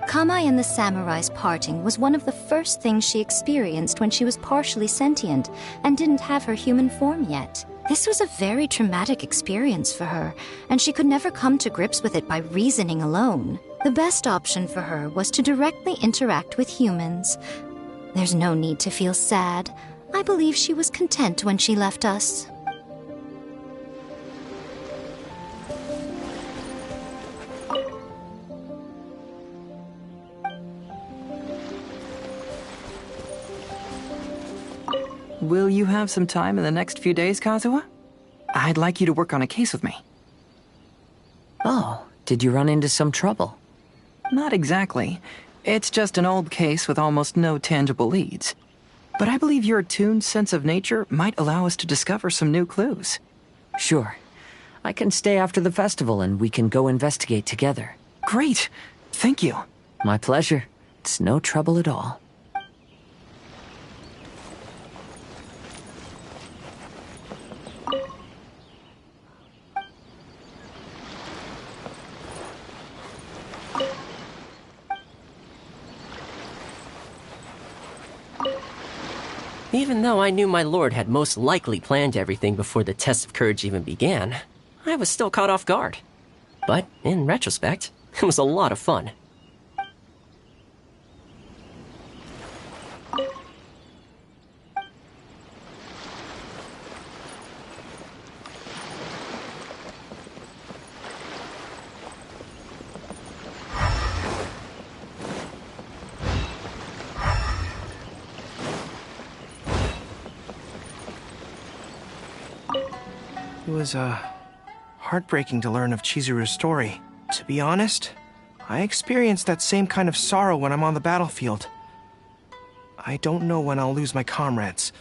Kamai and the samurai's parting was one of the first things she experienced when she was partially sentient and didn't have her human form yet. This was a very traumatic experience for her, and she could never come to grips with it by reasoning alone. The best option for her was to directly interact with humans. There's no need to feel sad. I believe she was content when she left us. Will you have some time in the next few days, Kazuha? I'd like you to work on a case with me. Oh, did you run into some trouble? Not exactly. It's just an old case with almost no tangible leads. But I believe your attuned sense of nature might allow us to discover some new clues. Sure. I can stay after the festival and we can go investigate together. Great. Thank you. My pleasure. It's no trouble at all. Even though I knew my lord had most likely planned everything before the test of courage even began, I was still caught off guard. But in retrospect, it was a lot of fun. It was, heartbreaking to learn of Chizuru's story. To be honest, I experienced that same kind of sorrow when I'm on the battlefield. I don't know when I'll lose my comrades,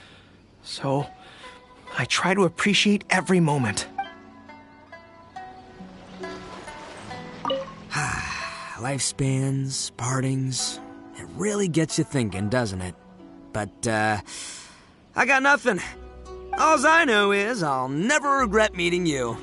so I try to appreciate every moment. Lifespans, partings, it really gets you thinking, doesn't it? But, I got nothing. Alls I know is I'll never regret meeting you.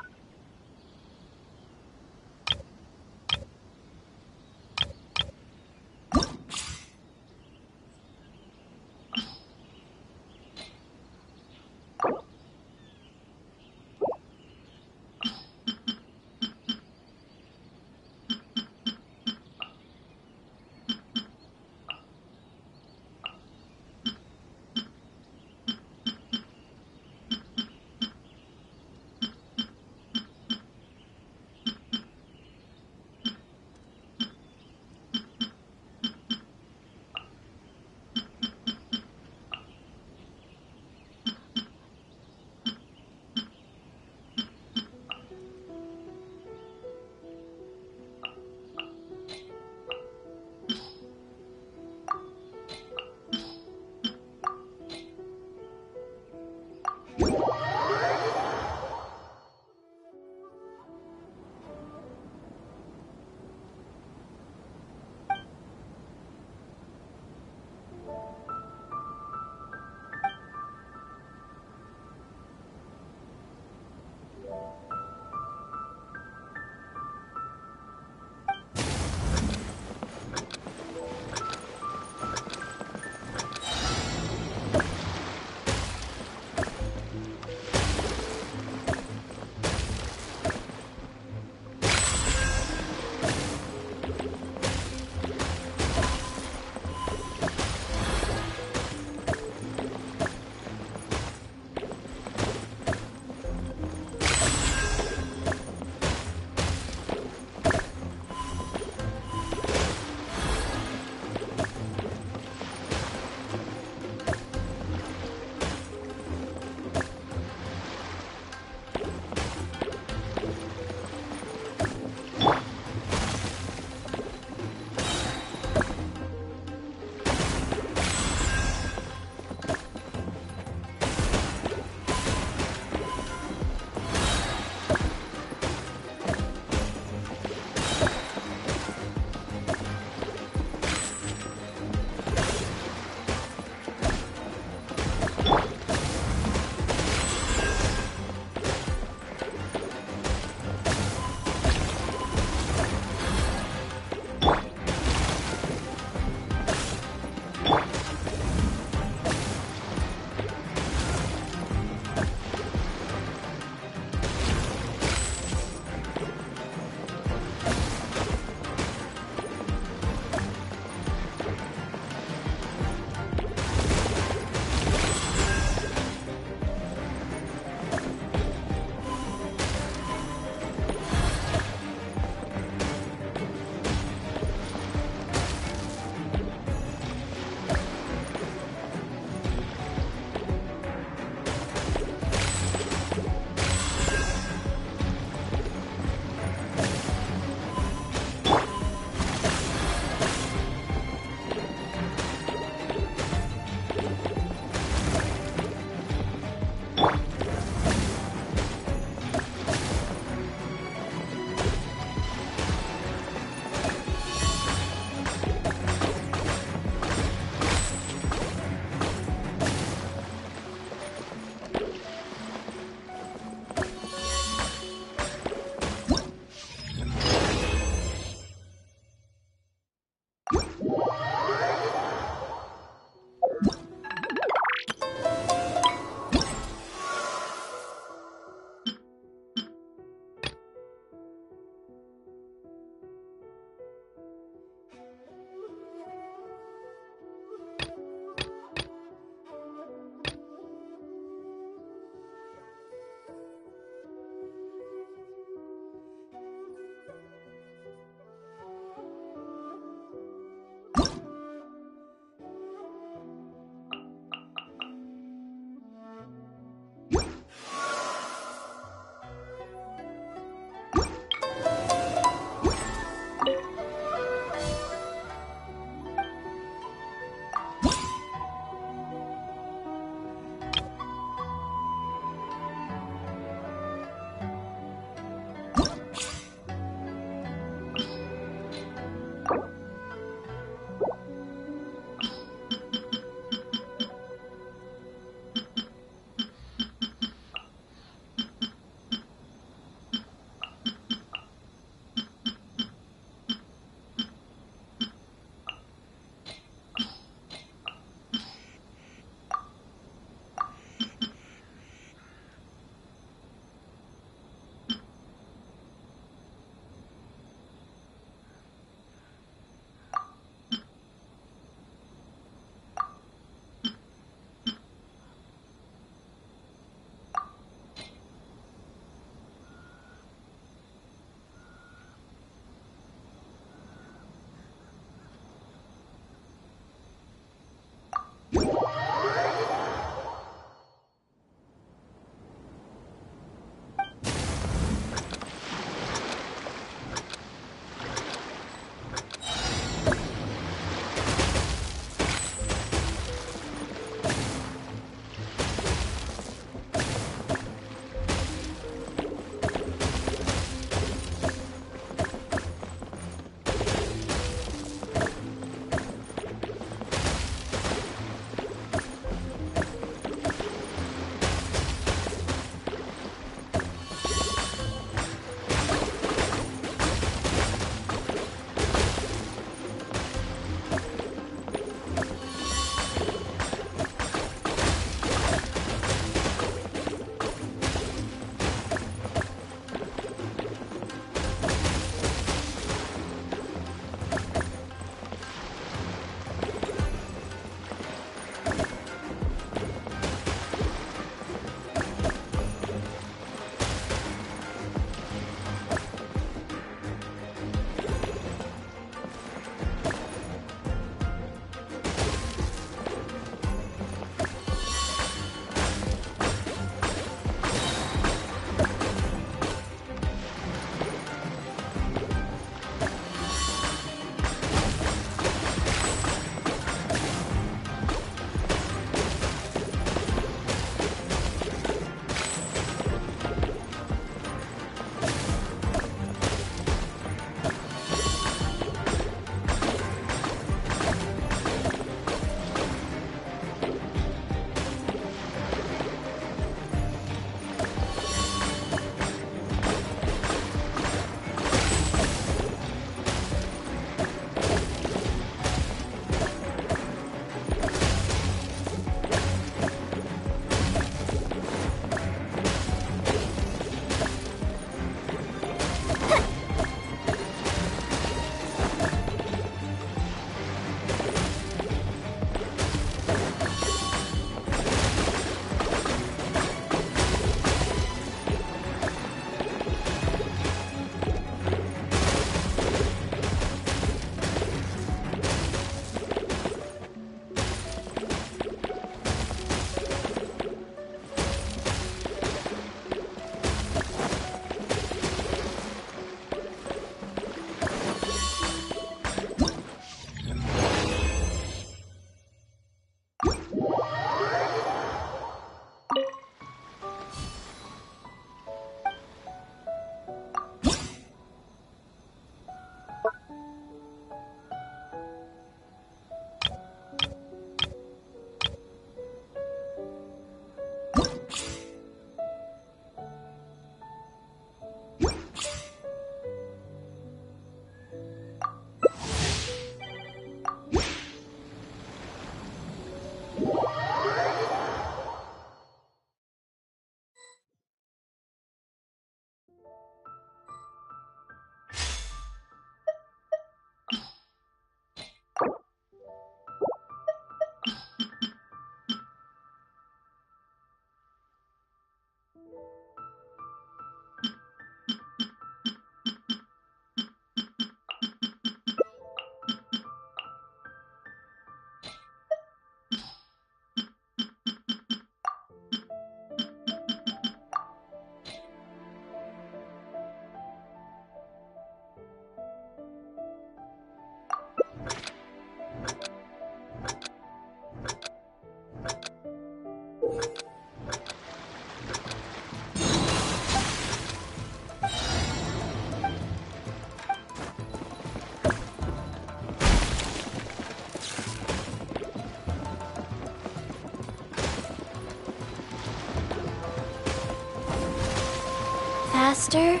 Faster?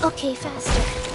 Okay, faster.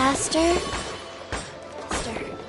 Faster? Faster.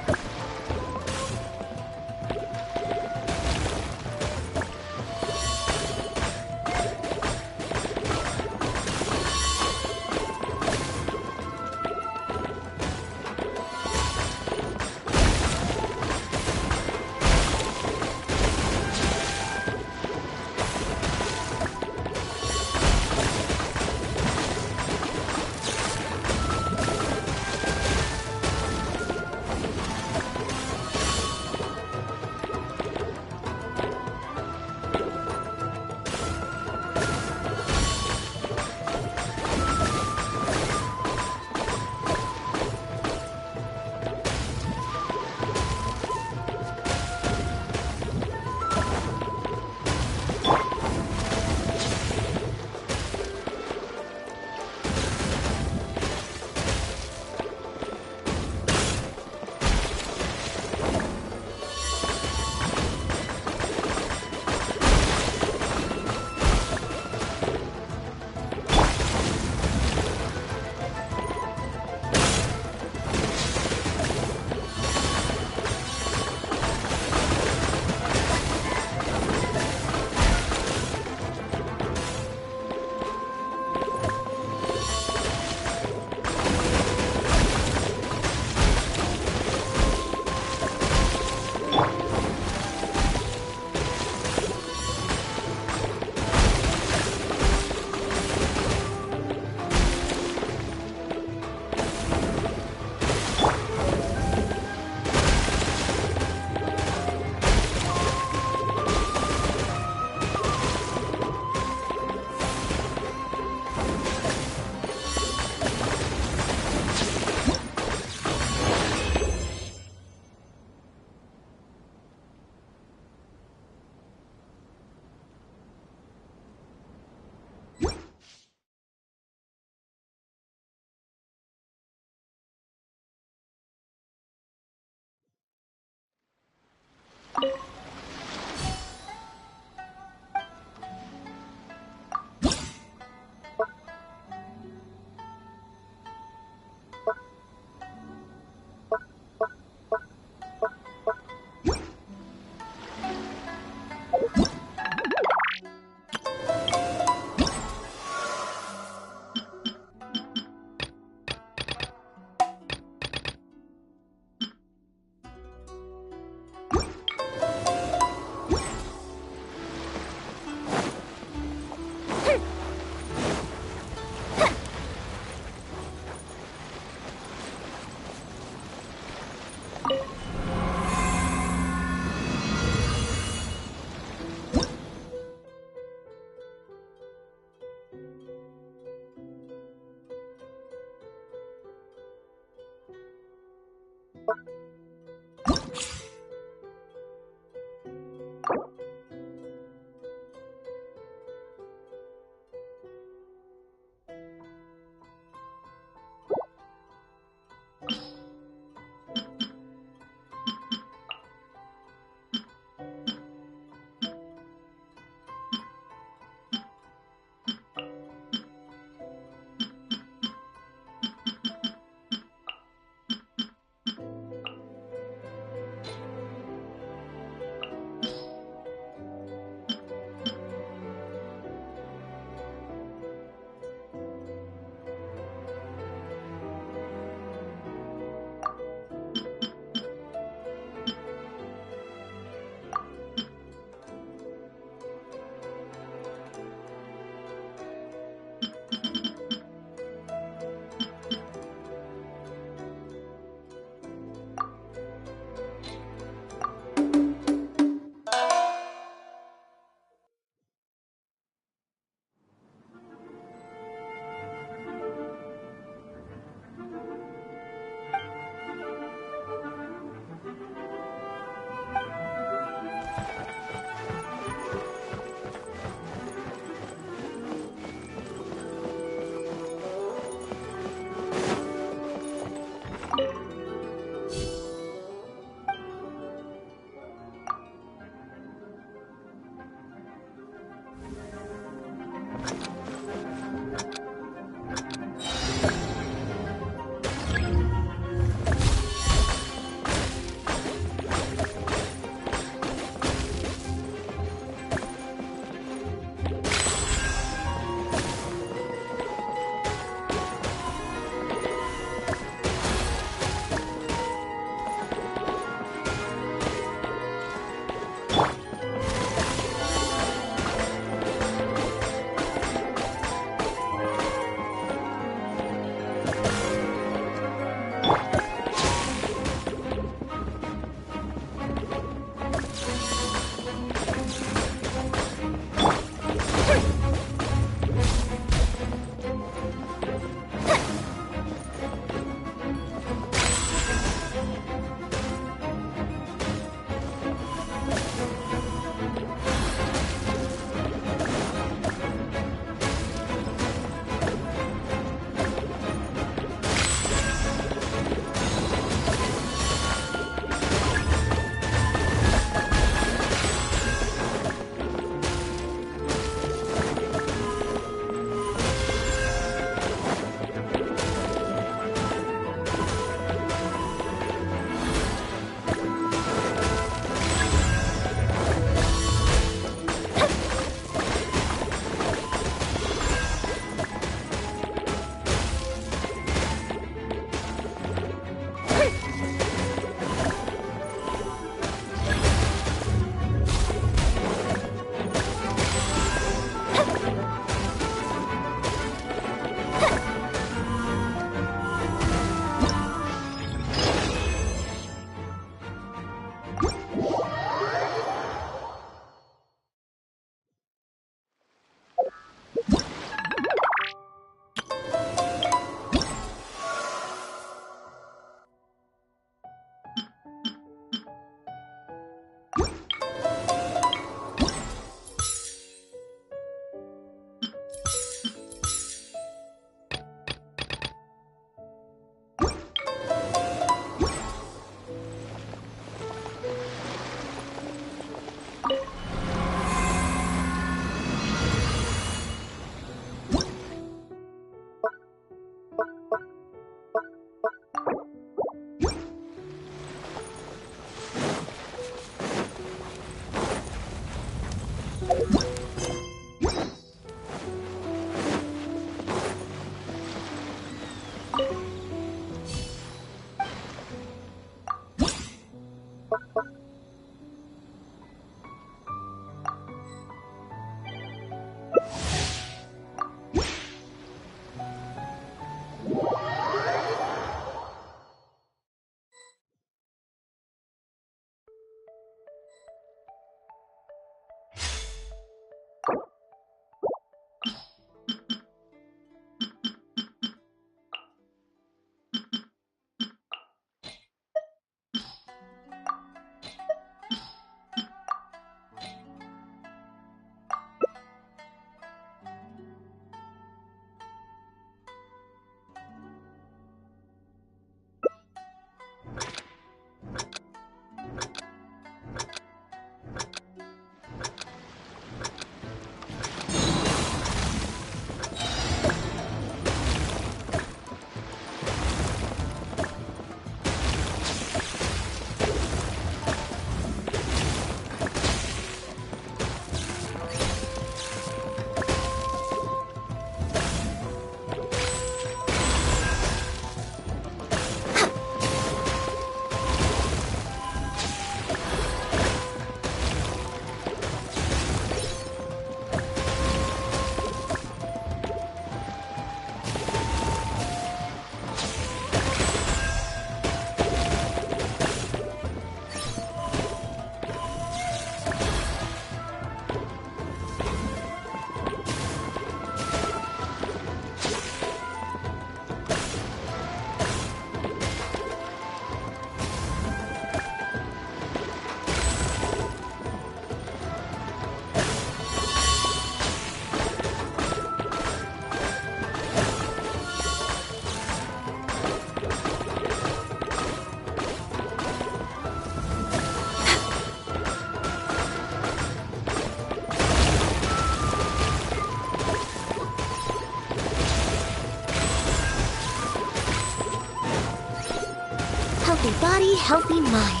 Healthy body, healthy mind.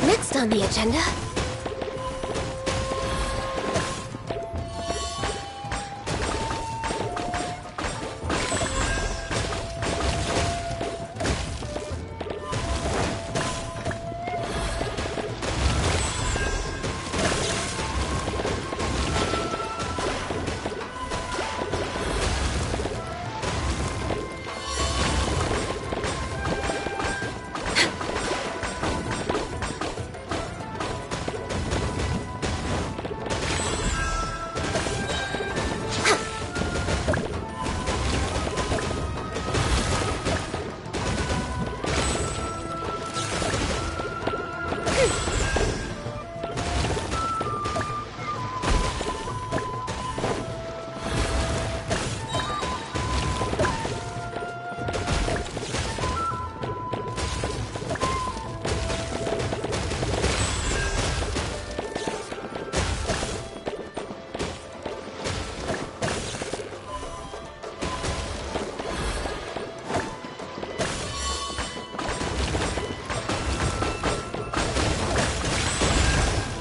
Next on the agenda...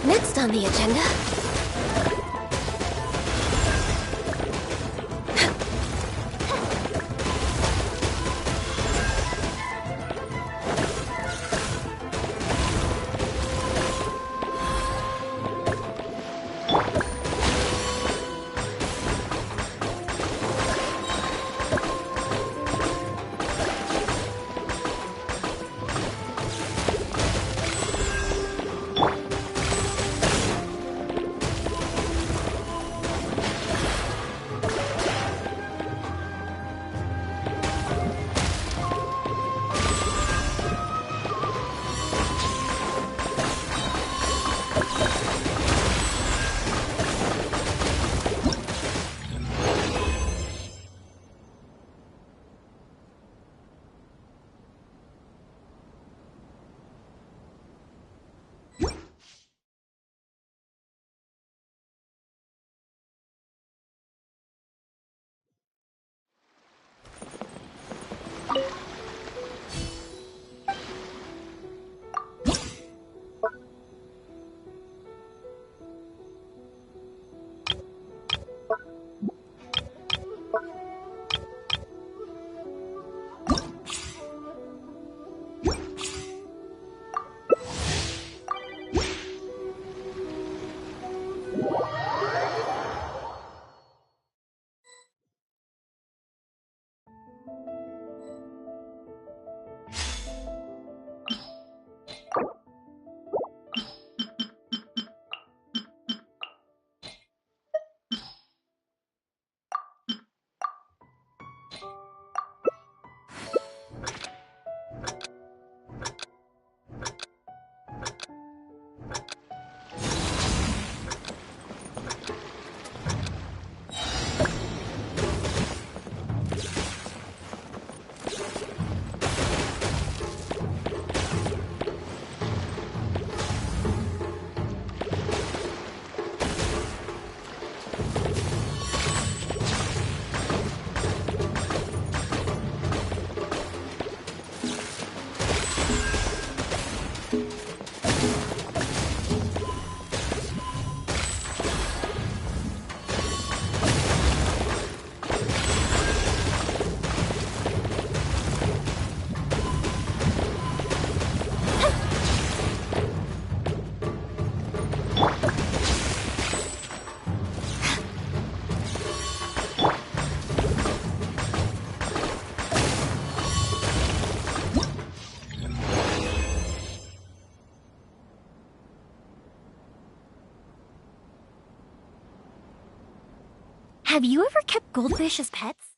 Next on the agenda... Have you ever kept goldfish as pets?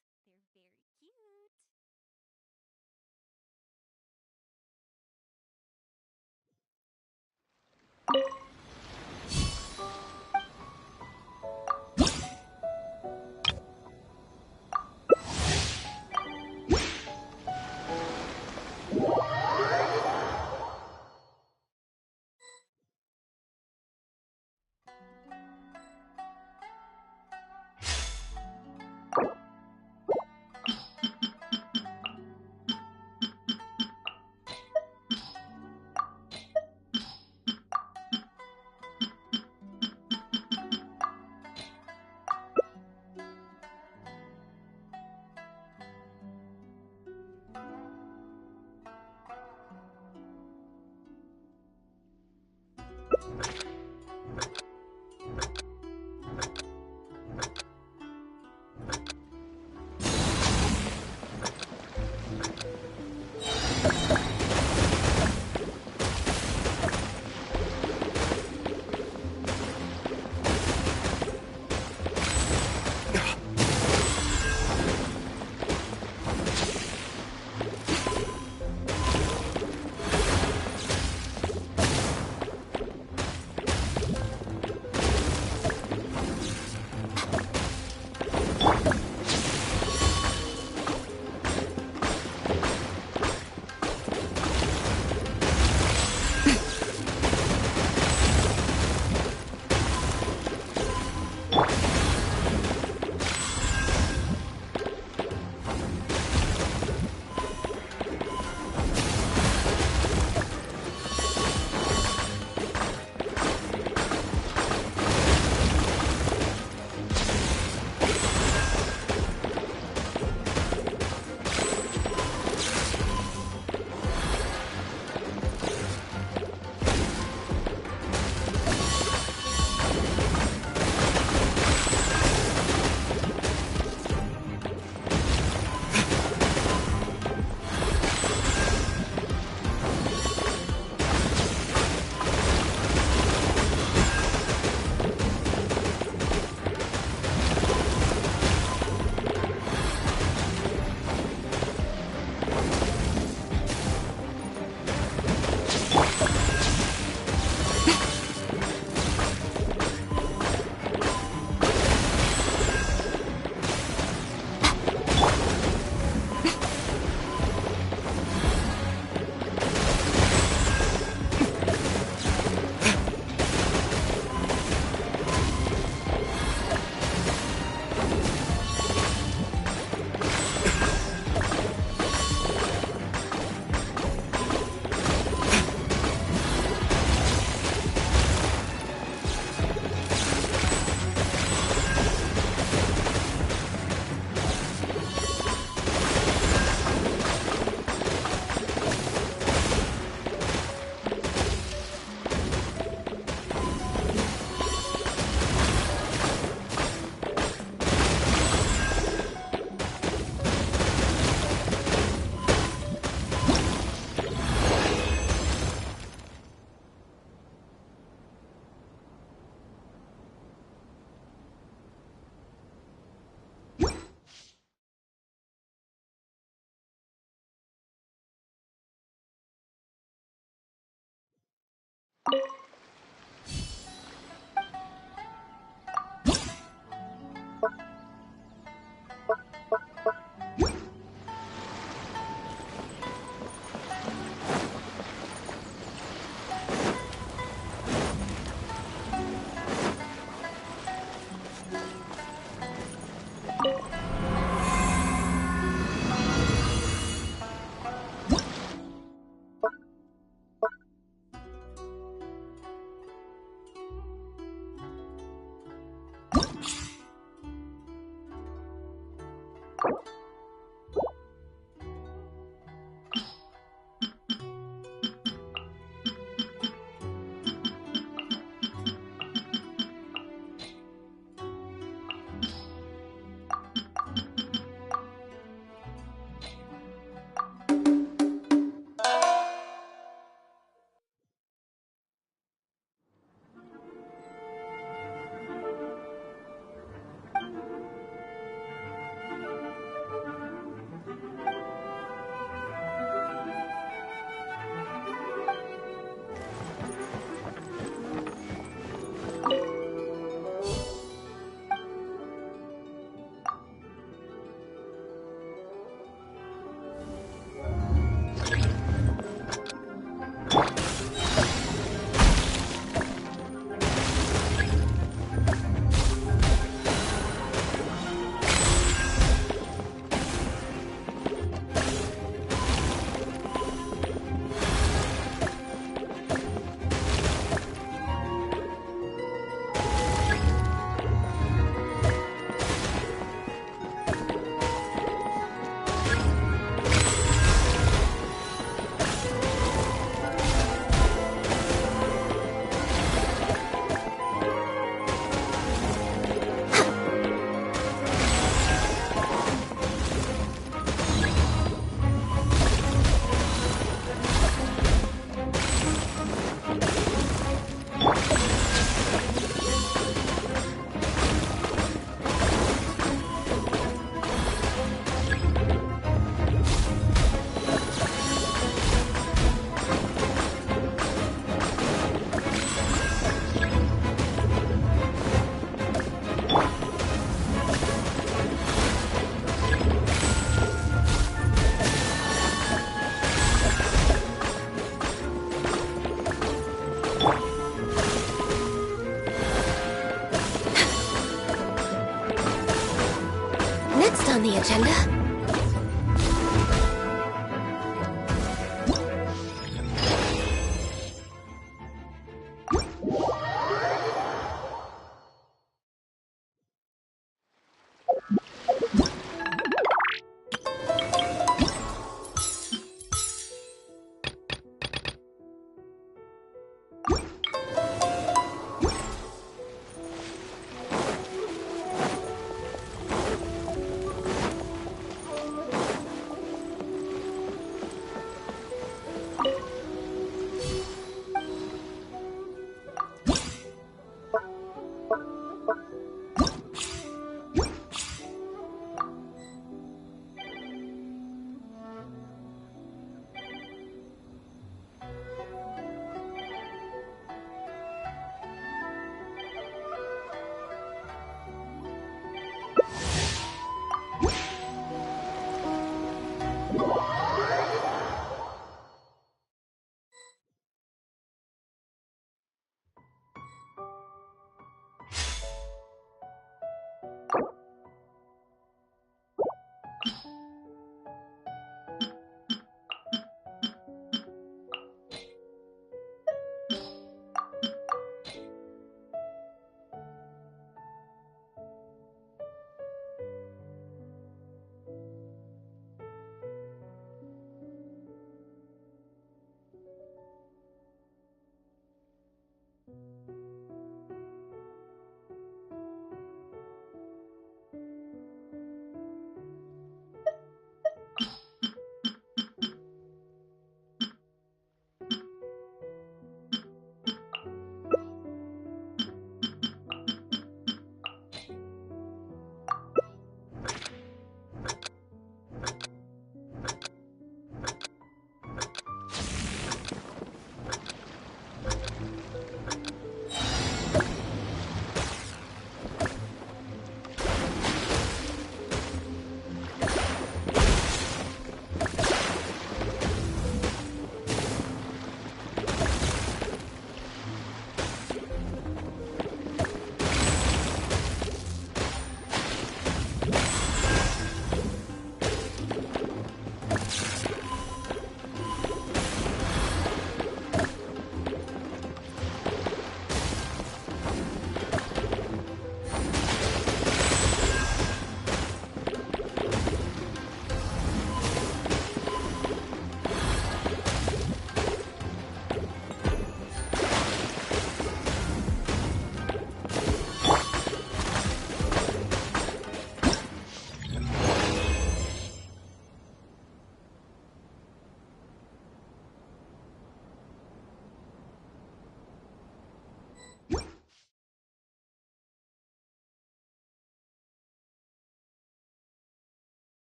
on the agenda?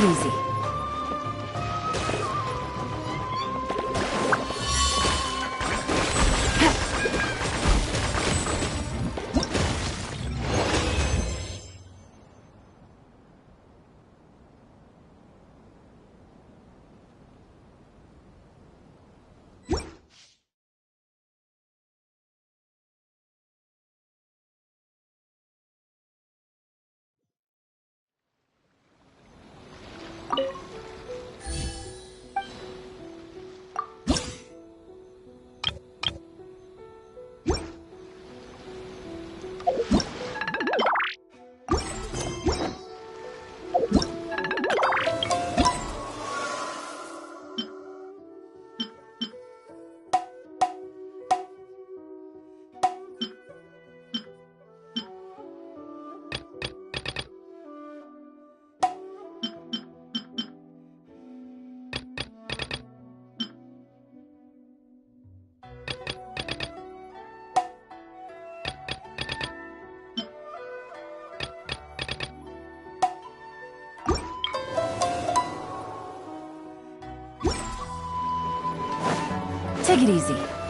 it easy. Take it easy.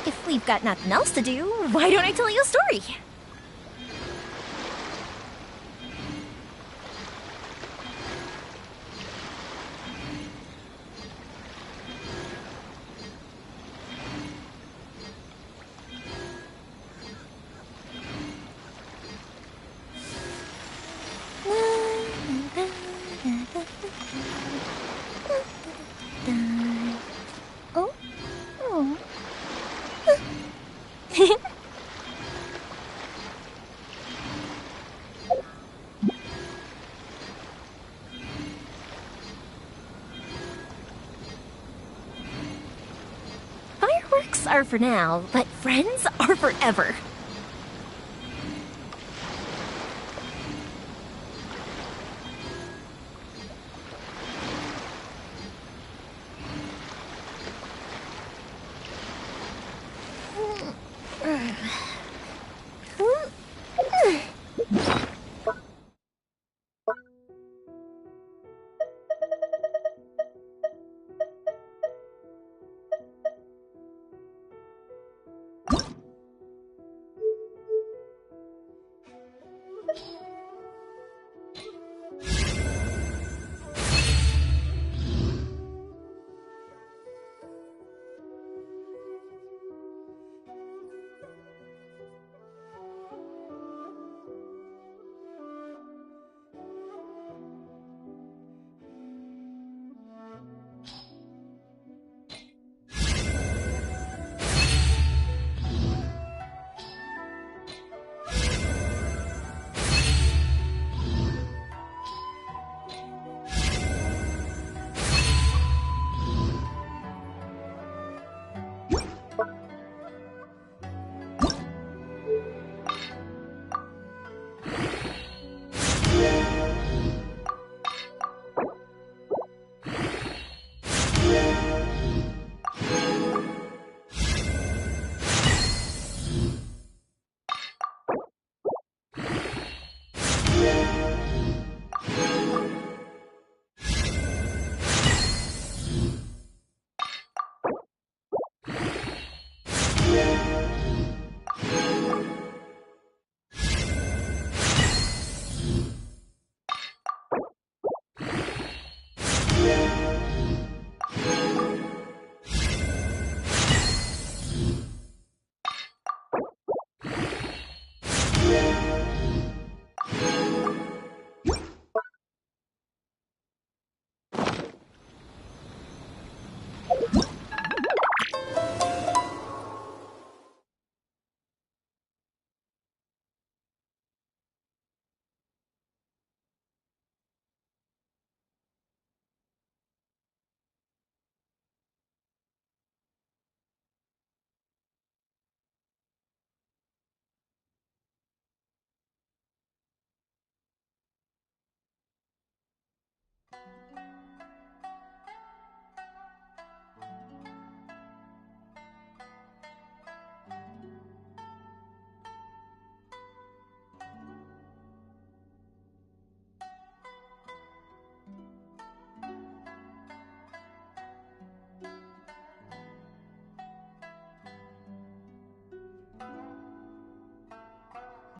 If we've got nothing else to do, why don't I tell you a story? are for now, but friends are forever.